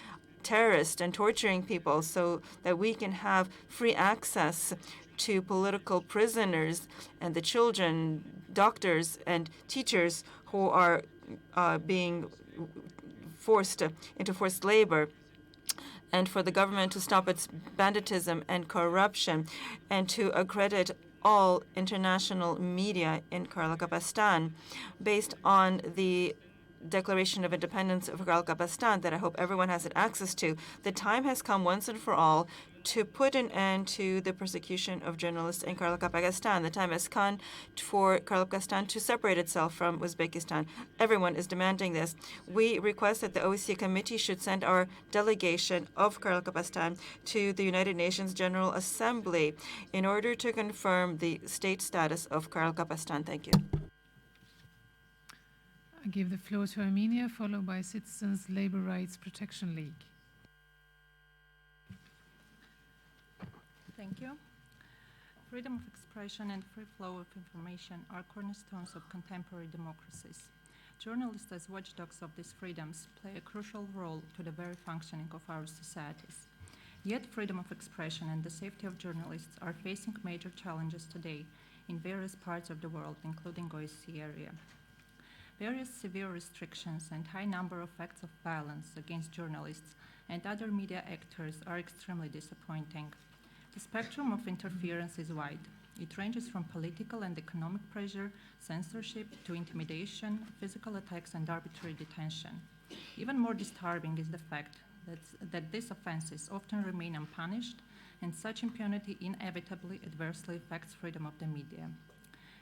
terrorists and torturing people, so that we can have free access to political prisoners and the children, doctors, and teachers who are being forced into forced labor, and for the government to stop its banditism and corruption, and to accredit all international media in Karkalpakstan based on the Declaration of Independence of Karkalpakstan that I hope everyone has access to. The time has come once and for all to put an end to the persecution of journalists in Karkalpakstan. The time has come for Karkalpakstan to separate itself from Uzbekistan. Everyone is demanding this. We request that the OSCE committee should send our delegation of Karkalpakstan to the United Nations General Assembly in order to confirm the state status of Karkalpakstan. Thank you. I give the floor to Armenia, followed by Citizens Labor Rights Protection League. Thank you. Freedom of expression and free flow of information are cornerstones of contemporary democracies. Journalists, as watchdogs of these freedoms, play a crucial role to the very functioning of our societies. Yet freedom of expression and the safety of journalists are facing major challenges today in various parts of the world, including OSCE area. Various severe restrictions and high number of acts of violence against journalists and other media actors are extremely disappointing. The spectrum of interference is wide. It ranges from political and economic pressure, censorship, to intimidation, physical attacks, and arbitrary detention. Even more disturbing is the fact that these offenses often remain unpunished, and such impunity inevitably adversely affects freedom of the media.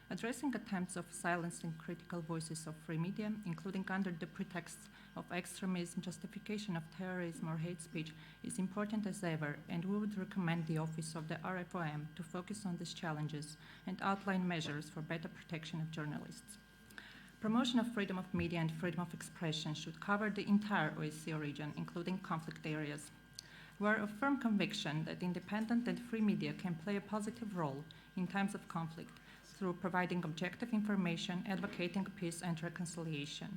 Addressing attempts of silencing critical voices of free media, including under the pretext of extremism, justification of terrorism, or hate speech, is important as ever, and we would recommend the Office of the RFOM to focus on these challenges and outline measures for better protection of journalists. Promotion of freedom of media and freedom of expression should cover the entire OSCE region, including conflict areas. We are of firm conviction that independent and free media can play a positive role in times of conflict, through providing objective information, advocating peace and reconciliation.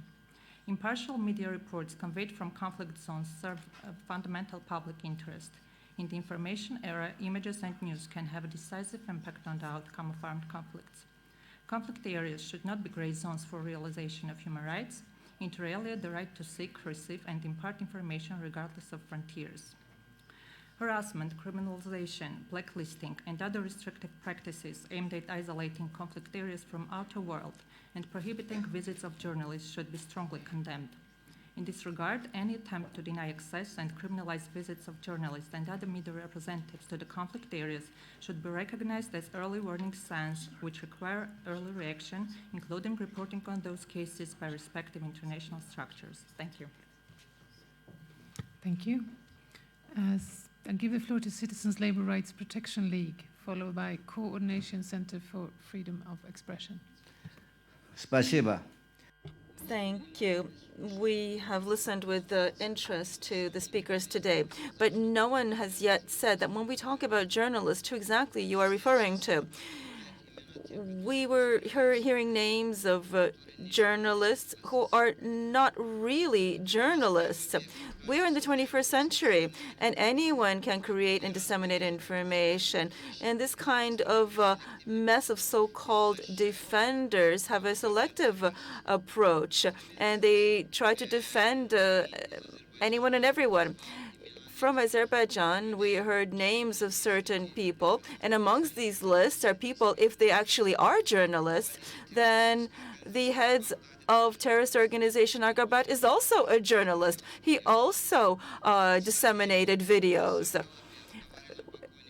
Impartial media reports conveyed from conflict zones serve a fundamental public interest. In the information era, images and news can have a decisive impact on the outcome of armed conflicts. Conflict areas should not be gray zones for realization of human rights, inter alia the right to seek, receive, and impart information regardless of frontiers. Harassment, criminalization, blacklisting, and other restrictive practices aimed at isolating conflict areas from outer world and prohibiting visits of journalists should be strongly condemned. In this regard, any attempt to deny access and criminalize visits of journalists and other media representatives to the conflict areas should be recognized as early warning signs which require early reaction, including reporting on those cases by respective international structures. Thank you. Thank you. I'll give the floor to Citizens Labour Rights Protection League, followed by Coordination Center for Freedom of Expression. Спасибо. Thank you. We have listened with interest to the speakers today, but no one has yet said that when we talk about journalists, who exactly you are referring to. We were hearing names of journalists who are not really journalists. We're in the 21st century, and anyone can create and disseminate information. And this kind of mess of so-called defenders have a selective approach, and they try to defend anyone and everyone. From Azerbaijan, we heard names of certain people, and amongst these lists are people, if they actually are journalists, then the heads of terrorist organization Agabat is also a journalist. He also disseminated videos.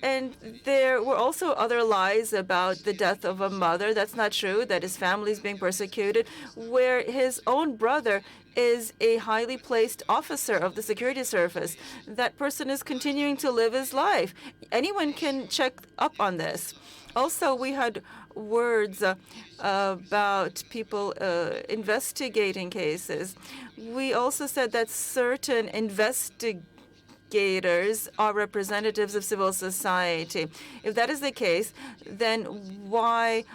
And there were also other lies about the death of a mother. That's not true, that his family is being persecuted, where his own brother is a highly placed officer of the security service. That person is continuing to live his life. Anyone can check up on this. Also, we had words about people investigating cases. We also said that certain investigators are representatives of civil society. If that is the case, then why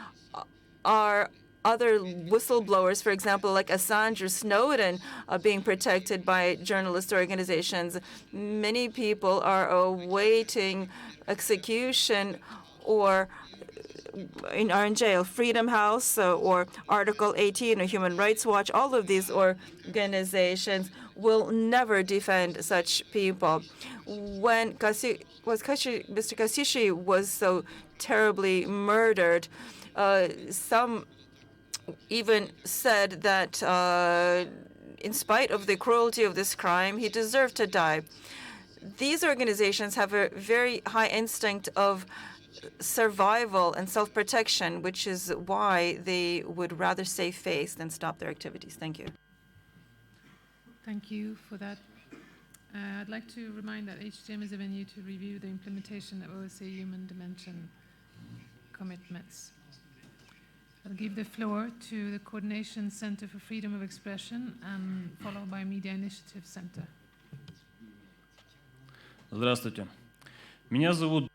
are other whistleblowers, for example, like Assange or Snowden, being protected by journalist organizations? Many people are awaiting execution or are in jail. Freedom House or Article 18 or Human Rights Watch, all of these organizations will never defend such people. When Mr. Kashishi was so terribly murdered, some even said that in spite of the cruelty of this crime, he deserved to die. These organizations have a very high instinct of survival and self-protection, which is why they would rather save face than stop their activities. Thank you. Thank you for that. I'd like to remind that HTM is a venue to review the implementation of OSCE Human Dimension commitments. I'll give the floor to the Coordination Center for Freedom of Expression, and followed by Media Initiative Center. Здравствуйте. Меня зовут...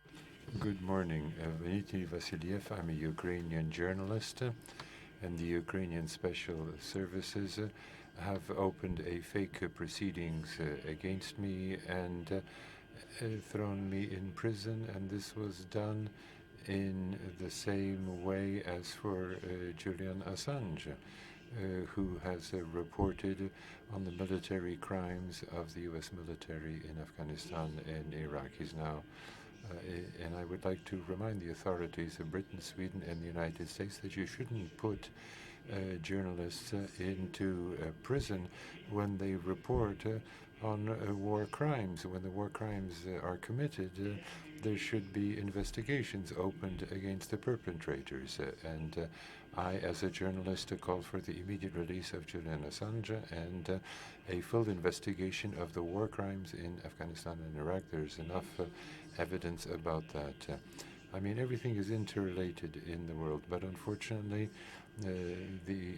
Good morning. Dmitry Vasiliev. I'm a Ukrainian journalist, and the Ukrainian Special Services have opened a fake proceedings against me and thrown me in prison, and this was done in the same way as for Julian Assange, who has reported on the military crimes of the U.S. military in Afghanistan and Iraq. He's now, and I would like to remind the authorities of Britain, Sweden, and the United States that you shouldn't put journalists into prison when they report on war crimes. When the war crimes are committed, there should be investigations opened against the perpetrators. And I, as a journalist, call for the immediate release of Julian Assange and a full investigation of the war crimes in Afghanistan and Iraq. There's enough evidence about that. I mean, everything is interrelated in the world, but unfortunately, the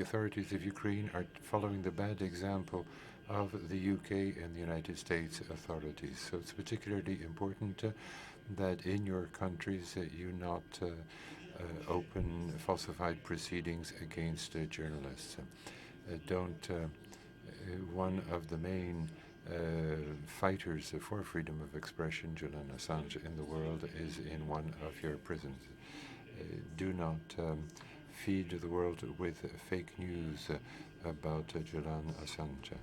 authorities of Ukraine are following the bad example of the UK and the United States authorities. So it's particularly important that in your countries you not open falsified proceedings against journalists. One of the main fighters for freedom of expression, Julian Assange, in the world is in one of your prisons. Do not feed the world with fake news about Julian Assange.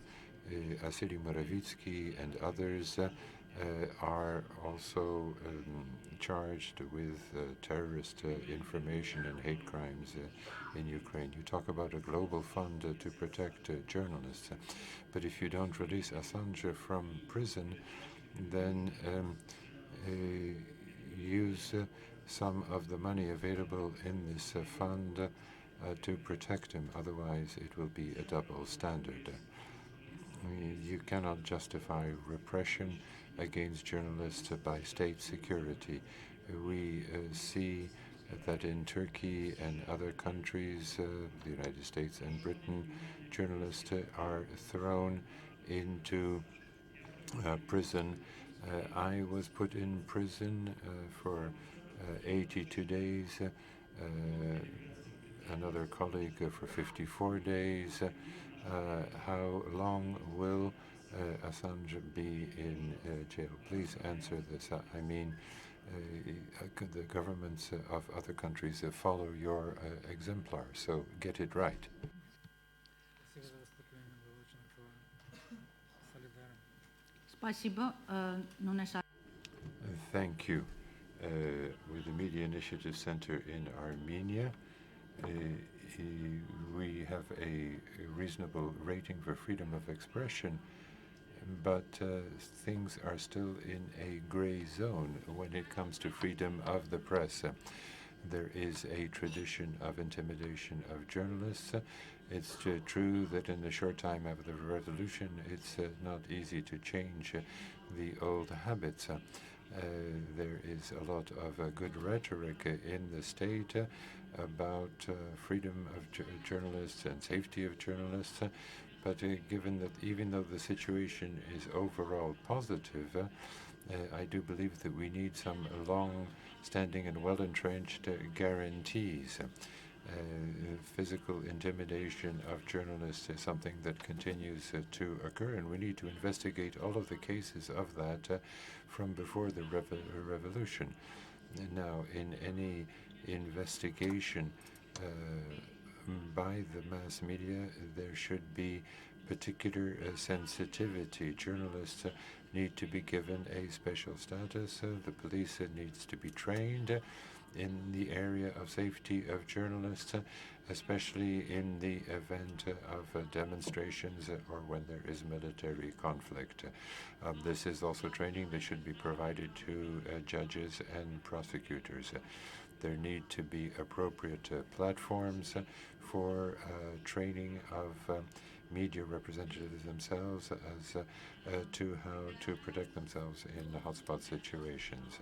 Asili Moravitsky and others are also charged with terrorist information and hate crimes in Ukraine. You talk about a global fund to protect journalists, but if you don't release Assange from prison, then use some of the money available in this fund to protect him. Otherwise, it will be a double standard. You cannot justify repression against journalists by state security. We see that in Turkey and other countries, the United States and Britain, journalists are thrown into prison. I was put in prison for 82 days, another colleague for 54 days. How long will Assange be in jail? Please answer this. I mean, the governments of other countries follow your exemplar, so get it right. Thank you. With the Media Initiative Center in Armenia, we have a reasonable rating for freedom of expression, but things are still in a gray zone when it comes to freedom of the press. There is a tradition of intimidation of journalists. It's true that in the short time after the revolution, it's not easy to change the old habits. There is a lot of good rhetoric in the state about freedom of journalists and safety of journalists. But given that even though the situation is overall positive, I do believe that we need some long-standing and well-entrenched guarantees. Physical intimidation of journalists is something that continues to occur, and we need to investigate all of the cases of that from before the revolution. Now, in any investigation by the mass media, there should be particular sensitivity. Journalists need to be given a special status. The police needs to be trained in the area of safety of journalists, especially in the event of demonstrations or when there is military conflict. This is also training that should be provided to judges and prosecutors. There need to be appropriate platforms for training of media representatives themselves as to how to protect themselves in the hotspot situations.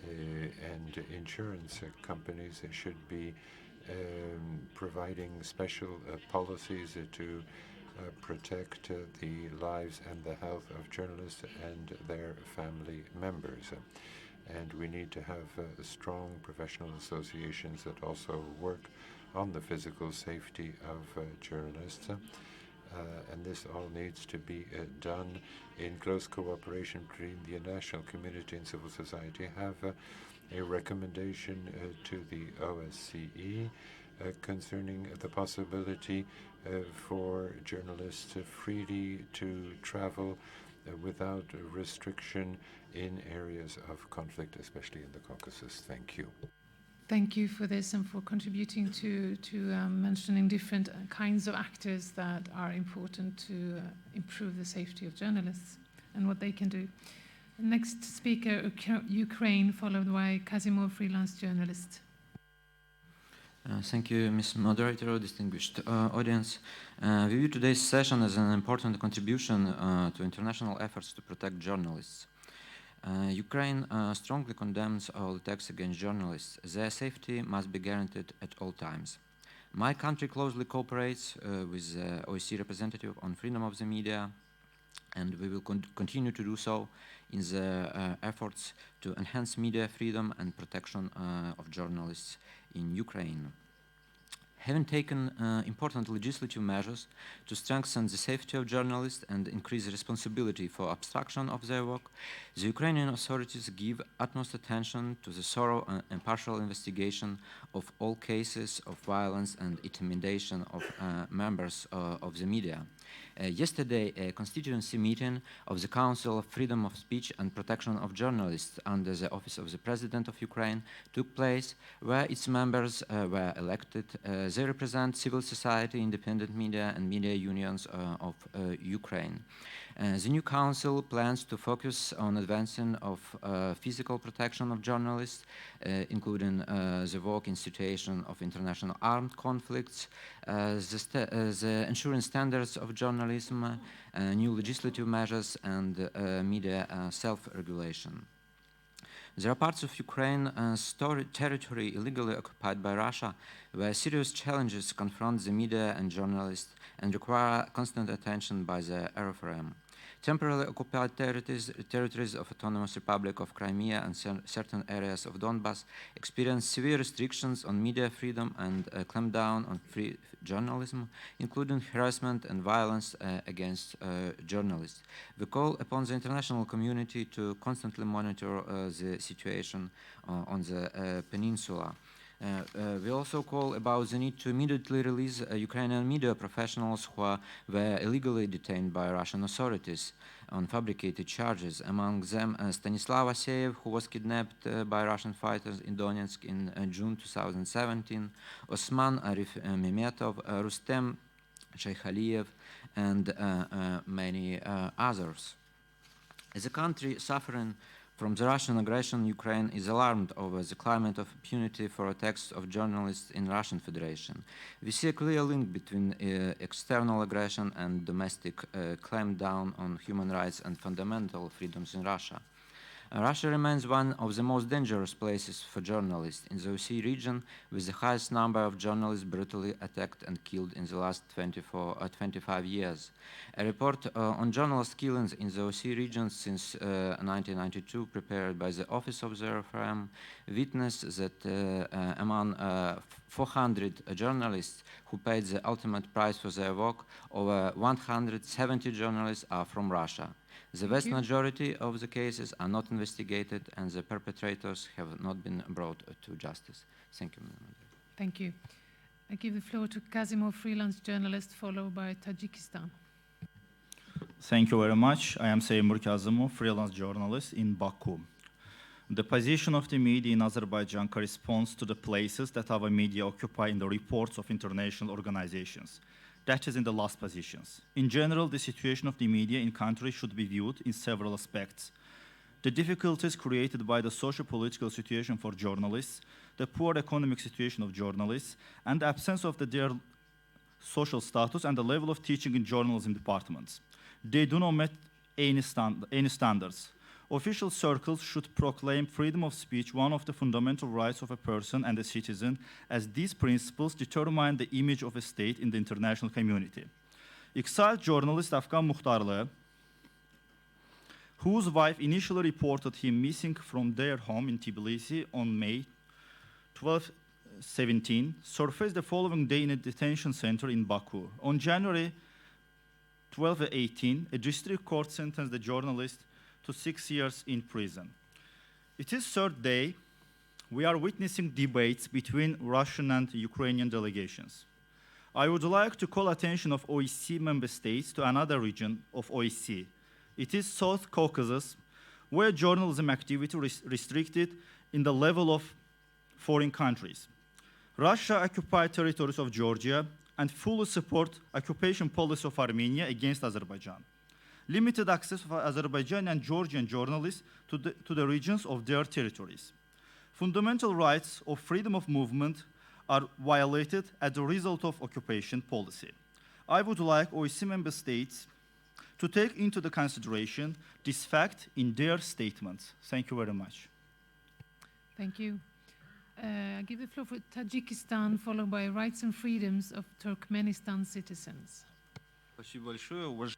And insurance companies should be providing special policies to protect the lives and the health of journalists and their family members. And we need to have strong professional associations that also work on the physical safety of journalists. And this all needs to be done in close cooperation between the international community and civil society. I have a recommendation to the OSCE concerning the possibility for journalists freely to travel without restriction in areas of conflict, especially in the Caucasus. Thank you. Thank you for this and for contributing to mentioning different kinds of actors that are important to improve the safety of journalists and what they can do. Next speaker, Ukraine, followed by Kazimov, freelance journalist. Thank you, Ms. Moderator, distinguished audience. We view today's session as an important contribution to international efforts to protect journalists. Ukraine strongly condemns all attacks against journalists. Their safety must be guaranteed at all times. My country closely cooperates with the OSCE representative on freedom of the media, and we will continue to do so in the efforts to enhance media freedom and protection of journalists in Ukraine. Having taken important legislative measures to strengthen the safety of journalists and increase responsibility for obstruction of their work, the Ukrainian authorities give utmost attention to the thorough and impartial investigation of all cases of violence and intimidation of members of the media. Yesterday, a constituency meeting of the Council of Freedom of Speech and Protection of Journalists under the Office of the President of Ukraine took place, where its members were elected. They represent civil society, independent media, and media unions of Ukraine. The new council plans to focus on advancing of physical protection of journalists, including the work in situation of international armed conflicts, the ensuring standards of journalism, new legislative measures, and media self-regulation. There are parts of Ukraine territory illegally occupied by Russia where serious challenges confront the media and journalists and require constant attention by the RFRM. Temporarily occupied territories of Autonomous Republic of Crimea and certain areas of Donbass experience severe restrictions on media freedom and clampdown on free journalism, including harassment and violence against journalists. We call upon the international community to constantly monitor the situation on the peninsula. We also call about the need to immediately release Ukrainian media professionals who were illegally detained by Russian authorities on fabricated charges. Among them, Stanislav Aseyev, who was kidnapped by Russian fighters in Donetsk in June 2017, Osman Arif Mehmetov, Rustem Shaykhaliev, and many others. As a country suffering from the Russian aggression, Ukraine is alarmed over the climate of impunity for attacks of journalists in Russian Federation. We see a clear link between external aggression and domestic clampdown on human rights and fundamental freedoms in Russia. Russia remains one of the most dangerous places for journalists in the OSCE region, with the highest number of journalists brutally attacked and killed in the last 25 years. A report on journalist killings in the OSCE region since 1992, prepared by the Office of the RFRM, witnessed that among 400 journalists who paid the ultimate price for their work, over 170 journalists are from Russia. The vast majority of the cases are not investigated and the perpetrators have not been brought to justice. Thank you, Madam. Thank you. I give the floor to Kazimov, freelance journalist, followed by Tajikistan. Thank you very much. I am Seymur Kazimov, freelance journalist in Baku. The position of the media in Azerbaijan corresponds to the places that our media occupy in the reports of international organizations. That is in the last positions. In general, the situation of the media in country should be viewed in several aspects. The difficulties created by the socio-political situation for journalists, the poor economic situation of journalists, and the absence of their social status and the level of teaching in journalism departments. They do not meet any standards. Official circles should proclaim freedom of speech one of the fundamental rights of a person and a citizen, as these principles determine the image of a state in the international community. Exiled journalist Afgan Mukhtarlı, whose wife initially reported him missing from their home in Tbilisi on May 12, 2017, surfaced the following day in a detention center in Baku. On January 12, 2018, a district court sentenced the journalist to 6 years in prison. It is third day we are witnessing debates between Russian and Ukrainian delegations. I would like to call attention of OSCE member states to another region of OSCE. It is South Caucasus, where journalism activity is restricted in the level of foreign countries. Russia occupied territories of Georgia and fully support occupation policy of Armenia against Azerbaijan. Limited access of Azerbaijani and Georgian journalists to the regions of their territories. Fundamental rights of freedom of movement are violated as a result of occupation policy. I would like OSCE member states to take into the consideration this fact in their statements. Thank you very much. Thank you. I give the floor for Tajikistan, followed by rights and freedoms of Turkmenistan citizens.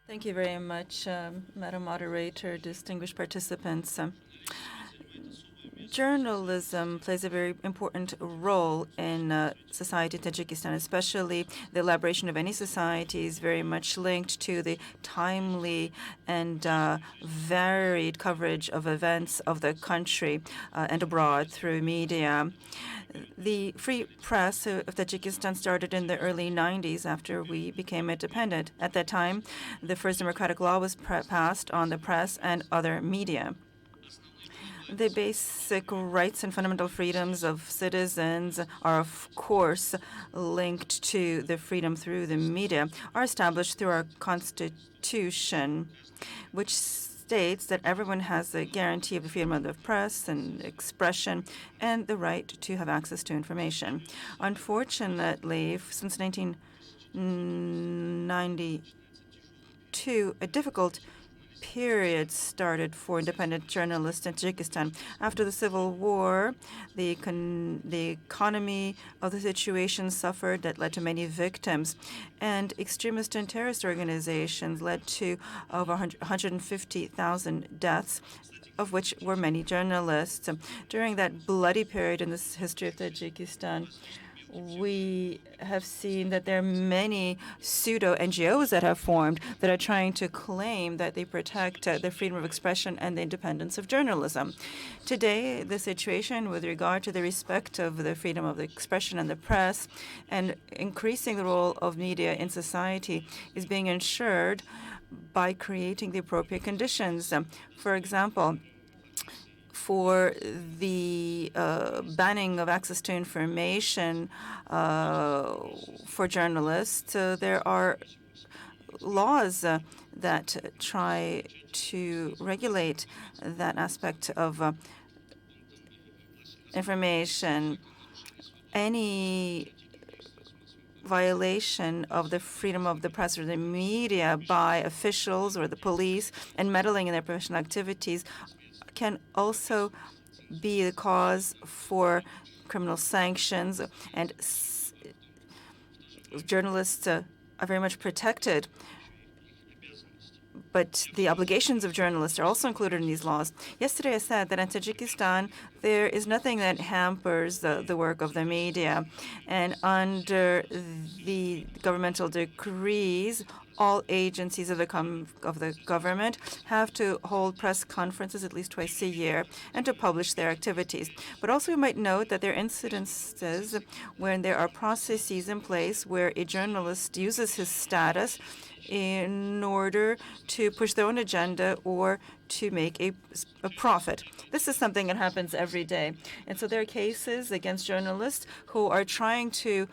Thank you very much, Madam Moderator, distinguished participants. Journalism plays a very important role in society in Tajikistan, especially the elaboration of any society is very much linked to the timely and varied coverage of events of the country and abroad through media. The free press of Tajikistan started in the early 90s after we became independent. At that time, the first democratic law was passed on the press and other media. The basic rights and fundamental freedoms of citizens are, of course, linked to the freedom through the media, are established through our Constitution, which states that everyone has a guarantee of the freedom of the press and expression and the right to have access to information. Unfortunately, since 1992, a difficult period started for independent journalists in Tajikistan. After the civil war, the economy of the situation suffered that led to many victims, and extremist and terrorist organizations led to over 150,000 deaths, of which were many journalists. During that bloody period in the history of Tajikistan, we have seen that there are many pseudo-NGOs that have formed that are trying to claim that they protect the freedom of expression and the independence of journalism. Today, the situation with regard to the respect of the freedom of the expression and the press and increasing the role of media in society is being ensured by creating the appropriate conditions. For example, for the banning of access to information for journalists, there are laws that try to regulate that aspect of information. Any violation of the freedom of the press or the media by officials or the police and meddling in their professional activities can also be the cause for criminal sanctions, and journalists are very much protected. But the obligations of journalists are also included in these laws. Yesterday I said that in Tajikistan there is nothing that hampers the work of the media, and under the governmental decrees, all agencies of the government have to hold press conferences at least twice a year and to publish their activities. But also we might note that there are incidences when there are processes in place where a journalist uses his status in order to push their own agenda or to make a profit. This is something that happens every day. And so there are cases against journalists who are trying to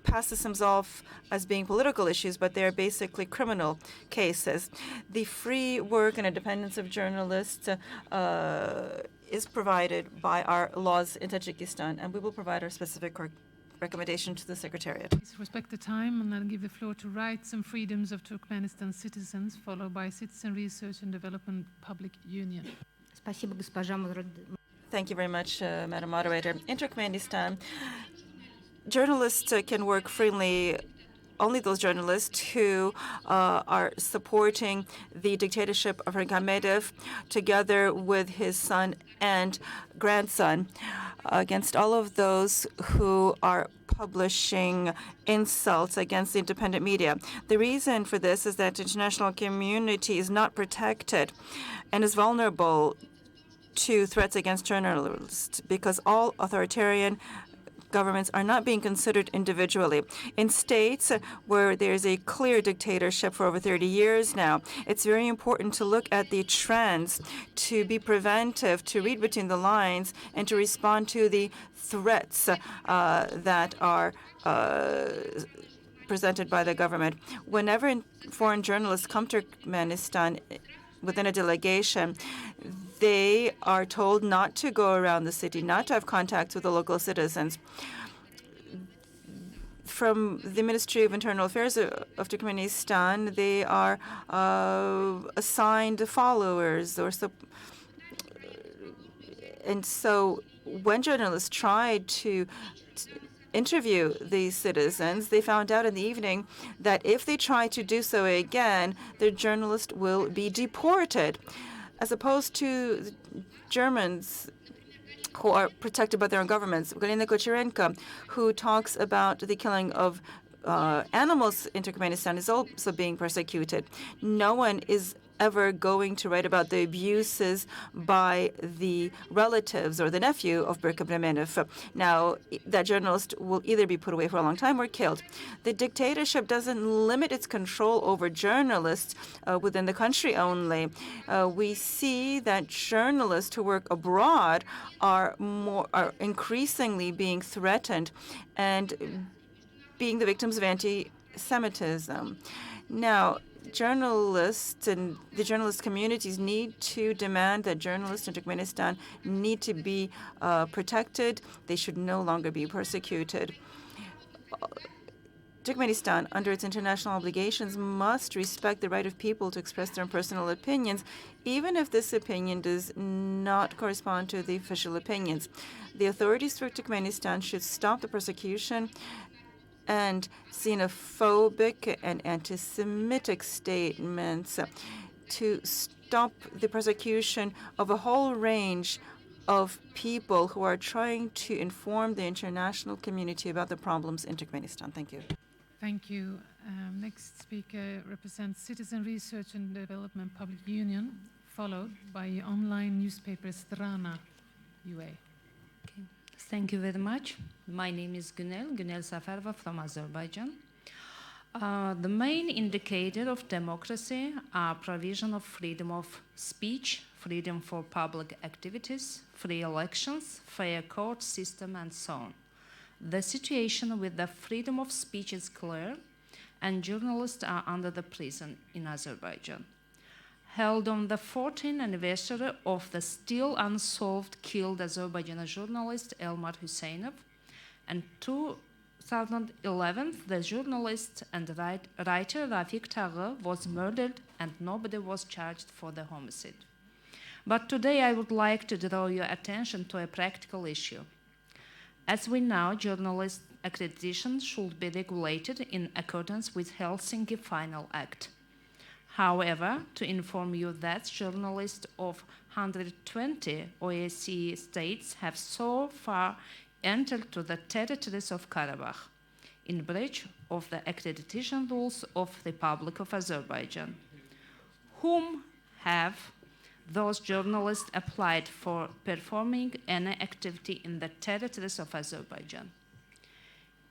pass themselves off as being political issues, but they're basically criminal cases. The free work and independence of journalists is provided by our laws in Tajikistan, and we will provide our specific recommendation to the Secretariat. Please respect the time, and I'll give the floor to Rights and Freedoms of Turkmenistan Citizens, followed by Citizen Research and Development Public Union. Thank you very much, Madam Moderator. In Turkmenistan, journalists can work freely. Only those journalists who are supporting the dictatorship of Ghamedov, together with his son and grandson, against all of those who are publishing insults against the independent media. The reason for this is that the international community is not protected and is vulnerable to threats against journalists because all authoritarian governments are not being considered individually. In states where there's a clear dictatorship for over 30 years now, it's very important to look at the trends, to be preventive, to read between the lines, and to respond to the threats that are presented by the government. Whenever foreign journalists come to Turkmenistan within a delegation, they are told not to go around the city, not to have contact with the local citizens. From the Ministry of Internal Affairs of Turkmenistan, they are assigned followers, and so when journalists tried to interview these citizens, they found out in the evening that if they try to do so again, the journalist will be deported, as opposed to the Germans who are protected by their own governments. Galina Kucherenko, who talks about the killing of animals in Turkmenistan, is also being persecuted. No one is ever going to write about the abuses by the relatives or the nephew of Berke Bremenov. Now, that journalist will either be put away for a long time or killed. The dictatorship doesn't limit its control over journalists within the country only. We see that journalists who work abroad are increasingly being threatened and being the victims of anti-Semitism. Now, journalists and the journalist communities need to demand that journalists in Turkmenistan need to be protected. They should no longer be persecuted. Turkmenistan, under its international obligations, must respect the right of people to express their personal opinions, even if this opinion does not correspond to the official opinions. The authorities for Turkmenistan should stop the persecution and xenophobic and anti-Semitic statements, to stop the persecution of a whole range of people who are trying to inform the international community about the problems in Turkmenistan. Thank you. Thank you. Next speaker represents Citizen Research and Development Public Union, followed by online newspaper Strana UA. Thank you very much. My name is Günel Safarova from Azerbaijan. The main indicator of democracy are provision of freedom of speech, freedom for public activities, free elections, fair court system, and so on. The situation with the freedom of speech is clear, and journalists are under the prison in Azerbaijan. Held on the 14th anniversary of the still unsolved killed Azerbaijani journalist Elmar Hüseyinov, and 2011, the journalist and writer Rafik Taghi was murdered and nobody was charged for the homicide. But today I would like to draw your attention to a practical issue. As we know, journalist accreditation should be regulated in accordance with Helsinki Final Act. However, to inform you that journalists of 120 OSCE states have so far entered to the territories of Karabakh, in breach of the accreditation rules of the Republic of Azerbaijan. Whom have those journalists applied for performing any activity in the territories of Azerbaijan?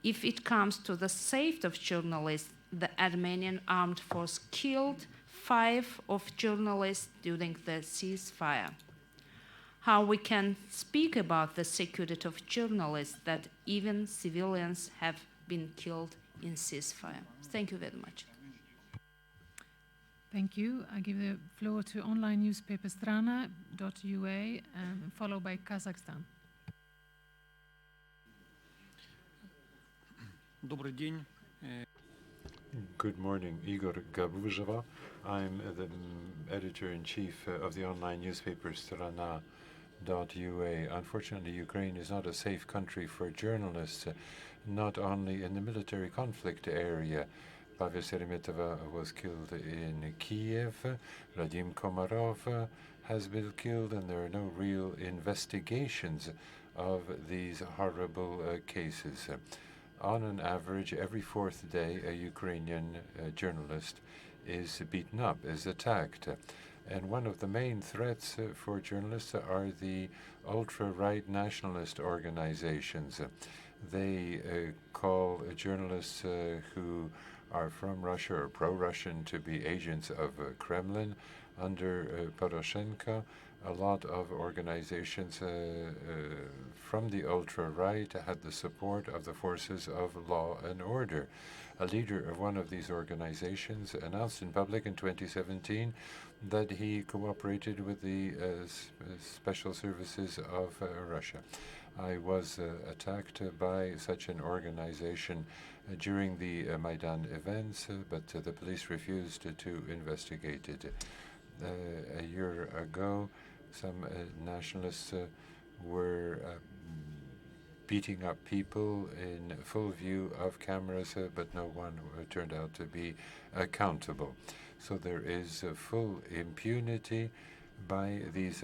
If it comes to the safety of journalists, the Armenian armed force killed 5 of journalists during the ceasefire. How we can speak about the security of journalists that even civilians have been killed in ceasefire? Thank you very much. Thank you. I give the floor to online newspaper Strana.ua, followed by Kazakhstan. Good morning, Igor Gabuzheva. I'm the editor-in-chief of the online newspaper Strana.ua. Unfortunately, Ukraine is not a safe country for journalists, not only in the military conflict area. Pavel Seremetova was killed in Kiev. Radim Komarov has been killed, and there are no real investigations of these horrible cases. On an average, every 4th day, a Ukrainian journalist is beaten up, is attacked. And one of the main threats for journalists are the ultra-right nationalist organizations. They call journalists who are from Russia or pro-Russian to be agents of Kremlin. Under Poroshenko, a lot of organizations from the ultra-right had the support of the forces of law and order. A leader of one of these organizations announced in public in 2017 that he cooperated with the special services of Russia. I was attacked by such an organization during the Maidan events, but the police refused to investigate it. A year ago, some nationalists were beating up people in full view of cameras, but no one turned out to be accountable. So there is full impunity by these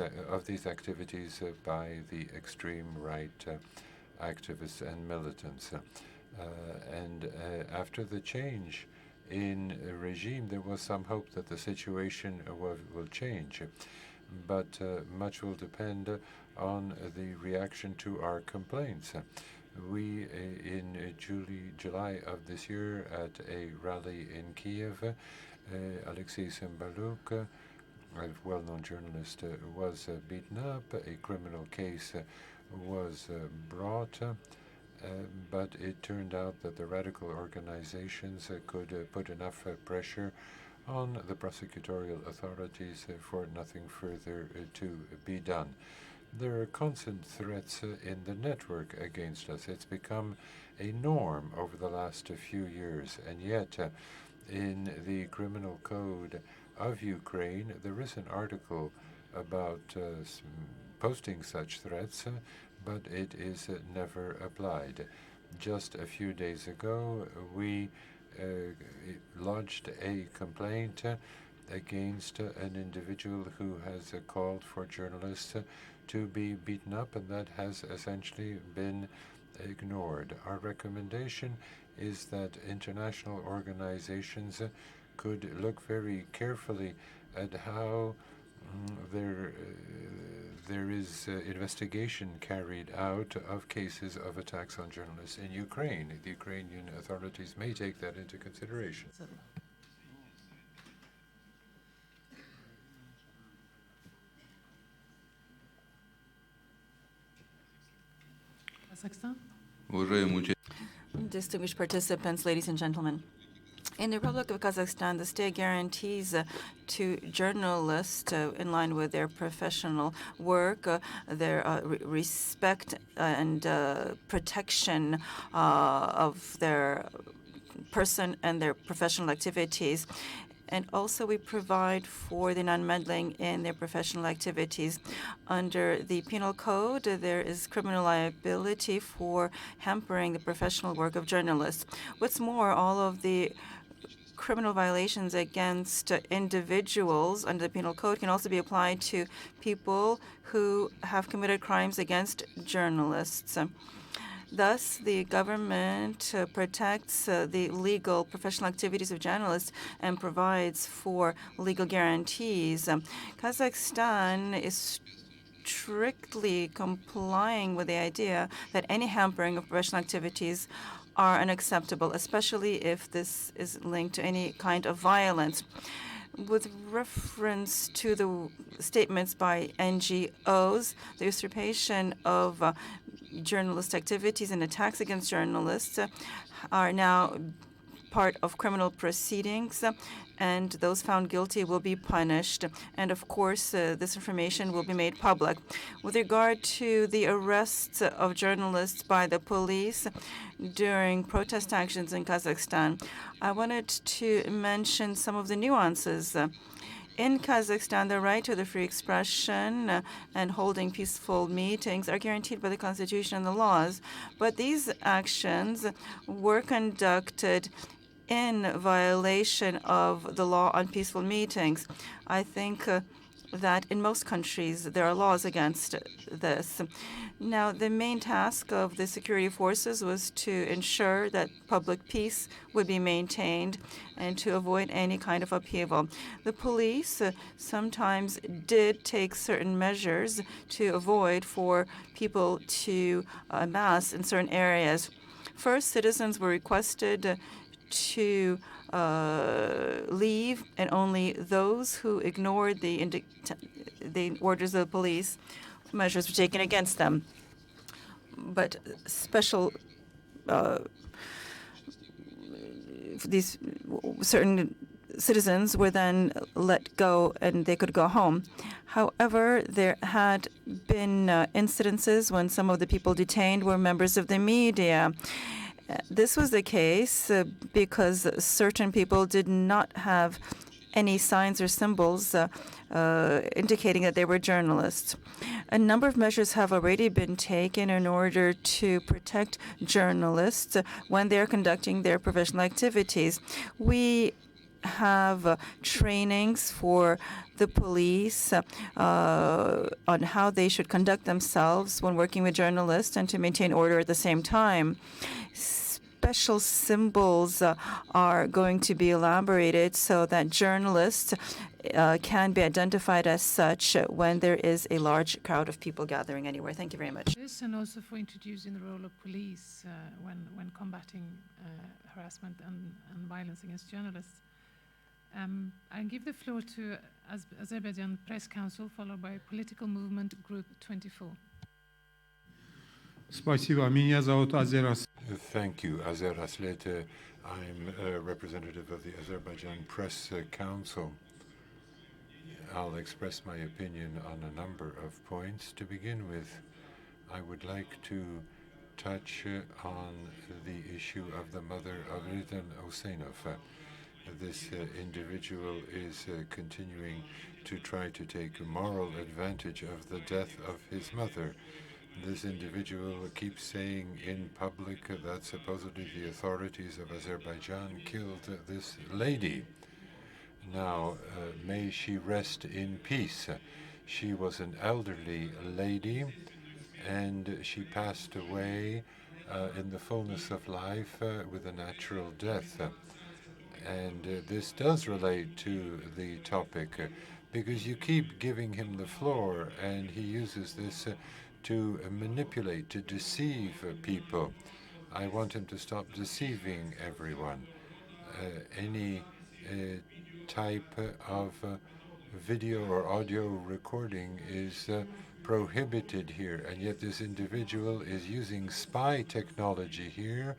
activities by the extreme right activists and militants. And after the change in regime, there was some hope that the situation will change. But much will depend on the reaction to our complaints. We, in July of this year, at a rally in Kiev, Alexei Cymbaluk, a well-known journalist, was beaten up. A criminal case was brought, but it turned out that the radical organizations could put enough pressure on the prosecutorial authorities for nothing further to be done. There are constant threats in the network against us. It's become a norm over the last few years, and yet in the criminal code of Ukraine, there is an article about posting such threats, but it is never applied. Just a few days ago, we lodged a complaint against an individual who has called for journalists to be beaten up, and that has essentially been ignored. Our recommendation is that international organizations could look very carefully at how there is investigation carried out of cases of attacks on journalists in Ukraine. The Ukrainian authorities may take that into consideration. Kazakhstan. Distinguished participants, ladies and gentlemen. In the Republic of Kazakhstan, the state guarantees to journalists, in line with their professional work, their respect and protection of their person and their professional activities. And also we provide for the non-meddling in their professional activities. Under the penal code, there is criminal liability for hampering the professional work of journalists. What's more, all of the criminal violations against individuals under the penal code can also be applied to people who have committed crimes against journalists. Thus, the government protects the legal professional activities of journalists and provides for legal guarantees. Kazakhstan is strictly complying with the idea that any hampering of professional activities are unacceptable, especially if this is linked to any kind of violence. With reference to the statements by NGOs, the usurpation of journalist activities and attacks against journalists are now part of criminal proceedings, and those found guilty will be punished. And of course, this information will be made public. With regard to the arrests of journalists by the police during protest actions in Kazakhstan, I wanted to mention some of the nuances. In Kazakhstan, the right to the free expression and holding peaceful meetings are guaranteed by the constitution and the laws. But these actions were conducted in violation of the law on peaceful meetings. I think that in most countries there are laws against this. Now, the main task of the security forces was to ensure that public peace would be maintained and to avoid any kind of upheaval. The police sometimes did take certain measures to avoid for people to amass in certain areas. First, citizens were requested to leave, and only those who ignored the orders of the police, measures were taken against them. But special these certain citizens were then let go and they could go home. However, there had been incidences when some of the people detained were members of the media. This was the case because certain people did not have any signs or symbols indicating that they were journalists. A number of measures have already been taken in order to protect journalists when they're conducting their professional activities. We have trainings for the police on how they should conduct themselves when working with journalists and to maintain order at the same time. special symbols are going to be elaborated so that journalists can be identified as such when there is a large crowd of people gathering anywhere. Thank you very much. This, and also for introducing the role of police when combating harassment and violence against journalists. I give the floor to Azerbaijan Press Council, followed by Political Movement Group 24. Thank you, Azer Aslete. I'm a representative of the Azerbaijan Press Council. I'll express my opinion on a number of points. To begin with, I would like to touch on the issue of the mother of Ridan Hoseinov. This individual is continuing to try to take moral advantage of the death of his mother. This individual keeps saying in public that supposedly the authorities of Azerbaijan killed this lady. Now, may she rest in peace. She was an elderly lady, and she passed away in the fullness of life with a natural death. And this does relate to the topic because you keep giving him the floor, and he uses this to manipulate, to deceive people. I want him to stop deceiving everyone. Any type of video or audio recording is prohibited here, and yet this individual is using spy technology here.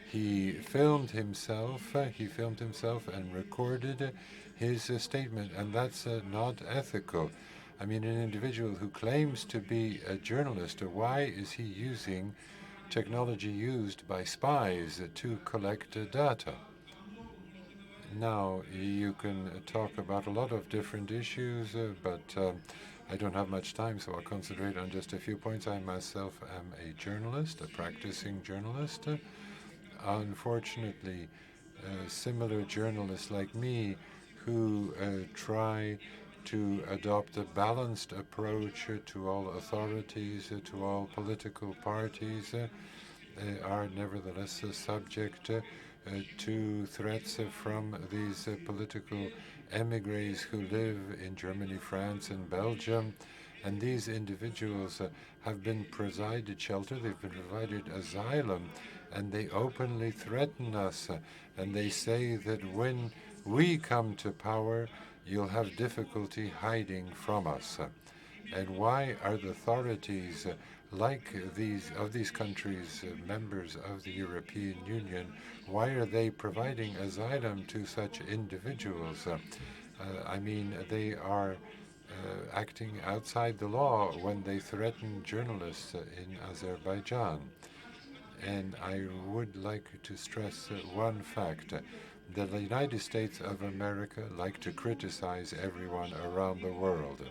He filmed himself and recorded his statement, and that's not ethical. I mean, an individual who claims to be a journalist, why is he using technology used by spies to collect data? Now, you can talk about a lot of different issues, but I don't have much time, so I'll concentrate on just a few points. I myself am a journalist, a practicing journalist. Unfortunately, similar journalists like me who try to adopt a balanced approach to all authorities, to all political parties, are nevertheless subject to threats from these political emigres who live in Germany, France, and Belgium. And these individuals have been provided shelter, they've been provided asylum, and they openly threaten us. And they say that when we come to power, you'll have difficulty hiding from us. And why are the authorities like these countries, members of the European Union, why are they providing asylum to such individuals? I mean, they are acting outside the law when they threaten journalists in Azerbaijan. And I would like to stress one fact. The United States of America like to criticize everyone around the world.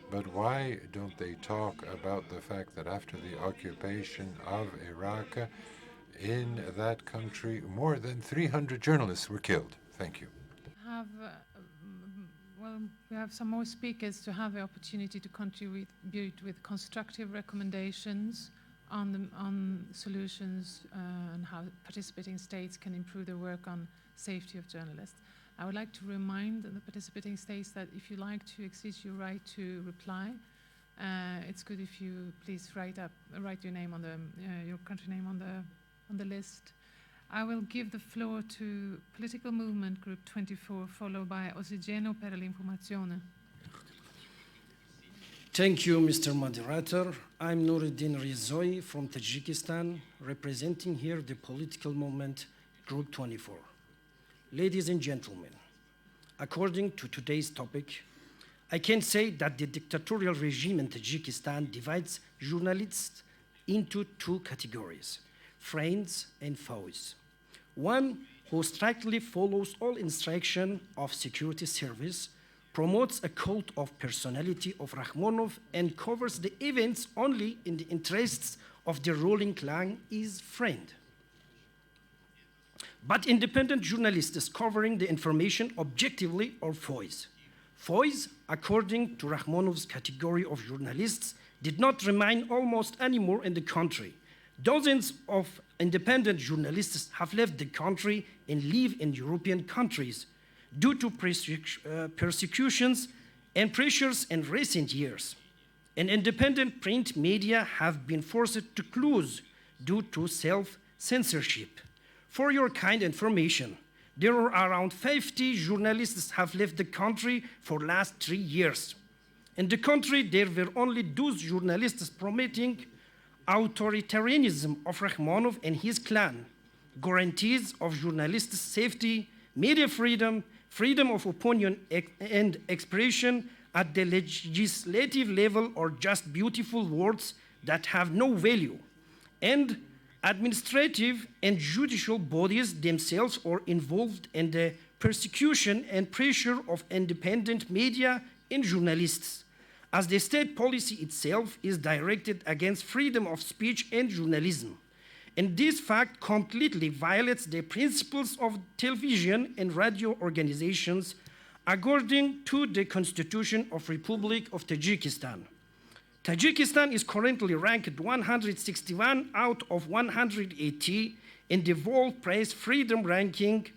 But why don't they talk about the fact that after the occupation of Iraq, in that country, more than 300 journalists were killed? Thank you. We have some more speakers to have the opportunity to contribute with constructive recommendations on solutions and how participating states can improve their work on safety of journalists. I would like to remind the participating states that if you like to exercise your right to reply, it's good if you please write your name on your country name on the list. I will give the floor to Political Movement Group 24, followed by Oxigeno per l'Informazione. Thank you, Mr. Moderator. I'm Nuruddin Rizoi from Tajikistan, representing here the Political Movement Group 24. Ladies and gentlemen, according to today's topic, I can say that the dictatorial regime in Tajikistan divides journalists into two categories, friends and foes. One who strictly follows all instruction of security service, promotes a cult of personality of Rakhmonov, and covers the events only in the interests of the ruling clan is friend. But independent journalists covering the information objectively are foes. Foes, according to Rakhmonov's category of journalists, did not remain almost anymore in the country. Dozens of independent journalists have left the country and live in European countries due to persecutions and pressures in recent years. And independent print media have been forced to close due to self-censorship. For your kind information, there are around 50 journalists have left the country for last 3 years. In the country, there were only those journalists promoting authoritarianism of Rakhmonov and his clan, guarantees of journalists' safety, media freedom, freedom of opinion and expression at the legislative level are just beautiful words that have no value. And administrative and judicial bodies themselves are involved in the persecution and pressure of independent media and journalists, as the state policy itself is directed against freedom of speech and journalism. And this fact completely violates the principles of television and radio organizations according to the Constitution of Republic of Tajikistan. Tajikistan is currently ranked 161 out of 180 in the World Press Freedom Ranking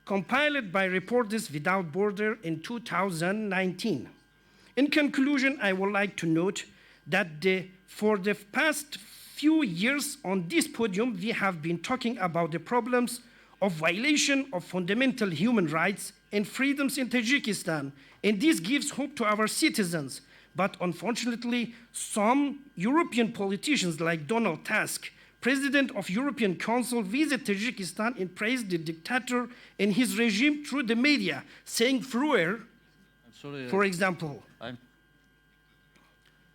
compiled by Reporters Without Borders in 2019. In conclusion, I would like to note that for the past few years on this podium, we have been talking about the problems of violation of fundamental human rights and freedoms in Tajikistan, and this gives hope to our citizens. But unfortunately, some European politicians like Donald Tusk, President of European Council, visit Tajikistan and praise the dictator and his regime through the media, saying Freire, for example.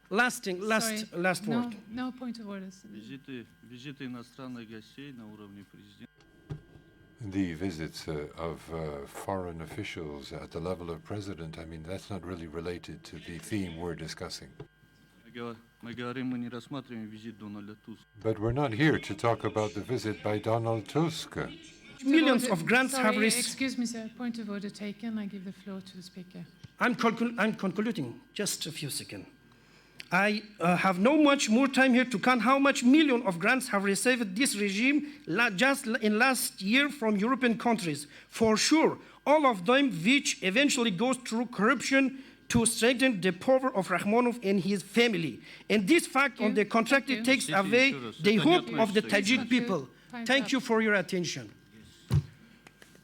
Last word. No point of order. Визиты иностранных гостей на уровне президента. The visits of foreign officials at the level of president, I mean, that's not really related to the theme we're discussing. Мы говорим, мы не рассматриваем визит Дональда Туска. But we're not here to talk about the visit by Donald Tusk. Millions of grants have received. Excuse me, sir. Point of order taken. I give the floor to the speaker. I'm concluding. Just a few seconds. I have no much more time here to count how much millions of grants have received this regime just in last year from European countries. For sure, all of them which eventually goes through corruption to strengthen the power of Rakhmonov and his family. And this fact on the contract takes away the hope of the Tajik people. Thank you for your attention.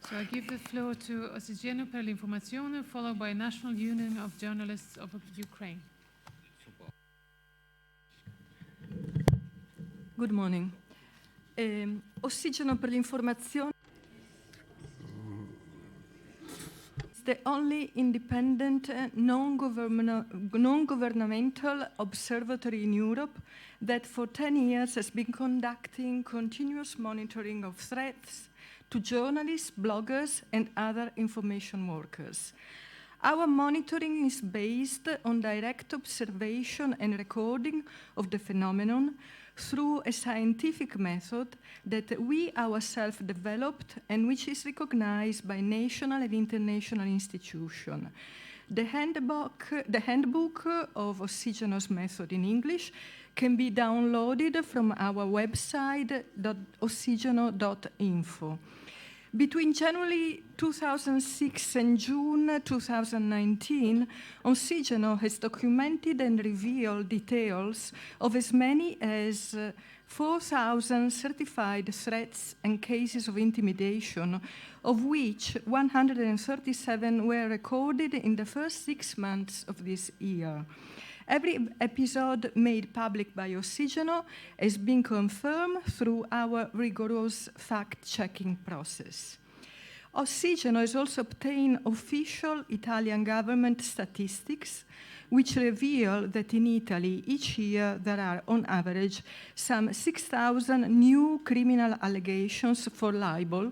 So I give the floor to Ossigeno per l'informazione, followed by National Union of Journalists of Ukraine. Good morning. Ossigeno per l'informazione is the only independent non-governmental observatory in Europe that for 10 years has been conducting continuous monitoring of threats to journalists, bloggers, and other information workers. Our monitoring is based on direct observation and recording of the phenomenon through a scientific method that we ourselves developed and which is recognized by national and international institutions. The handbook of Ossigeno's method in English can be downloaded from our website ossigeno.info. Between January 2006 and June 2019, Ossigeno has documented and revealed details of as many as 4,000 certified threats and cases of intimidation, of which 137 were recorded in the first 6 months of this year. Every episode made public by Ossigeno has been confirmed through our rigorous fact-checking process. Ossigeno has also obtained official Italian government statistics which reveal that in Italy each year there are on average some 6,000 new criminal allegations for libel,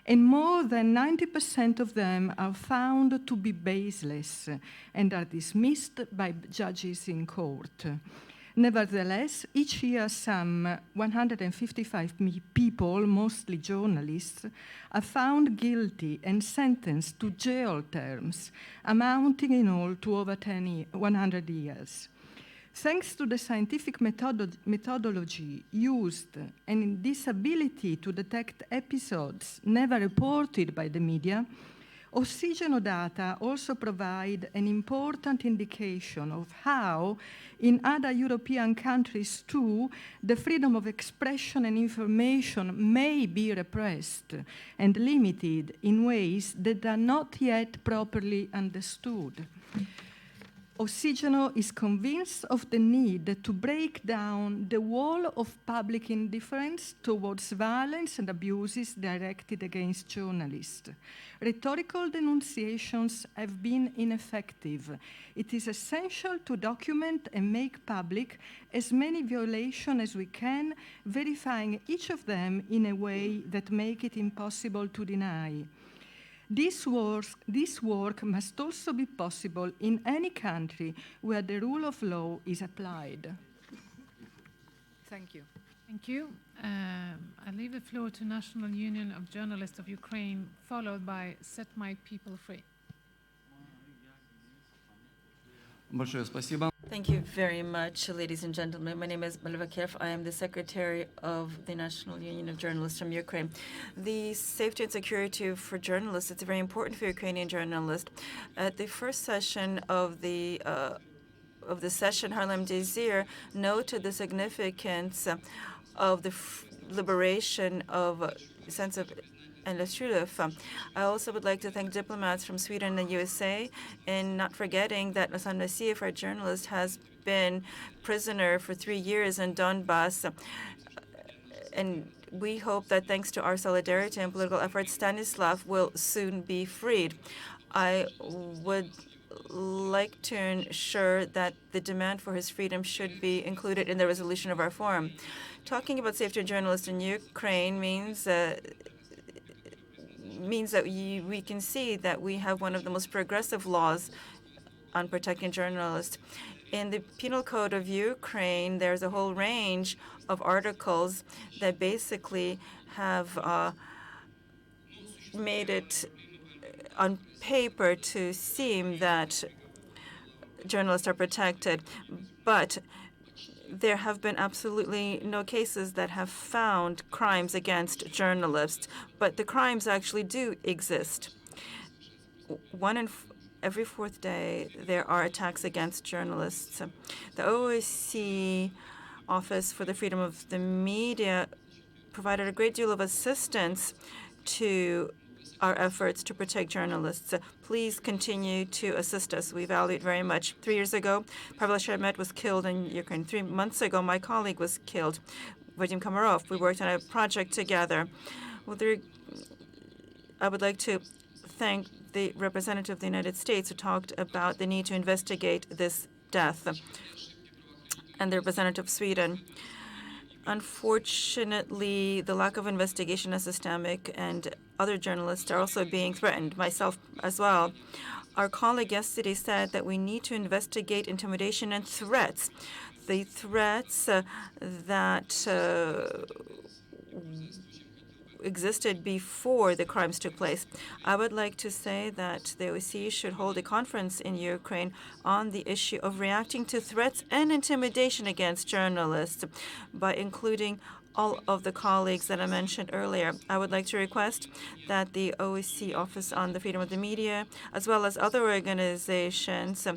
and more than 90% of them are found to be baseless and are dismissed by judges in court. Nevertheless, each year some 155 people, mostly journalists, are found guilty and sentenced to jail terms, amounting in all to over 100 years. Thanks to the scientific methodology used and this ability to detect episodes never reported by the media, Oxygeno data also provide an important indication of how, in other European countries too, the freedom of expression and information may be repressed and limited in ways that are not yet properly understood. Oxygeno is convinced of the need to break down the wall of public indifference towards violence and abuses directed against journalists. Rhetorical denunciations have been ineffective. It is essential to document and make public as many violations as we can, verifying each of them in a way that make it impossible to deny. This work must also be possible in any country where the rule of law is applied. Thank you. Thank you. I leave the floor to National Union of Journalists of Ukraine, followed by Set My People Free. Thank you very much, ladies and gentlemen. My name is Malvakev. I am the Secretary of the National Union of Journalists from Ukraine. The safety and security for journalists, it's very important for Ukrainian journalists. At the first session of the session, Harlem Desir noted the significance of the liberation of Sentsov and Lestrudov. I also would like to thank diplomats from Sweden and the USA, and not forgetting that Nassan Nassiev, our journalist, has been prisoner for 3 years in Donbass. And we hope that thanks to our solidarity and political efforts, Stanislav will soon be freed. I would like to ensure that the demand for his freedom should be included in the resolution of our forum. Talking about safety of journalists in Ukraine means that we can see that we have one of the most progressive laws on protecting journalists. In the Penal Code of Ukraine, there's a whole range of articles that basically have made it on paper to seem that journalists are protected, but there have been absolutely no cases that have found crimes against journalists, but the crimes actually do exist. Every fourth day, there are attacks against journalists. The OSCE Office for the Freedom of the Media provided a great deal of assistance to our efforts to protect journalists. Please continue to assist us. We value it very much. 3 years ago, Pavel Sheremet was killed in Ukraine. 3 months ago, my colleague was killed, Vadim Komarov. We worked on a project together. I would like to thank the representative of the United States who talked about the need to investigate this death, and the representative of Sweden. Unfortunately, the lack of investigation is systemic, and other journalists are also being threatened, myself as well. Our colleague yesterday said that we need to investigate intimidation and threats. The threats that existed before the crimes took place. I would like to say that the OSCE should hold a conference in Ukraine on the issue of reacting to threats and intimidation against journalists by including all of the colleagues that I mentioned earlier. I would like to request that the OSCE Office on the Freedom of the Media, as well as other organizations,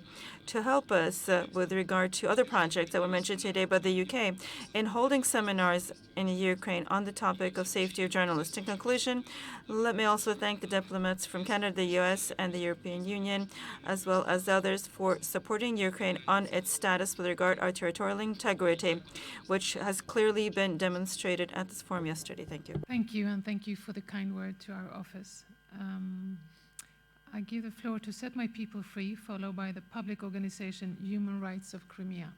to help us with regard to other projects that were mentioned today by the UK in holding seminars in Ukraine on the topic of safety of journalists. In conclusion, let me also thank the diplomats from Canada, the US, and the European Union, as well as others, for supporting Ukraine on its status with regard to our territorial integrity, which has clearly been demonstrated at this forum yesterday. Thank you. Thank you, and thank you for the kind word to our office. I give the floor to Set My People Free, followed by the public organization Human Rights of Crimea.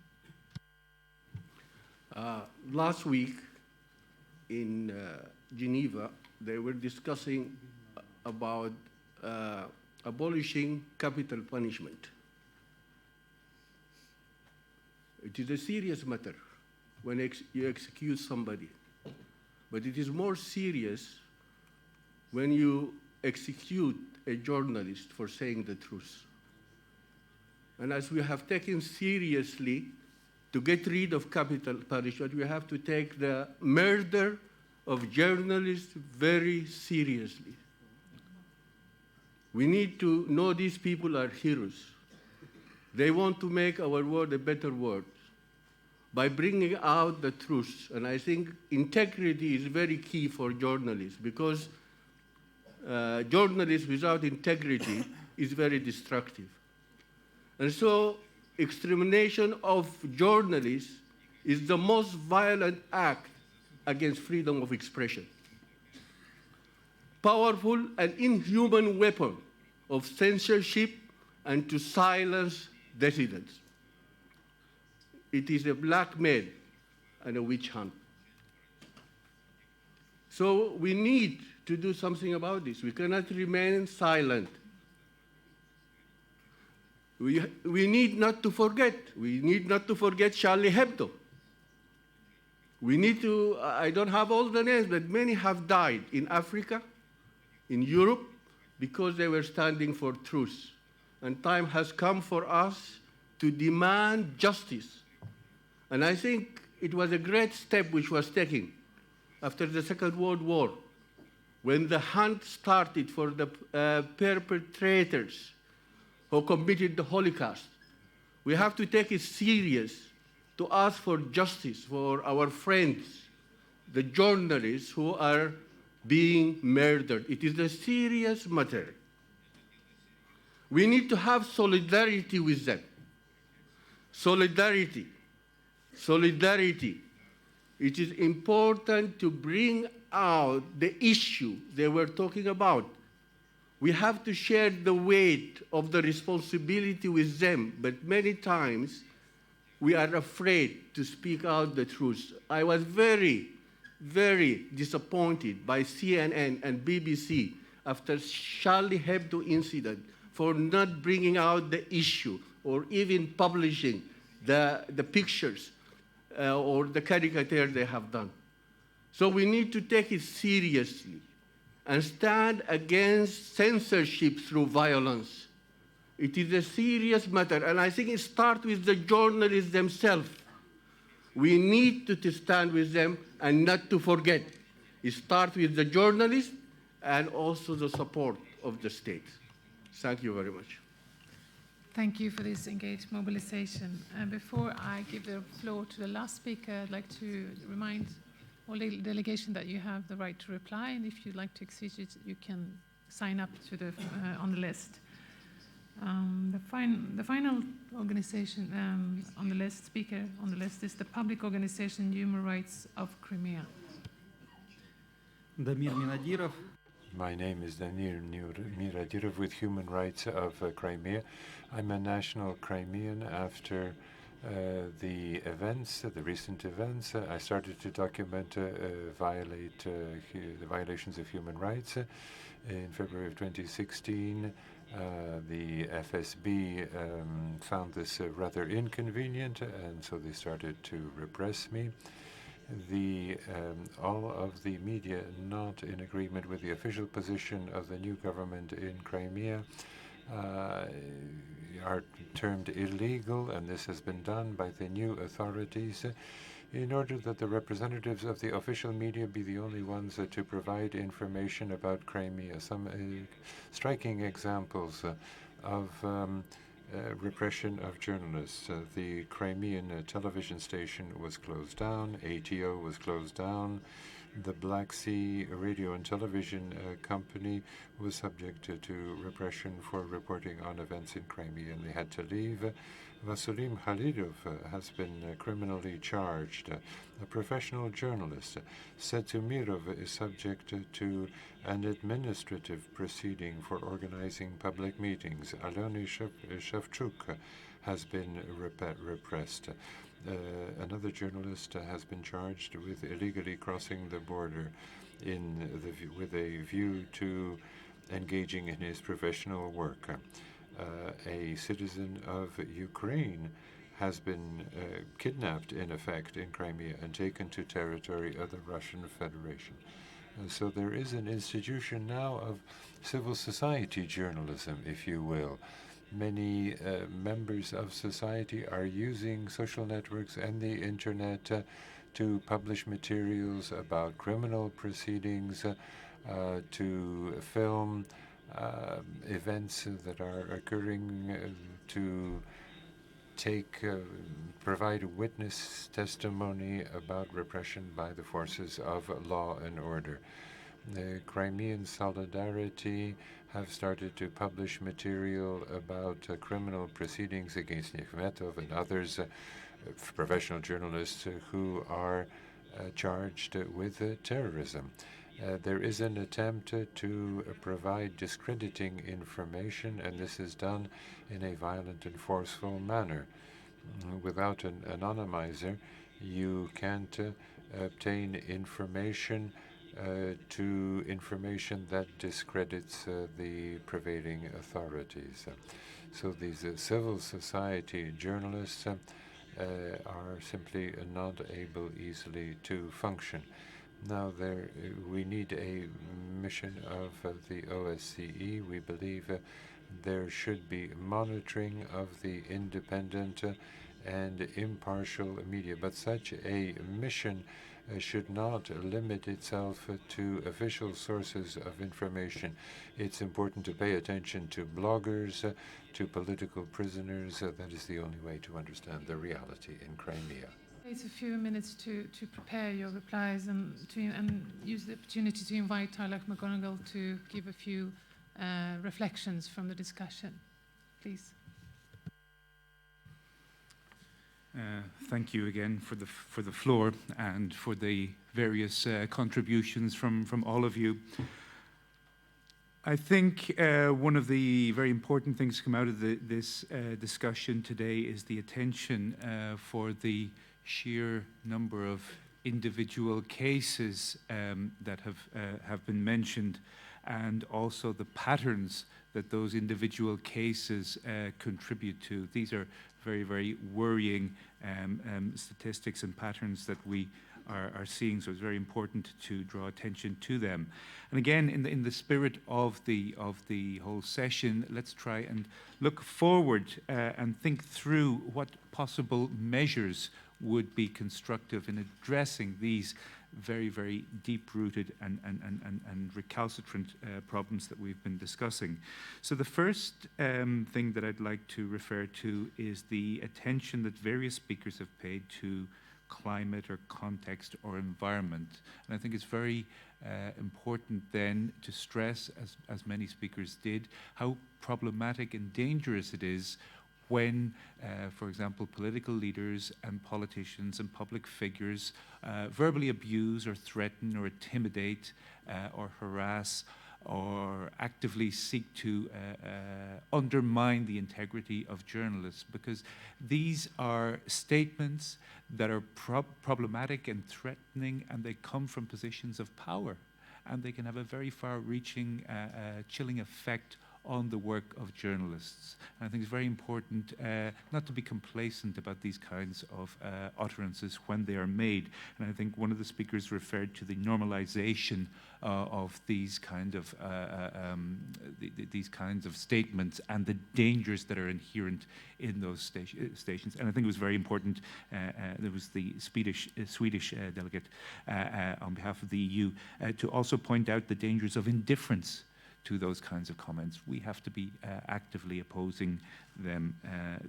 Last week in Geneva, they were discussing about abolishing capital punishment. It is a serious matter when you execute somebody, but it is more serious when you execute a journalist for saying the truth. And as we have taken seriously to get rid of capital punishment, we have to take the murder of journalists very seriously. We need to know these people are heroes. They want to make our world a better world by bringing out the truth. And I think integrity is very key for journalists, because journalists without integrity is very destructive. And so extermination of journalists is the most violent act against freedom of expression. Powerful and inhuman weapon of censorship and to silence dissidents. It is a blackmail and a witch hunt. So we need to do something about this. We cannot remain silent. We need not to forget. We need not to forget Charlie Hebdo. We need to, I don't have all the names, but many have died in Africa, in Europe, because they were standing for truth. And time has come for us to demand justice. And I think it was a great step which was taken after the Second World War, when the hunt started for the perpetrators who committed the Holocaust. We have to take it serious to ask for justice for our friends, the journalists who are being murdered. It is a serious matter. We need to have solidarity with them. Solidarity. Solidarity. It is important to bring out the issue they were talking about. We have to share the weight of the responsibility with them, but many times we are afraid to speak out the truth. I was very, very disappointed by CNN and BBC after Charlie Hebdo incident for not bringing out the issue or even publishing the pictures or the caricature they have done. So we need to take it seriously and stand against censorship through violence. It is a serious matter, and I think it starts with the journalists themselves. We need to stand with them and not to forget. It starts with the journalists and also the support of the state. Thank you very much. Thank you for this engaged mobilization. And before I give the floor to the last speaker, I'd like to remind all the delegation that you have the right to reply, and if you'd like to exchange it, you can sign up to the on the list. The final organization on the list, speaker on the list, is the Public Organization Human Rights of Crimea. Damir Minadirov. My name is Damir Minadirov with Human Rights of Crimea. I'm a national Crimean. After the recent events, I started to document the violations of human rights. In February of 2016, the FSB found this rather inconvenient, and so they started to repress me. All of the media not in agreement with the official position of the new government in Crimea are termed illegal, and this has been done by the new authorities in order that the representatives of the official media be the only ones to provide information about Crimea. Some striking examples of repression of journalists. The Crimean television station was closed down, ATO was closed down, the Black Sea radio and television company was subject to repression for reporting on events in Crimea, and they had to leave. Vasulim Khalidov has been criminally charged. A professional journalist. Setumirov is subject to an administrative proceeding for organizing public meetings. Aloni Shevchuk has been repressed. Another journalist has been charged with illegally crossing the border with a view to engaging in his professional work. A citizen of Ukraine has been kidnapped, in effect, in Crimea and taken to territory of the Russian Federation. So there is an institution now of civil society journalism, if you will. Many members of society are using social networks and the internet to publish materials about criminal proceedings, to film events that are occurring, to provide witness testimony about repression by the forces of law and order. The Crimean Solidarity have started to publish material about criminal proceedings against Nikhmetov and others, professional journalists who are charged with terrorism. There is an attempt to provide discrediting information, and this is done in a violent and forceful manner. Without an anonymizer, you can't obtain information to information that discredits the prevailing authorities. So these civil society journalists are simply not able easily to function. Now, we need a mission of the OSCE. We believe there should be monitoring of the independent and impartial media, but such a mission should not limit itself to official sources of information. It's important to pay attention to bloggers, to political prisoners. That is the only way to understand the reality in Crimea. It's a few minutes to prepare your replies and use the opportunity to invite Tarlach McGonigal to give a few reflections from the discussion. Please. Thank you again for the floor and for the various contributions from all of you. I think one of the very important things to come out of this discussion today is the attention for the sheer number of individual cases that have been mentioned, and also the patterns that those individual cases contribute to. These are very, very worrying statistics and patterns that we are seeing, so it's very important to draw attention to them. And again, in the spirit of the whole session, let's try and look forward and think through what possible measures would be constructive in addressing these very, very deep-rooted and recalcitrant problems that we've been discussing. So the first thing that I'd like to refer to is the attention that various speakers have paid to climate or context or environment. And I think it's very important then to stress, as many speakers did, how problematic and dangerous it is when, for example, political leaders and politicians and public figures verbally abuse or threaten or intimidate or harass or actively seek to undermine the integrity of journalists, because these are statements that are problematic and threatening, and they come from positions of power, and they can have a very far-reaching, chilling effect on the work of journalists. And I think it's very important not to be complacent about these kinds of utterances when they are made. And I think one of the speakers referred to the normalization of these kind of statements and the dangers that are inherent in those stations. And I think it was very important. There was the Swedish delegate on behalf of the EU to also point out the dangers of indifference to those kinds of comments. We have to be actively opposing them,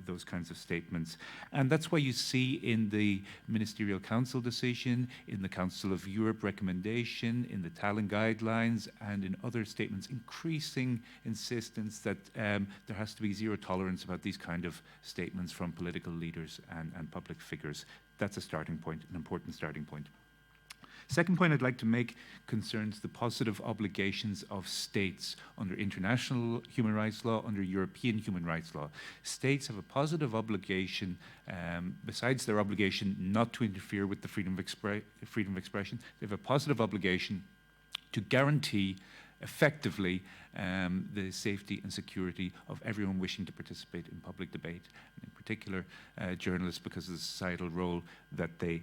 those kinds of statements. And that's why you see in the Ministerial Council decision, in the Council of Europe recommendation, in the Tallinn guidelines, and in other statements, increasing insistence that there has to be zero tolerance about these kind of statements from political leaders and public figures. That's a starting point, an important starting point. Second point I'd like to make concerns the positive obligations of states under international human rights law, under European human rights law. States have a positive obligation, besides their obligation not to interfere with the freedom of expression, they have a positive obligation to guarantee effectively the safety and security of everyone wishing to participate in public debate, and in particular journalists, because of the societal role that they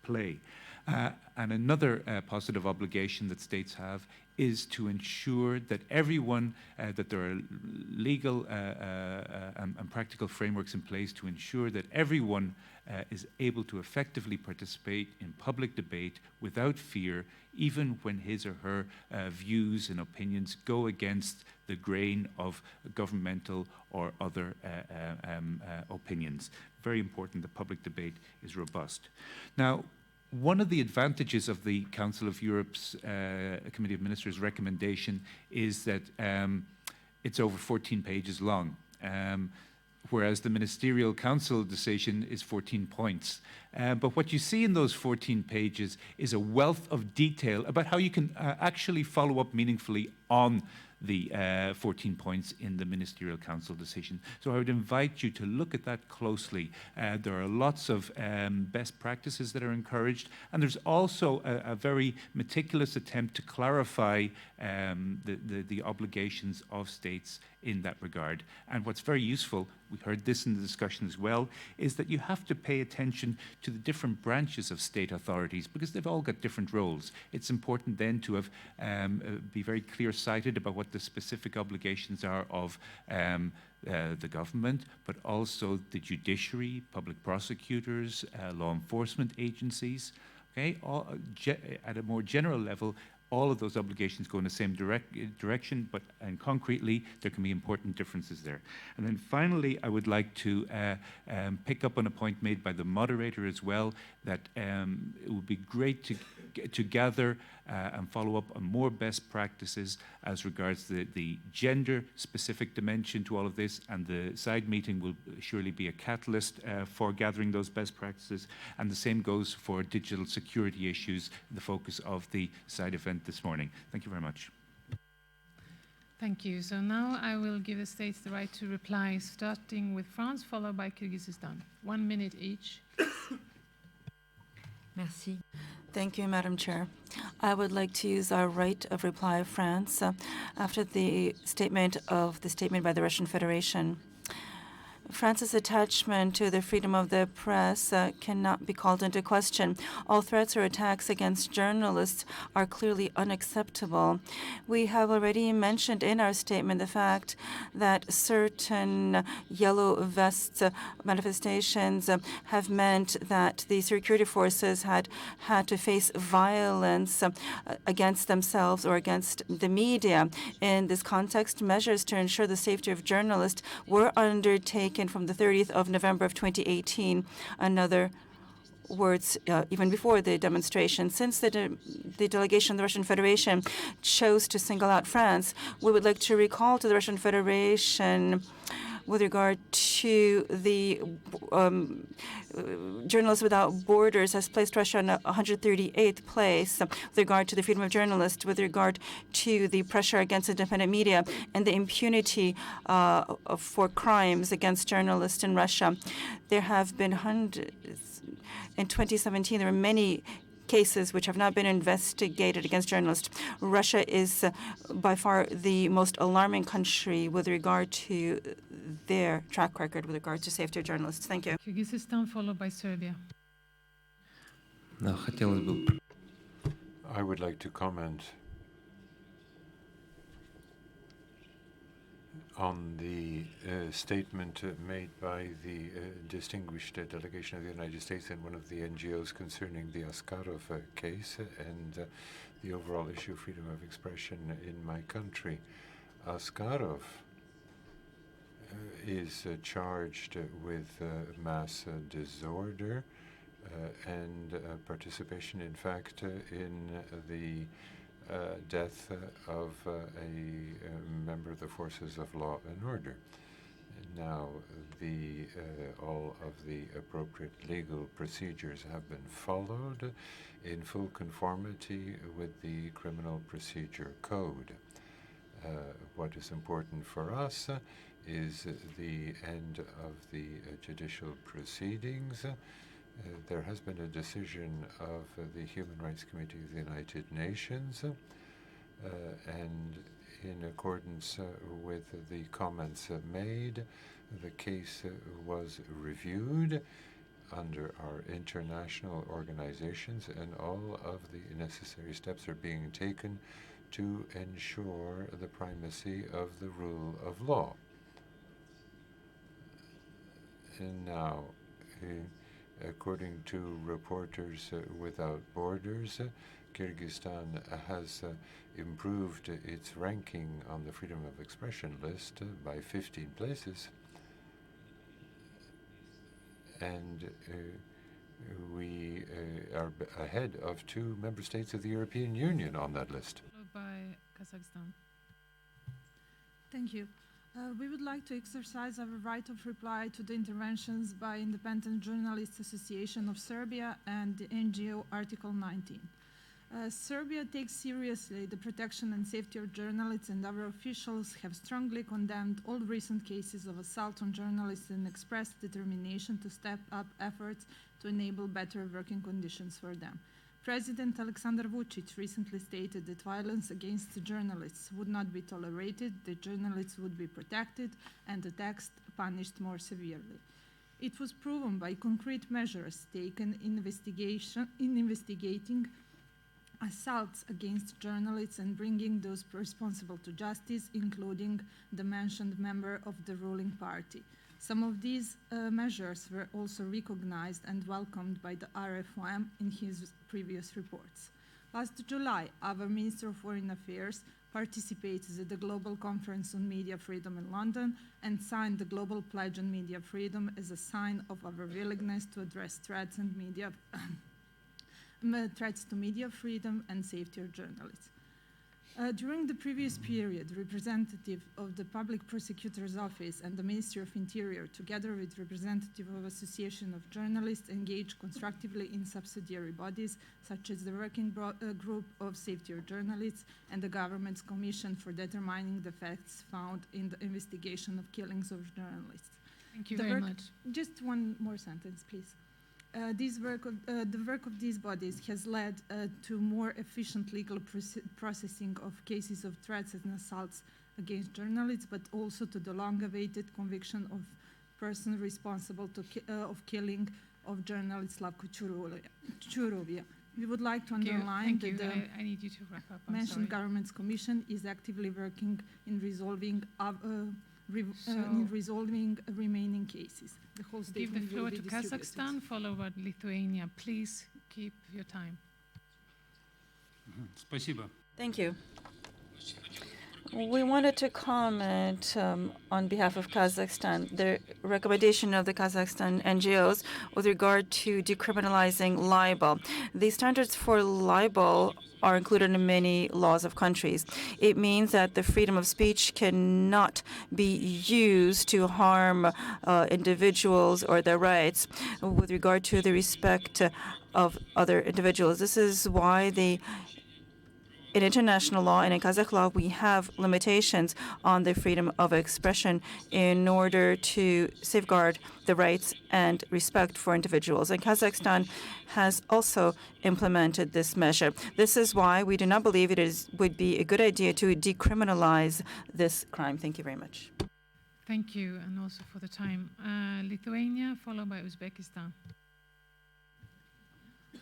play. And another positive obligation that states have is to ensure that everyone, that there are legal and practical frameworks in place to ensure that everyone is able to effectively participate in public debate without fear, even when his or her views and opinions go against the grain of governmental or other opinions. Very important that public debate is robust. Now, one of the advantages of the Council of Europe's Committee of Ministers recommendation is that it's over 14 pages long, whereas the Ministerial Council decision is 14 points. But what you see in those 14 pages is a wealth of detail about how you can actually follow up meaningfully on the 14 points in the Ministerial Council decision. So I would invite you to look at that closely. There are lots of best practices that are encouraged, and there's also a very meticulous attempt to clarify the obligations of states in that regard. And what's very useful, we heard this in the discussion as well, is that you have to pay attention to the different branches of state authorities because they've all got different roles. It's important then to have be very clear-sighted about what the specific obligations are of the government, but also the judiciary, public prosecutors, law enforcement agencies. Okay, at a more general level, all of those obligations go in the same direction, but and concretely, there can be important differences there. And then finally, I would like to pick up on a point made by the moderator as well, that it would be great to gather and follow up on more best practices as regards the gender-specific dimension to all of this, and the side meeting will surely be a catalyst for gathering those best practices, and the same goes for digital security issues, the focus of the side event this morning. Thank you very much. Thank you. So now I will give the states the right to reply, starting with France, followed by Kyrgyzstan. 1 minute each. Merci. Thank you, Madam Chair. I would like to use our right of reply of France after the statement by the Russian Federation. France's attachment to the freedom of the press cannot be called into question. All threats or attacks against journalists are clearly unacceptable. We have already mentioned in our statement the fact that certain yellow vests manifestations have meant that the security forces had to face violence against themselves or against the media. In this context, measures to ensure the safety of journalists were undertaken from the 30th of November of 2018. Another words even before the demonstration. Since the delegation of the Russian Federation chose to single out France, we would like to recall to the Russian Federation with regard to the Journalists Without Borders has placed Russia on 138th place with regard to the freedom of journalists, with regard to the pressure against independent media and the impunity for crimes against journalists in Russia. There have been hundreds. In 2017, there were many cases which have not been investigated against journalists. Russia is by far the most alarming country with regard to their track record with regard to safety of journalists. Thank you. Kyrgyzstan, followed by Serbia. I would like to comment on the statement made by the distinguished delegation of the United States and one of the NGOs concerning the Askarov case and the overall issue of freedom of expression in my country. Askarov is charged with mass disorder and participation, in fact, in the death of a member of the forces of law and order. Now, all of the appropriate legal procedures have been followed in full conformity with the Criminal Procedure Code. What is important for us is the end of the judicial proceedings. There has been a decision of the Human Rights Committee of the United Nations, and In accordance with the comments made, the case was reviewed under our international organizations, and all of the necessary steps are being taken to ensure the primacy of the rule of law. And now, according to Reporters Without Borders, Kyrgyzstan has improved its ranking on the freedom of expression list by 15 places. And we are ahead of 2 member states of the European Union on that list. Followed by Kazakhstan. Thank you. We would like to exercise our right of reply to the interventions by Independent Journalists Association of Serbia and the NGO Article 19. Serbia takes seriously the protection and safety of journalists, and our officials have strongly condemned all recent cases of assault on journalists and expressed determination to step up efforts to enable better working conditions for them. President Aleksandar Vučić recently stated that violence against journalists would not be tolerated, that journalists would be protected, and attacks punished more severely. It was proven by concrete measures taken in investigating assaults against journalists and bringing those responsible to justice, including the mentioned member of the ruling party. Some of these measures were also recognized and welcomed by the RFOM in his previous reports. Last July, our Minister of Foreign Affairs participated at the Global Conference on Media Freedom in London and signed the Global Pledge on Media Freedom as a sign of our willingness to address threats to media freedom and safety of journalists. During the previous period, representative of the Public Prosecutor's Office and the Ministry of Interior, together with representative of Association of Journalists, engaged constructively in subsidiary bodies such as the Working Group of Safety of Journalists and the Government's Commission for determining the facts found in the investigation of killings of journalists. Thank you very much. Just one more sentence, please. The work of these bodies has led to more efficient legal processing of cases of threats and assaults against journalists, but also to the long-awaited conviction of person responsible of killing of journalist Slavko Churovia. We would like to underline that the I need you to wrap up. mentioned Government's Commission is actively working in resolving remaining cases. The whole Give the statement floor will be to distributed. Kazakhstan, followed by Lithuania. Please keep your time. Спасибо. Thank you. We wanted to comment on behalf of Kazakhstan, the recommendation of the Kazakhstan NGOs with regard to decriminalizing libel. The standards for libel are included in many laws of countries. It means that the freedom of speech cannot be used to harm individuals or their rights with regard to the respect of other individuals. This is why in international law and in Kazakh law, we have limitations on the freedom of expression in order to safeguard the rights and respect for individuals. And Kazakhstan has also implemented this measure. This is why we do not believe would be a good idea to decriminalize this crime. Thank you very much. Thank you, and also for the time. Lithuania, followed by Uzbekistan.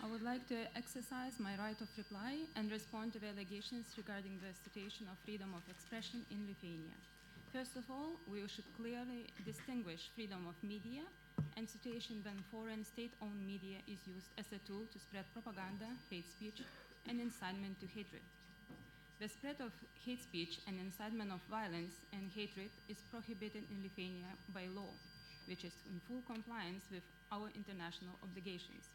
I would like to exercise my right of reply and respond to the allegations regarding the situation of freedom of expression in Lithuania. First of all, we should clearly distinguish freedom of media and situation when foreign state-owned media is used as a tool to spread propaganda, hate speech, and incitement to hatred. The spread of hate speech and incitement of violence and hatred is prohibited in Lithuania by law, which is in full compliance with our international obligations.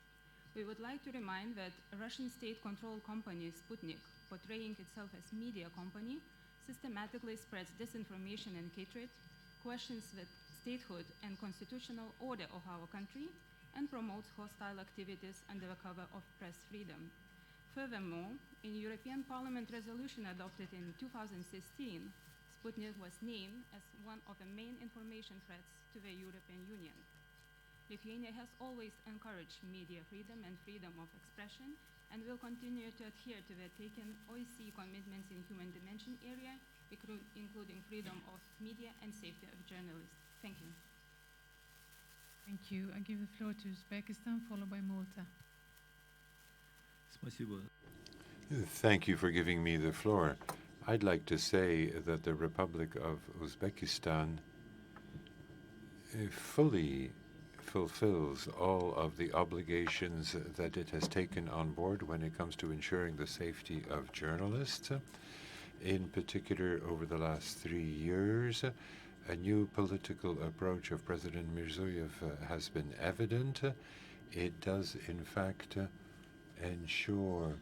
We would like to remind that a Russian state-controlled company, Sputnik, portraying itself as media company, systematically spreads disinformation and hatred, questions the statehood and constitutional order of our country, and promotes hostile activities under the cover of press freedom. Furthermore, in European Parliament resolution adopted in 2016, Sputnik was named as one of the main information threats to the European Union. Lithuania has always encouraged media freedom and freedom of expression and will continue to adhere to the taken OSCE commitments in human dimension area, including freedom of media and safety of journalists. Thank you. Thank you. I give the floor to Uzbekistan, followed by Malta. Спасибо. Thank you for giving me the floor. I'd like to say that the Republic of Uzbekistan fully fulfills all of the obligations that it has taken on board when it comes to ensuring the safety of journalists. In particular, over the last 3 years, a new political approach of President Mirziyoyev has been evident. It does, in fact, ensure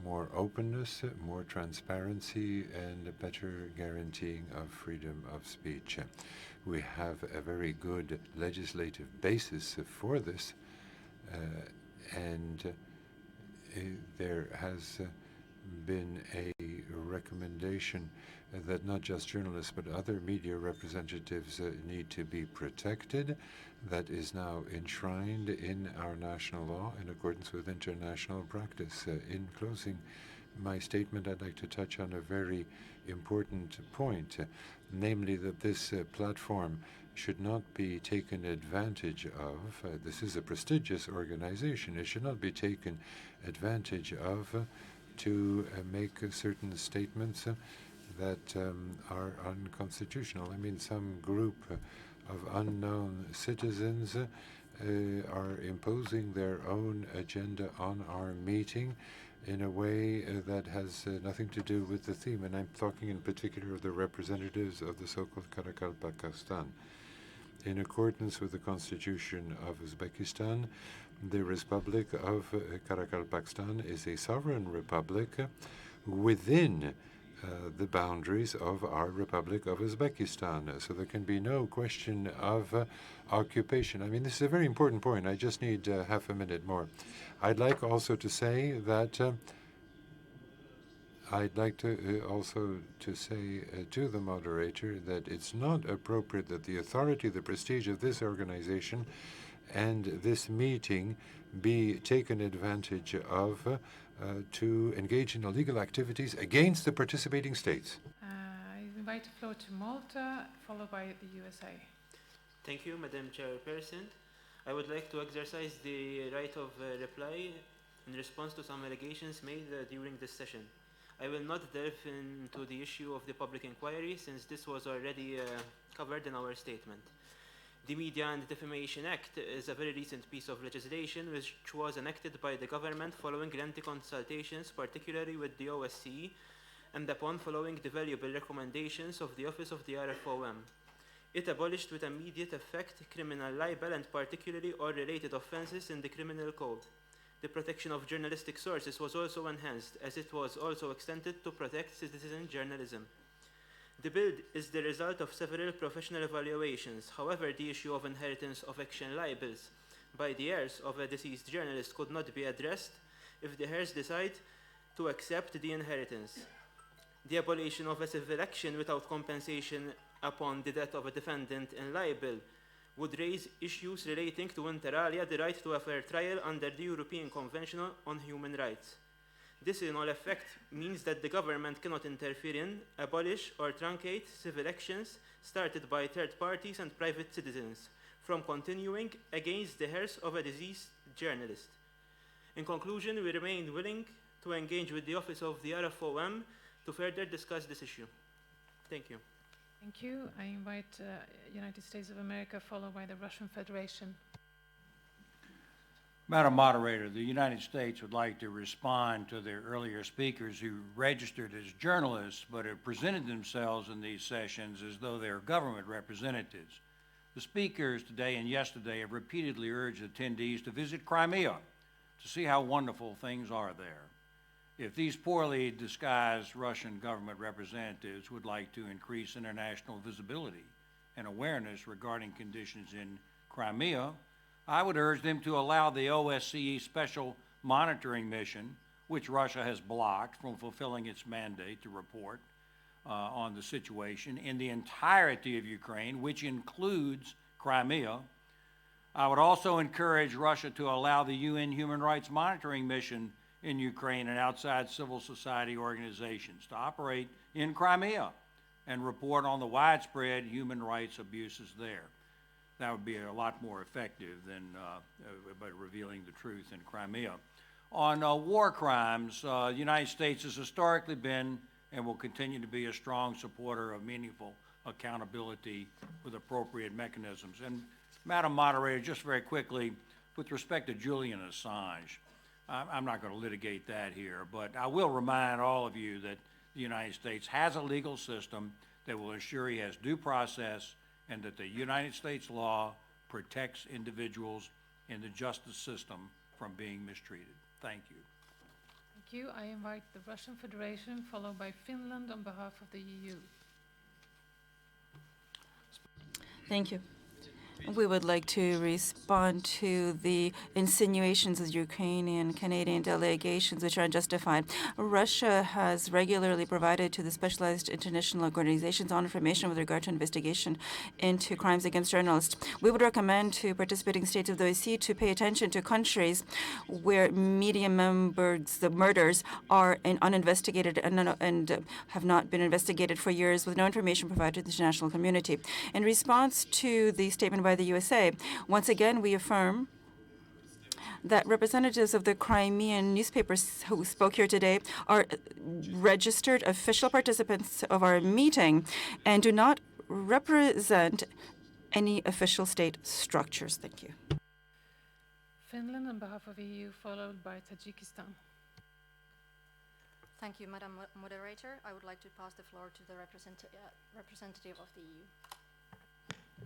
more openness, more transparency, and a better guaranteeing of freedom of speech. We have a very good legislative basis for this, and there has been a recommendation that not just journalists but other media representatives need to be protected. That is now enshrined in our national law in accordance with international practice. In closing my statement, I'd like to touch on a very important point, namely that this platform should not be taken advantage of. This is a prestigious organization. It should not be taken advantage of to make certain statements that are unconstitutional. I mean, some group of unknown citizens are imposing their own agenda on our meeting in a way that has nothing to do with the theme. And I'm talking in particular of the representatives of the so-called Karakalpakstan. In accordance with the constitution of Uzbekistan, the Republic of Karakalpakstan is a sovereign republic within the boundaries of our Republic of Uzbekistan. So there can be no question of occupation. I mean, this is a very important point. I just need half a minute more. I'd like also to say that to the moderator that it's not appropriate that the authority, the prestige of this organization and this meeting be taken advantage of to engage in illegal activities against the participating states. I invite the floor to Malta, followed by the USA. Thank you, Madam Chairperson. I would like to exercise the right of reply in response to some allegations made during this session. I will not delve into the issue of the public inquiry since this was already covered in our statement. The Media and Defamation Act is a very recent piece of legislation which was enacted by the government following lengthy consultations, particularly with the OSCE, and upon following the valuable recommendations of the Office of the RFOM. It abolished with immediate effect criminal libel and particularly or related offenses in the criminal code. The protection of journalistic sources was also enhanced, as it was also extended to protect citizen journalism. The bill is the result of several professional evaluations. However, the issue of inheritance of action libels by the heirs of a deceased journalist could not be addressed if the heirs decide to accept the inheritance. The abolition of a civil action without compensation upon the death of a defendant in libel would raise issues relating to inter alia the right to a fair trial under the European Convention on Human Rights. This in all effect means that the government cannot interfere in, abolish or truncate civil actions started by third parties and private citizens from continuing against the heirs of a deceased journalist. In conclusion, we remain willing to engage with the Office of the RFOM to further discuss this issue. Thank you. Thank you. I invite United States of America, followed by the Russian Federation. Madam Moderator, the United States would like to respond to the earlier speakers who registered as journalists but have presented themselves in these sessions as though they are government representatives. The speakers today and yesterday have repeatedly urged attendees to visit Crimea to see how wonderful things are there. If these poorly disguised Russian government representatives would like to increase international visibility and awareness regarding conditions in Crimea, I would urge them to allow the OSCE Special Monitoring Mission, which Russia has blocked from fulfilling its mandate to report on the situation in the entirety of Ukraine, which includes Crimea. I would also encourage Russia to allow the UN Human Rights Monitoring Mission in Ukraine and outside civil society organizations to operate in Crimea and report on the widespread human rights abuses there. That would be a lot more effective than by revealing the truth in Crimea. On war crimes, the United States has historically been and will continue to be a strong supporter of meaningful accountability with appropriate mechanisms. And Madam Moderator, just very quickly, with respect to Julian Assange, I'm not going to litigate that here, but I will remind all of you that the United States has a legal system that will ensure he has due process and that the United States law protects individuals in the justice system from being mistreated. Thank you. Thank you. I invite the Russian Federation, followed by Finland on behalf of the EU. Thank you. We would like to respond to the insinuations of Ukrainian Canadian delegations, which are unjustified. Russia has regularly provided to the specialized international organizations on information with regard to investigation into crimes against journalists. We would recommend to participating states of the OSCE to pay attention to countries where media members, the murders, are uninvestigated and have not been investigated for years with no information provided to the international community. In response to the statement by the USA, once again, we affirm that representatives of the Crimean newspapers who spoke here today are registered official participants of our meeting and do not represent any official state structures. Thank you. Finland on behalf of EU, followed by Tajikistan. Thank you, Madam Moderator. I would like to pass the floor to the representative of the EU.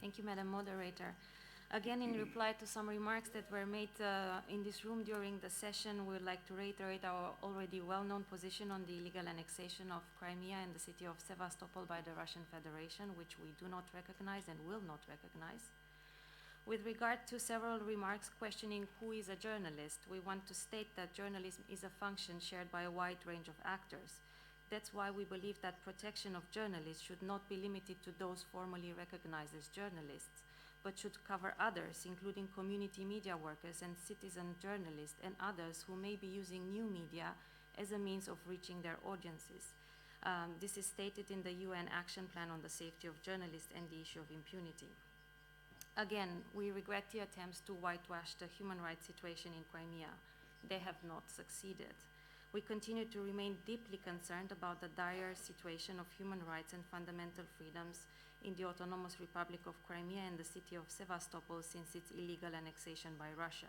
Thank you, Madam Moderator. Again, in reply to some remarks that were made in this room during the session, we would like to reiterate our already well-known position on the illegal annexation of Crimea and the city of Sevastopol by the Russian Federation, which we do not recognize and will not recognize. With regard to several remarks questioning who is a journalist, we want to state that journalism is a function shared by a wide range of actors. That's why we believe that protection of journalists should not be limited to those formally recognized as journalists, but should cover others, including community media workers and citizen journalists and others who may be using new media as a means of reaching their audiences. This is stated in the UN Action Plan on the Safety of Journalists and the issue of impunity. Again, we regret the attempts to whitewash the human rights situation in Crimea. They have not succeeded. We continue to remain deeply concerned about the dire situation of human rights and fundamental freedoms in the Autonomous Republic of Crimea and the city of Sevastopol since its illegal annexation by Russia.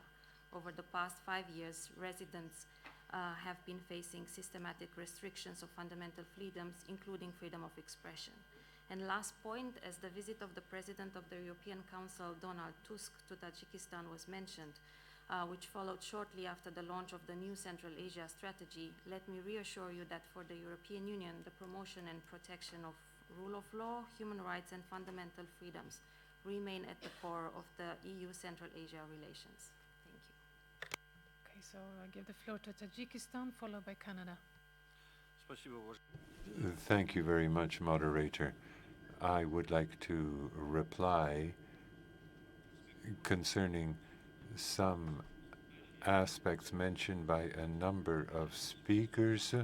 Over the past 5 years, residents have been facing systematic restrictions of fundamental freedoms, including freedom of expression. And last point, as the visit of the President of the European Council, Donald Tusk, to Tajikistan was mentioned, which followed shortly after the launch of the new Central Asia strategy, let me reassure you that for the European Union, the promotion and protection of rule of law, human rights, and fundamental freedoms remain at the core of the EU-Central Asia relations. Thank you. Okay, so I give the floor to Tajikistan, followed by Canada. Thank you very much, Moderator. I would like to reply concerning some aspects mentioned by a number of speakers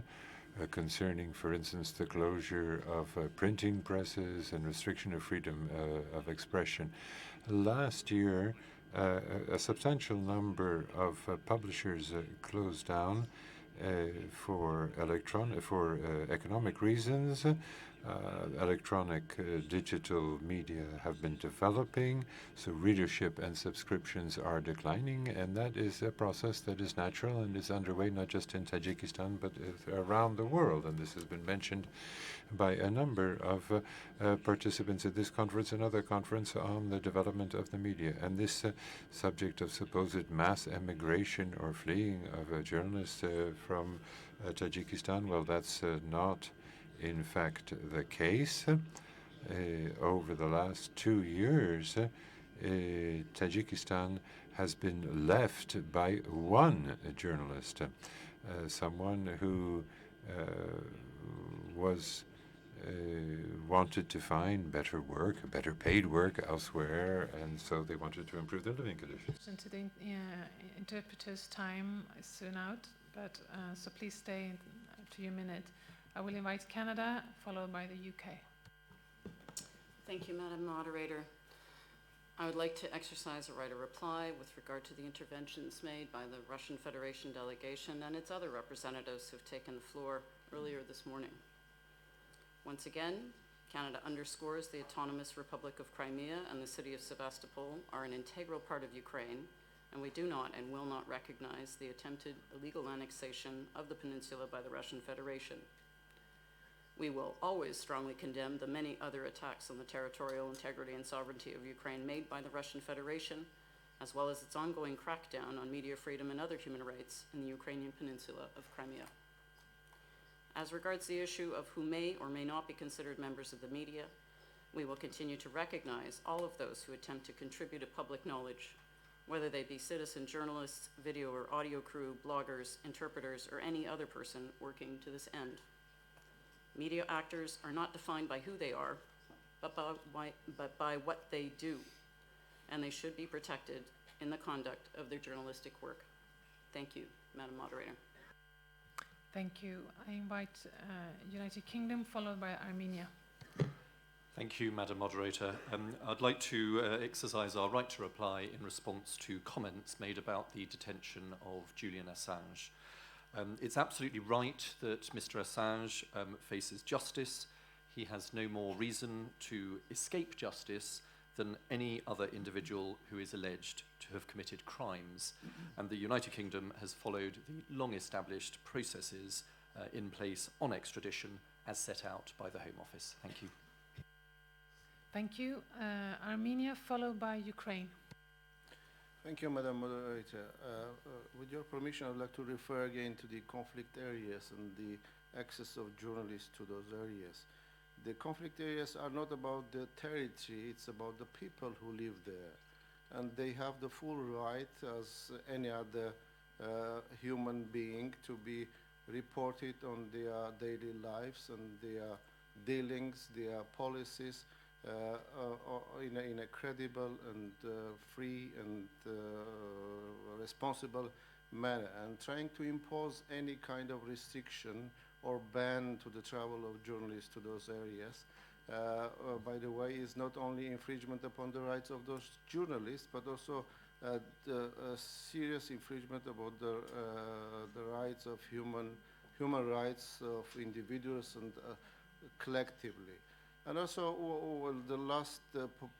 concerning, for instance, the closure of printing presses and restriction of freedom of expression. Last year, a substantial number of publishers closed down for economic reasons. Electronic digital media have been developing, so readership and subscriptions are declining, and that is a process that is natural and is underway not just in Tajikistan but around the world. And this has been mentioned by a number of participants at this conference and other conference on the development of the media. And this subject of supposed mass emigration or fleeing of journalists from Tajikistan, well, that's not in fact the case. Over the last 2 years, Tajikistan has been left by one journalist, someone who wanted to find better work, better paid work elsewhere, and so they wanted to improve their living conditions. To the interpreter's time is soon out. but so please stay to your minute. I will invite Canada, followed by the UK. Thank you, Madam Moderator. I would like to exercise a right of reply with regard to the interventions made by the Russian Federation delegation and its other representatives who have taken the floor earlier this morning. Once again, Canada underscores the Autonomous Republic of Crimea and the city of Sevastopol are an integral part of Ukraine, and we do not and will not recognize the attempted illegal annexation of the peninsula by the Russian Federation. We will always strongly condemn the many other attacks on the territorial integrity and sovereignty of Ukraine made by the Russian Federation, as well as its ongoing crackdown on media freedom and other human rights in the Ukrainian peninsula of Crimea. As regards the issue of who may or may not be considered members of the media, we will continue to recognize all of those who attempt to contribute to public knowledge, whether they be citizen journalists, video or audio crew, bloggers, interpreters, or any other person working to this end. Media actors are not defined by who they are, but by what they do, and they should be protected in the conduct of their journalistic work. Thank you, Madam Moderator. Thank you. I invite United Kingdom, followed by Armenia. Thank you, Madam Moderator. I'd like to exercise our right to reply in response to comments made about the detention of Julian Assange. It's absolutely right that Mr. Assange faces justice. He has no more reason to escape justice than any other individual who is alleged to have committed crimes. And the United Kingdom has followed the long-established processes in place on extradition as set out by the Home Office. Thank you. Thank you. Armenia, followed by Ukraine. Thank you, Madam Moderator. With your permission, I would like to refer again to the conflict areas and the access of journalists to those areas. The conflict areas are not about the territory, it's about the people who live there. And they have the full right, as any other human being, to be reported on their daily lives and their dealings, their policies, in a credible and free and responsible manner. And trying to impose any kind of restriction or ban to the travel of journalists to those areas, by the way, is not only infringement upon the rights of those journalists, but also a serious infringement about the rights of human rights of individuals and collectively. And also, the last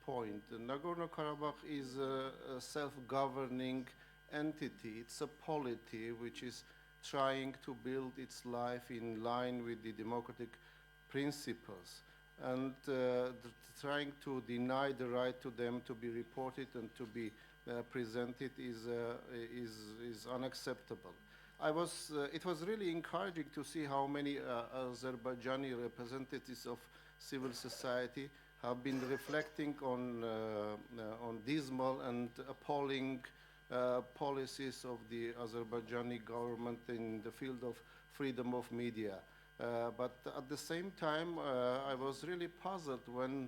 point, Nagorno-Karabakh is a self-governing entity. It's a polity which is trying to build its life in line with the democratic principles. And trying to deny the right to them to be reported and to be presented is unacceptable. It was really encouraging to see how many Azerbaijani representatives of civil society have been reflecting on dismal and appalling policies of the Azerbaijani government in the field of freedom of media. But at the same time, I was really puzzled when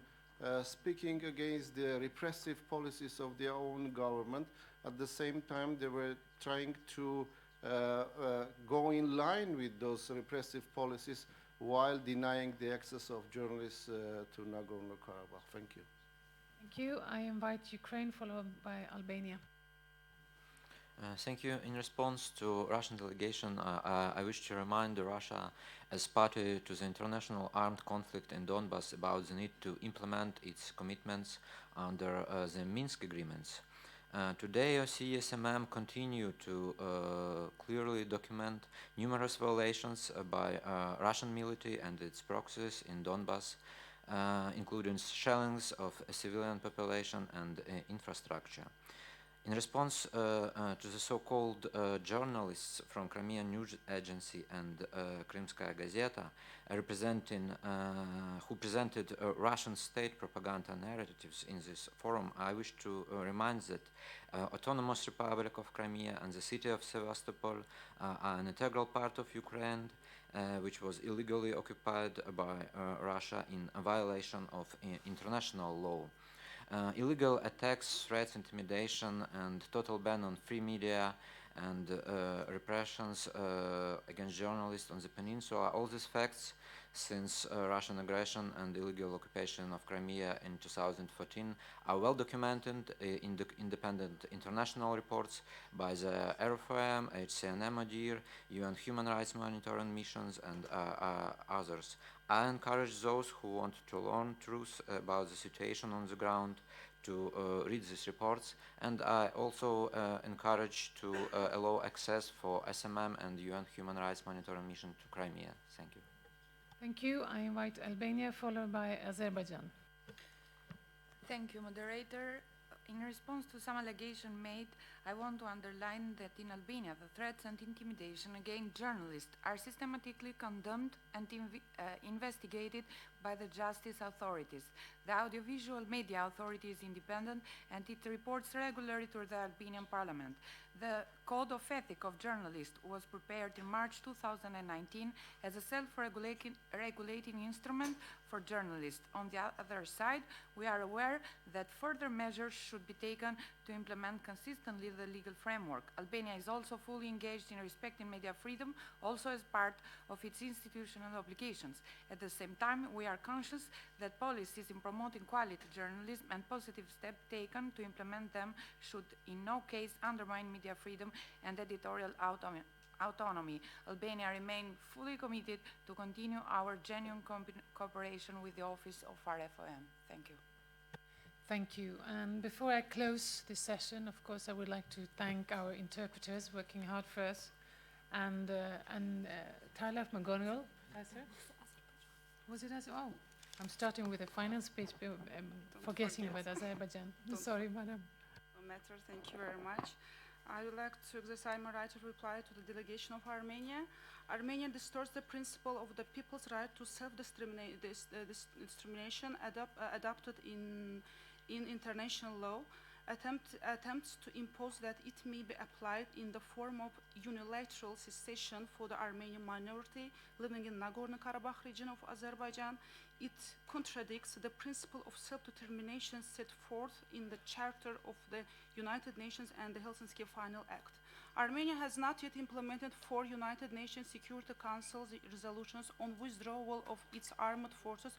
speaking against the repressive policies of their own government. At the same time, they were trying to go in line with those repressive policies while denying the access of journalists to Nagorno-Karabakh. Thank you. Thank you. I invite Ukraine, followed by Albania. Thank you. In response to Russian delegation, I wish to remind Russia as party to the international armed conflict in Donbass about the need to implement its commitments under the Minsk agreements. Today, OSCE-SMM continue to clearly document numerous violations by Russian military and its proxies in Donbass, including shellings of a civilian population and infrastructure. In response to the so-called journalists from Crimean News Agency and Krymskaya Gazeta who presented Russian state propaganda narratives in this forum, I wish to remind that Autonomous Republic of Crimea and the city of Sevastopol are an integral part of Ukraine, which was illegally occupied by Russia in a violation of international law. Illegal attacks, threats, intimidation, and total ban on free media and repressions against journalists on the peninsula. All these facts since Russian aggression and illegal occupation of Crimea in 2014 are well documented in the independent international reports by the RFM, HCNM, ODIHR, UN Human Rights Monitoring missions, and others. I encourage those who want to learn truth about the situation on the ground to read these reports, and I also encourage to allow access for SMM and UN Human Rights Monitoring mission to Crimea. Thank you. Thank you. I invite Albania, followed by Azerbaijan. Thank you, moderator. In response to some allegation made, I want to underline that in Albania, the threats and intimidation against journalists are systematically condemned and investigated by the justice authorities. The audiovisual media authority is independent and it reports regularly to the Albanian parliament. The Code of Ethics of Journalists was prepared in March 2019 as a self-regulating instrument for journalists. On the other side, we are aware that further measures should be taken to implement consistently the legal framework. Albania is also fully engaged in respecting media freedom, also as part of its institutional obligations. At the same time, we are conscious that policies in promoting quality journalism and positive steps taken to implement them should in no case undermine media freedom and editorial autonomy. Albania remains fully committed to continue our genuine cooperation with the Office of RFOM. Thank you. Thank you. And before I close this session, of course, I would like to thank our interpreters working hard for us, and Tyler McGonigal, Professor. Was it as oh? I'm starting with a final speech, forgetting about Azerbaijan. Sorry, madam. No matter. Thank you very much. I would like to exercise my right of reply to the delegation of Armenia. Armenia distorts the principle of the people's right to self-determination adopted in international law. Attempts to impose that it may be applied in the form of unilateral secession for the Armenian minority living in Nagorno-Karabakh region of Azerbaijan. It contradicts the principle of self-determination set forth in the Charter of the United Nations and the Helsinki Final Act. Armenia has not yet implemented 4 United Nations Security Council resolutions on withdrawal of its armed forces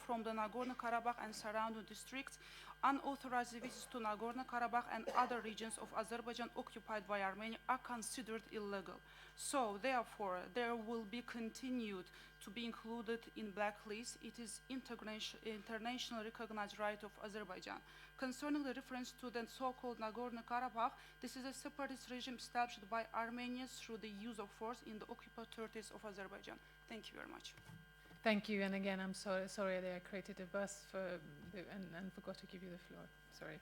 from the Nagorno-Karabakh and surrounding districts. Unauthorized visits to Nagorno-Karabakh and other regions of Azerbaijan occupied by Armenia are considered illegal. So, therefore, there will be continued to be included in blacklist. It is internationally recognized right of Azerbaijan. Concerning the reference to the so-called Nagorno-Karabakh, this is a separatist regime established by Armenia through the use of force in the occupied territories of Azerbaijan. Thank you very much. Thank you, and again, I'm sorry that I created a bus and forgot to give you the floor. Sorry.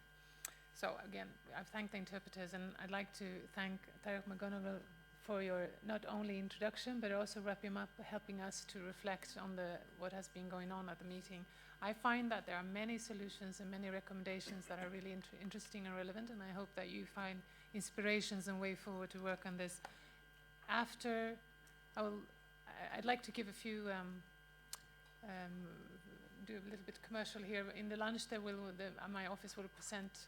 So again, I've thanked the interpreters, and I'd like to thank Tarek McGonigal for your not only introduction, but also wrapping up, helping us to reflect on what has been going on at the meeting. I find that there are many solutions and many recommendations that are really interesting and relevant, and I hope that you find inspirations and way forward to work on this. After, I'd like to give a few do a little bit commercial here. In the lunch, my office will present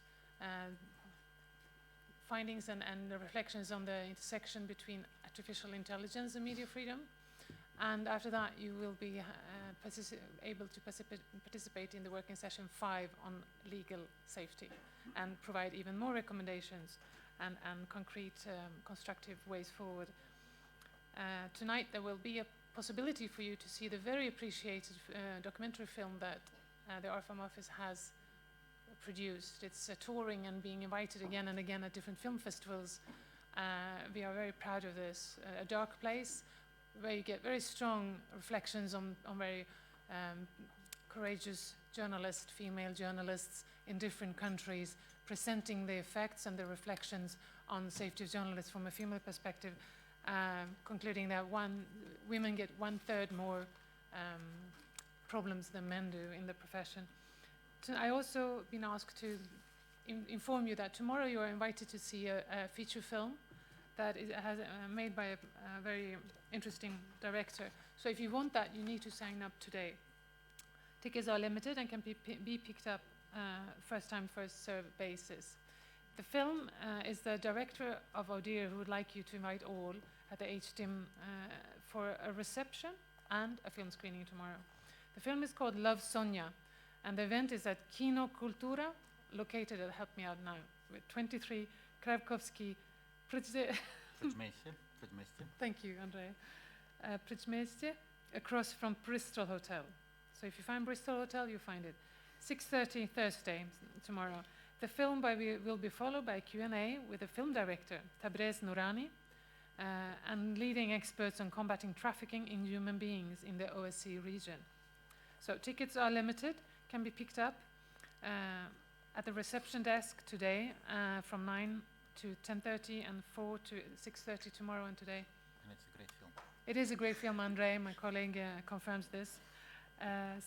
findings and the reflections on the intersection between artificial intelligence and media freedom. And after that, you will be able to participate in the working session 5 on legal safety and provide even more recommendations and concrete constructive ways forward. Tonight, there will be a possibility for you to see the very appreciated documentary film that the RFM office has produced. It's touring and being invited again and again at different film festivals. We are very proud of this. A Dark Place, where you get very strong reflections on very courageous journalists, female journalists in different countries, presenting the effects and the reflections on the safety of journalists from a female perspective. Concluding that women get 1/3 more problems than men do in the profession. I also been asked to inform you that tomorrow you are invited to see a feature film that is made by a very interesting director. So if you want that, you need to sign up today. Tickets are limited and can be picked up first time, first served basis. The film is the director of ODIHR who would like you to invite all at the HTIM for a reception and a film screening tomorrow. The film is called Love Sonia, and the event is at Kino Kultura, located at, help me out now, with 23 Kravkovsky Thank you, Andrea. Przemystie, across from Bristol Hotel. So if you find Bristol Hotel, you find it. 6:30 Thursday, tomorrow. The film will be followed by a Q&A with the film director, Tabrez Nourani, and leading experts on combating trafficking in human beings in the OSCE region. So tickets are limited, can be picked up at the reception desk today from 9 to 10:30 and 4 to 6:30 tomorrow and today. And it's a great film. It is a great film, Andre, my colleague, confirms this.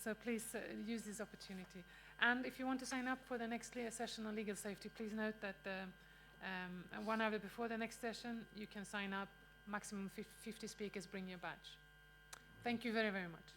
So please use this opportunity. And if you want to sign up for the next session on legal safety, please note that 1 hour before the next session, you can sign up. Maximum 50 speakers, bring your badge. Thank you very, very much.